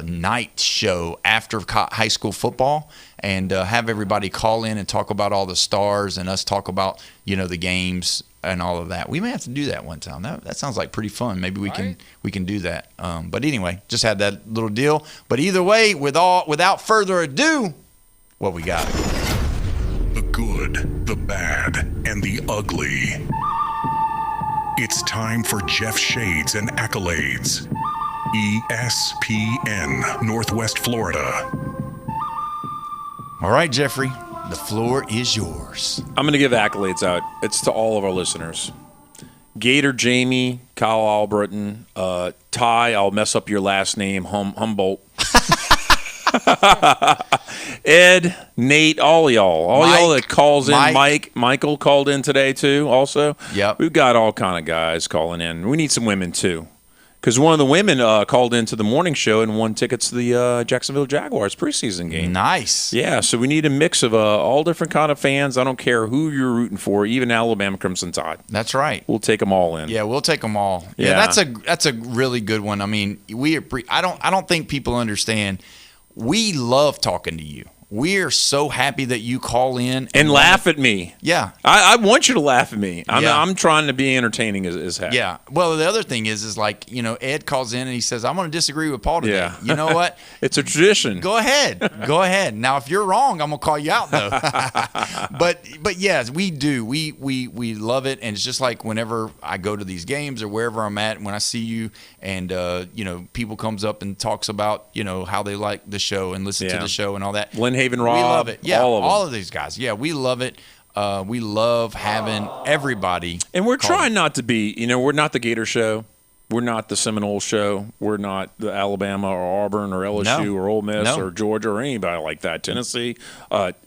S6: night show after high school football and have everybody call in and talk about all the stars and us talk about, the games and all of that. We may have to do that one time. That sounds like pretty fun. Maybe we can do that. But anyway, just had that little deal. But either way, without further ado, what we got?
S3: The good, the bad, and the ugly. It's time for Jeff Shades and Accolades. ESPN, Northwest Florida.
S6: All right, Jeffrey, the floor is yours.
S7: I'm going to give accolades out. It's to all of our listeners. Gator Jamie, Kyle Albritton, Ty, I'll mess up your last name, Humboldt. Ed, Nate, all y'all that calls in. Michael called in today too. Also,
S6: yep.
S7: We've got all kind of guys calling in. We need some women too, because one of the women called into the morning show and won tickets to the Jacksonville Jaguars preseason game.
S6: Nice.
S7: Yeah, so we need a mix of all different kind of fans. I don't care who you're rooting for, even Alabama Crimson Tide.
S6: That's right.
S7: We'll take them all in.
S6: Yeah, we'll take them all. Yeah, that's a really good one. I mean, I don't think people understand. We love talking to you. We're so happy that you call in
S7: and laugh at me.
S6: Yeah,
S7: I want you to laugh at me. I'm trying to be entertaining as heck.
S6: Yeah. Well, the other thing is like, Ed calls in and he says, "I'm going to disagree with Paul today."
S7: Yeah.
S6: You know what?
S7: It's a tradition.
S6: Go ahead. Now, if you're wrong, I'm going to call you out though. but yes, we do. We love it, and it's just like whenever I go to these games or wherever I'm at, when I see you and people comes up and talks about how they like the show and listen to the show and all that.
S7: Haven Rob,
S6: we love it. Yeah,
S7: all
S6: of these guys. Yeah, we love it. We love having everybody.
S7: And we're trying not to be, we're not the Gator show. We're not the Seminole show. We're not the Alabama or Auburn or LSU or Ole Miss or Georgia or anybody like that. Tennessee,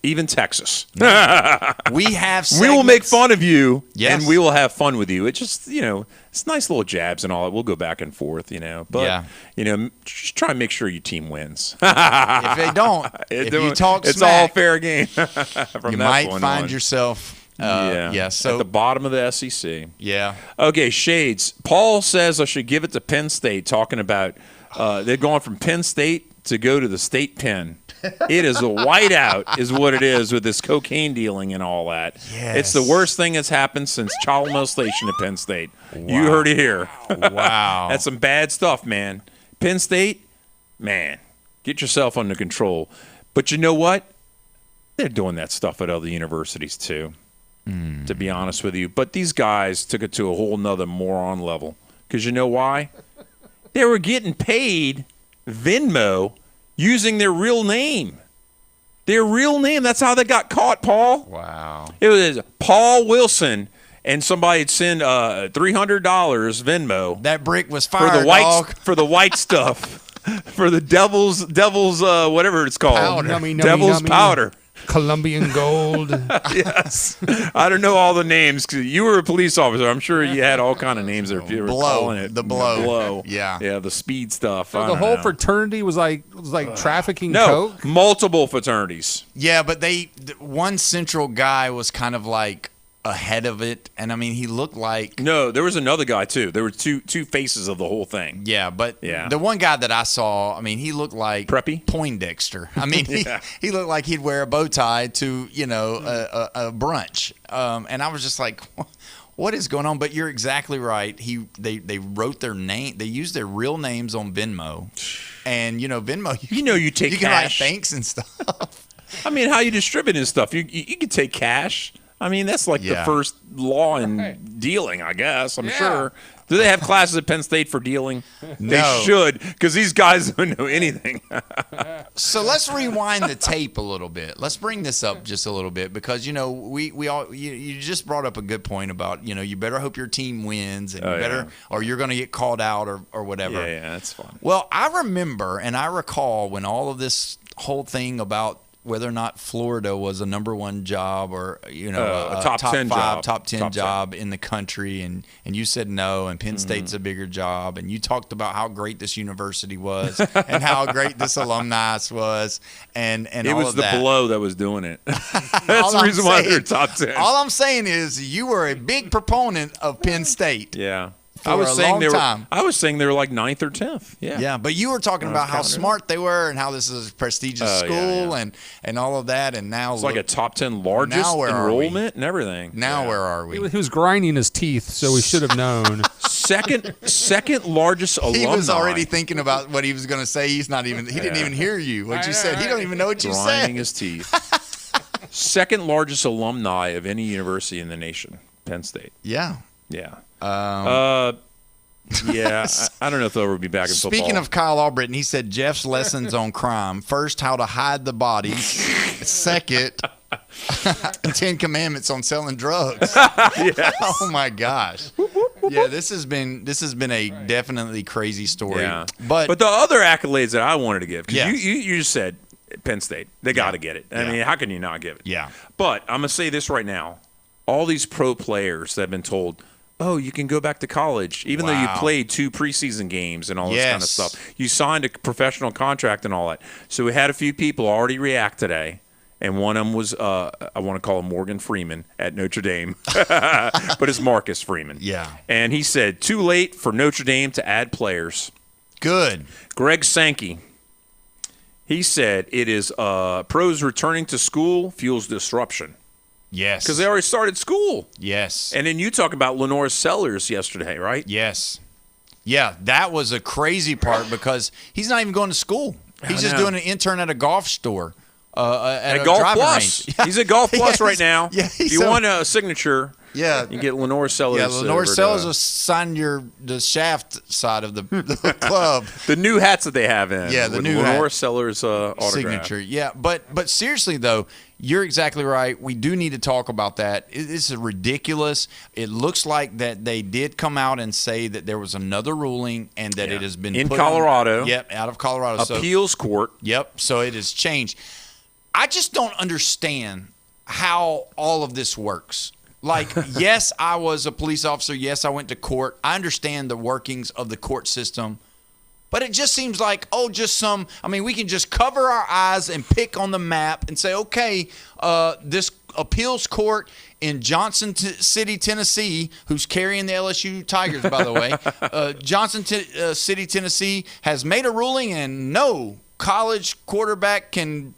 S7: even Texas.
S6: We have segments.
S7: We will make fun of you,
S6: yes.
S7: and we will have fun with you. It's just, it's nice little jabs and all that. We'll go back and forth, But, just try and make sure your team wins.
S6: If they don't, if you talk
S7: it's
S6: smack,
S7: all fair game.
S6: You might find yourself. So
S7: at the bottom of the SEC.
S6: Yeah.
S7: Okay, Shades. Paul says I should give it to Penn State, talking about they're going from Penn State to go to the state pen. It is a whiteout is what it is with this cocaine dealing and all that.
S6: Yes.
S7: It's the worst thing that's happened since child molestation at Penn State. Wow. You heard it here.
S6: Wow.
S7: That's some bad stuff, man. Penn State, man, get yourself under control. But you know what? They're doing that stuff at other universities too. To be honest with you. But these guys took it to a whole nother moron level. Because you know why? They were getting paid Venmo using their real name. Their real name. That's how they got caught, Paul.
S6: Wow.
S7: It was Paul Wilson, and somebody had sent $300 Venmo.
S6: That brick was fired,
S7: for the white stuff. For the devil's whatever it's called.
S8: Powder.
S7: Devil's powder.
S8: Colombian gold.
S7: Yes. I don't know all the names. 'Cause you were a police officer. I'm sure you had all kind of names there. If you were calling it.
S6: The blow.
S7: Yeah. Yeah, the speed stuff.
S8: So the whole fraternity was like trafficking coke?
S7: Multiple fraternities.
S6: Yeah, but one central guy was kind of like ahead of it, and I mean he looked like
S7: no. There was another guy too. There were two faces of the whole thing.
S6: Yeah, but the one guy that I saw, I mean, he looked like
S7: Preppy
S6: Poindexter. I mean, he looked like he'd wear a bow tie to a brunch, and I was just like, What is going on? But you're exactly right. They wrote their name. They used their real names on Venmo, and Venmo.
S7: You take
S6: you can write
S7: cash.
S6: thanks and stuff.
S7: I mean, how you distributing stuff? You can take cash. I mean, that's like the first law in dealing, I guess. I'm sure. Do they have classes at Penn State for dealing?
S6: No.
S7: They should, because these guys don't know anything.
S6: So let's rewind the tape a little bit. Let's bring this up just a little bit because we all you just brought up a good point about you better hope your team wins and or you're going to get called out or whatever.
S7: Yeah, that's fun.
S6: Well, I remember and I recall when all of this whole thing about whether or not Florida was a #1 job or a
S7: top 10 job.
S6: top 10 job in the country, and you said no, and Penn State's a bigger job, and you talked about how great this university was and how great this alumni was, and
S7: it
S6: all
S7: was
S6: of
S7: the
S6: that.
S7: blow that was doing it. That's the reason why they're top 10.
S6: All I'm saying is you were a big proponent of Penn State.
S7: Yeah.
S6: For a long time.
S7: I was saying they were like 9th or 10th. Yeah.
S6: Yeah, but you were talking about how smart they were and how this is a prestigious school and all of that, and now
S7: it's like a top 10 largest enrollment and everything.
S6: Now where are we?
S8: He was grinding his teeth, so we should have known.
S7: Second largest alumni.
S6: He was already thinking about what he was going to say. He didn't even hear you. What you said. He don't even know what you said.
S7: Grinding his teeth. Second largest alumni of any university in the nation, Penn State.
S6: Yeah.
S7: Yeah. I don't know if they'll ever be back in football.
S6: Speaking of Kyle Albritton, he said Jeff's lessons on crime. First, how to hide the bodies. Second, 10 Commandments on selling drugs.
S7: Yes.
S6: Oh my gosh. Yeah, this has been a definitely crazy story.
S7: Yeah.
S6: But
S7: the other accolades that I wanted to give, because you just said Penn State, they got to get it. I mean, how can you not give it?
S6: Yeah.
S7: But I'm going to say this right now. All these pro players that have been told, oh, you can go back to college, even though you played 2 preseason games and all this kind of stuff. You signed a professional contract and all that. So we had a few people already react today, and one of them was, I want to call him Morgan Freeman at Notre Dame, but it's Marcus Freeman.
S6: Yeah.
S7: And he said, too late for Notre Dame to add players.
S6: Good.
S7: Greg Sankey, he said, it is pros returning to school fuels disruption.
S6: Yes.
S7: Because they already started school.
S6: Yes.
S7: And then you talk about Lenore Sellers yesterday, right?
S6: Yes. Yeah, that was a crazy part because he's not even going to school. He's just doing an intern at a golf store. At
S7: Golf
S6: driving
S7: Plus.
S6: range.
S7: He's at Golf Plus right now.
S6: Yeah,
S7: if you want a signature,
S6: you
S7: can get Lenore Sellers.
S6: Yeah, Lenore Sellers will sign the shaft side of the club.
S7: The new hats that they have in.
S6: Yeah, the new
S7: Lenore Sellers autograph.
S6: Signature. Yeah, but seriously though, you're exactly right. We do need to talk about that. This is ridiculous. It looks like that they did come out and say that there was another ruling and that it has been
S7: in
S6: put
S7: Colorado.
S6: Out of Colorado.
S7: Appeals court.
S6: Yep. So it has changed. I just don't understand how all of this works. Like, yes, I was a police officer. Yes, I went to court. I understand the workings of the court system. But it just seems like, we can just cover our eyes and pick on the map and say, okay, this appeals court in Johnson City, Tennessee, who's carrying the LSU Tigers, by the way, Johnson City, Tennessee, has made a ruling, and no college quarterback can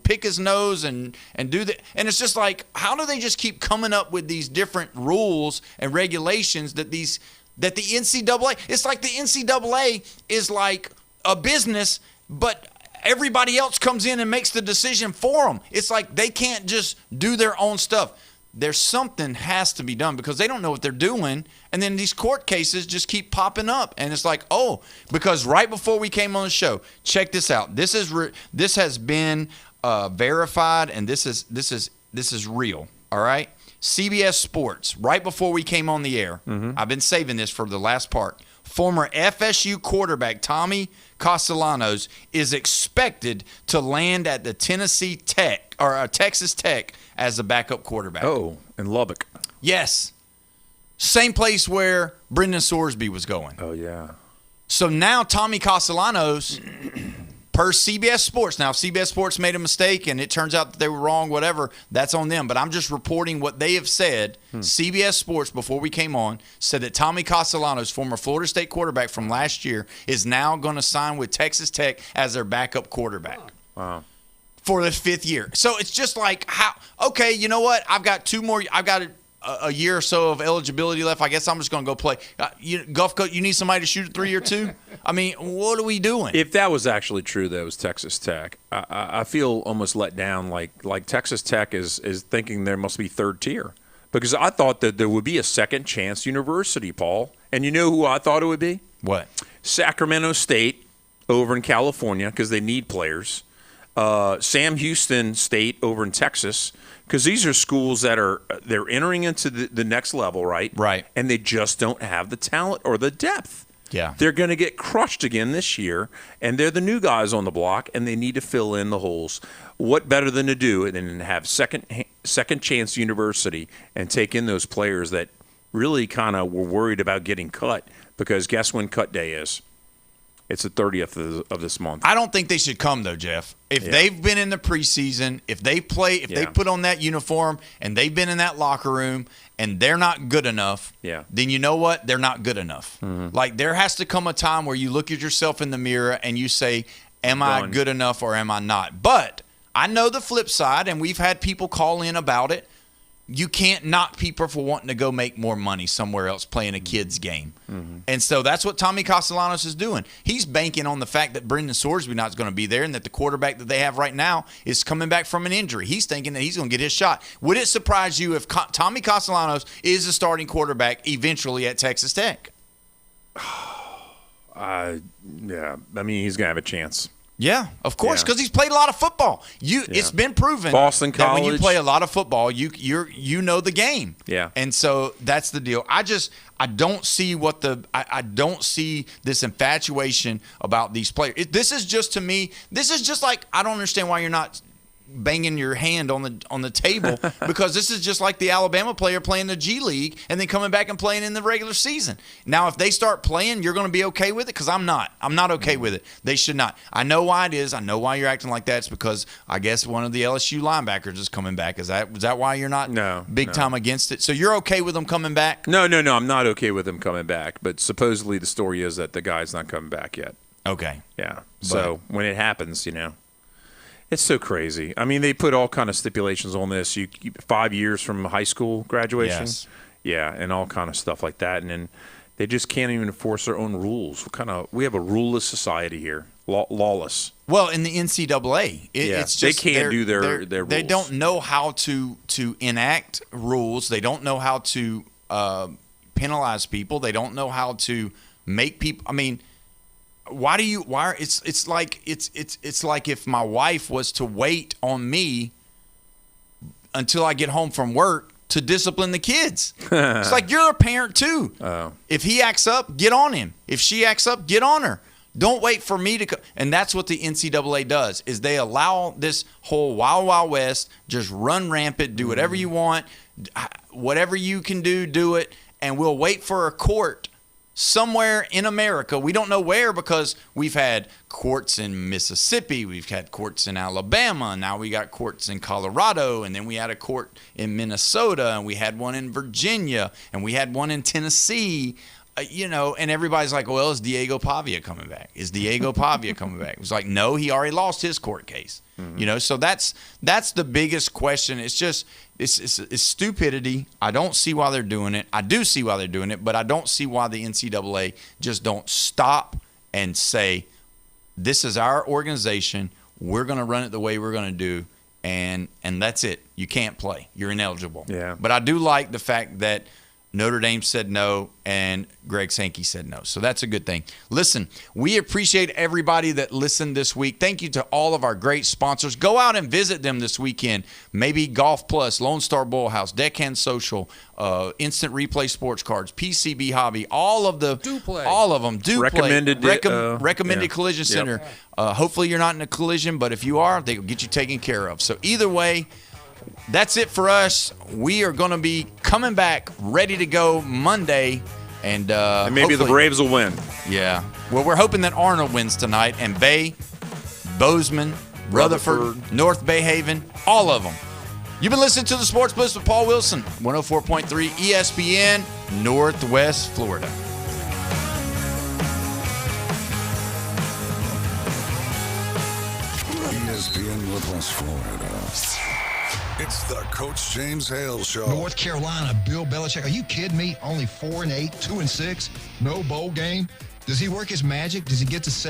S6: pick his nose and do that. And it's just like, how do they just keep coming up with these different rules and regulations that the NCAA, it's like the NCAA is like a business, but everybody else comes in and makes the decision for them. It's like they can't just do their own stuff. There's something has to be done because they don't know what they're doing. And then these court cases just keep popping up. And it's like, because right before we came on the show, check this out. This has been verified, and this is real. All right. CBS Sports, right before we came on the air, I've been saving this for the last part. Former FSU quarterback Tommy Castellanos is expected to land at the Texas Tech as a backup quarterback.
S7: Oh, in Lubbock.
S6: Yes. Same place where Brendan Sorsby was going.
S7: Oh, yeah.
S6: So now Tommy Castellanos, per CBS Sports. Now, if CBS Sports made a mistake and it turns out that they were wrong, whatever, that's on them. But I'm just reporting what they have said. CBS Sports, before we came on, said that Tommy Castellanos, former Florida State quarterback from last year, is now going to sign with Texas Tech as their backup quarterback.
S7: Wow. For
S6: the 5th year. So it's just like, how? Okay, you know what? I've got a year or so of eligibility left. I guess I'm just going to go play. Gulf Coast, you need somebody to shoot a 3 or 2? I mean, what are we doing?
S7: If that was actually true, that was Texas Tech, I feel almost let down. Like Texas Tech is thinking there must be third tier. Because I thought that there would be a second chance university, Paul. And you know who I thought it would be?
S6: What?
S7: Sacramento State over in California because they need players. Sam Houston State over in Texas, because these are schools that they're entering into the next level, right?
S6: Right.
S7: And they just don't have the talent or the depth.
S6: Yeah.
S7: They're going to get crushed again this year, and they're the new guys on the block, and they need to fill in the holes. What better than to do than have second chance university and take in those players that really kind of were worried about getting cut, because guess when cut day is? It's the 30th of this month.
S6: I don't think they should come, though, Jeff. If they've been in the preseason, if they put on that uniform and they've been in that locker room and they're not good enough, then you know what? They're not good enough.
S7: Mm-hmm.
S6: Like, there has to come a time where you look at yourself in the mirror and you say, am I good enough or am I not? But I know the flip side, and we've had people call in about it. You can't knock people for wanting to go make more money somewhere else playing a kid's game. Mm-hmm. And so that's what Tommy Castellanos is doing. He's banking on the fact that Brendan Sorsby not going to be there and that the quarterback that they have right now is coming back from an injury. He's thinking that he's going to get his shot. Would it surprise you if Tommy Castellanos is the starting quarterback eventually at Texas Tech?
S7: Yeah. I mean, he's going to have a chance.
S6: Yeah, of course, because he's played a lot of football. It's been proven
S7: Boston
S6: that when you
S7: College.
S6: play a lot of football, you know the game.
S7: Yeah,
S6: and so that's the deal. I don't see I don't see this infatuation about these players. This is just, to me, this is just like, I don't understand why you're not banging your hand on the table, because this is just like the Alabama player playing the G League and then coming back and playing in the regular season. Now, if they start playing, you're going to be okay with it, because I'm not okay with it. They should not. I know why it is. I know why you're acting like that. It's because I guess one of the LSU linebackers is coming back. Is that why you're not big time against it? So you're okay with them coming back?
S7: No, I'm not okay with them coming back. But supposedly the story is that the guy's not coming back yet.
S6: Okay.
S7: Yeah. So when it happens, it's so crazy. I mean, they put all kind of stipulations on this. You 5 years from high school graduation, and all kind of stuff like that. And then they just can't even enforce their own rules. We have a ruleless society here, lawless.
S6: Well, in the NCAA, it's just
S7: they can't do their rules.
S6: They don't know how to enact rules. They don't know how to penalize people. They don't know how to make people. I mean, it's like if my wife was to wait on me until I get home from work to discipline the kids. It's like, you're a parent too.
S7: Oh.
S6: If he acts up, get on him. If she acts up, get on her. Don't wait for me to and that's what the NCAA does, is they allow this whole wild, wild west, just run rampant, do whatever you want, whatever you can do it, and we'll wait for a court somewhere in America. We don't know where, because we've had courts in Mississippi, we've had courts in Alabama, now we got courts in Colorado, and then we had a court in Minnesota, and we had one in Virginia, and we had one in Tennessee. And everybody's like, well, is Diego Pavia coming back? Is Diego Pavia coming back? It was like, no, he already lost his court case. Mm-hmm. So that's the biggest question. It's just it's stupidity. I don't see why they're doing it. I do see why they're doing it, but I don't see why the NCAA just don't stop and say, this is our organization. We're going to run it the way we're going to do, and that's it. You can't play. You're ineligible.
S7: Yeah.
S6: But I do like the fact that Notre Dame said no, and Greg Sankey said no. So that's a good thing. Listen, we appreciate everybody that listened this week. Thank you to all of our great sponsors. Go out and visit them this weekend. Maybe Golf Plus, Lone Star Bull House, Deckhand Social, Instant Replay Sports Cards, PCB Hobby, all of them. Recommended Collision Center. Hopefully you're not in a collision, but if you are, they will get you taken care of. So either way, that's it for us. We are going to be coming back ready to go Monday. And
S7: maybe the Braves will win.
S6: Yeah. Well, we're hoping that Arnold wins tonight. And Bay, Bozeman, Rutherford, North Bay Haven, all of them. You've been listening to the Sports Blitz with Paul Wilson, 104.3 ESPN, Northwest Florida.
S1: ESPN Northwest Florida. It's the Coach James Hale Show.
S10: North Carolina, Bill Belichick. Are you kidding me? Only 4-8, 2-6, no bowl game. Does he work his magic? Does he get to 7?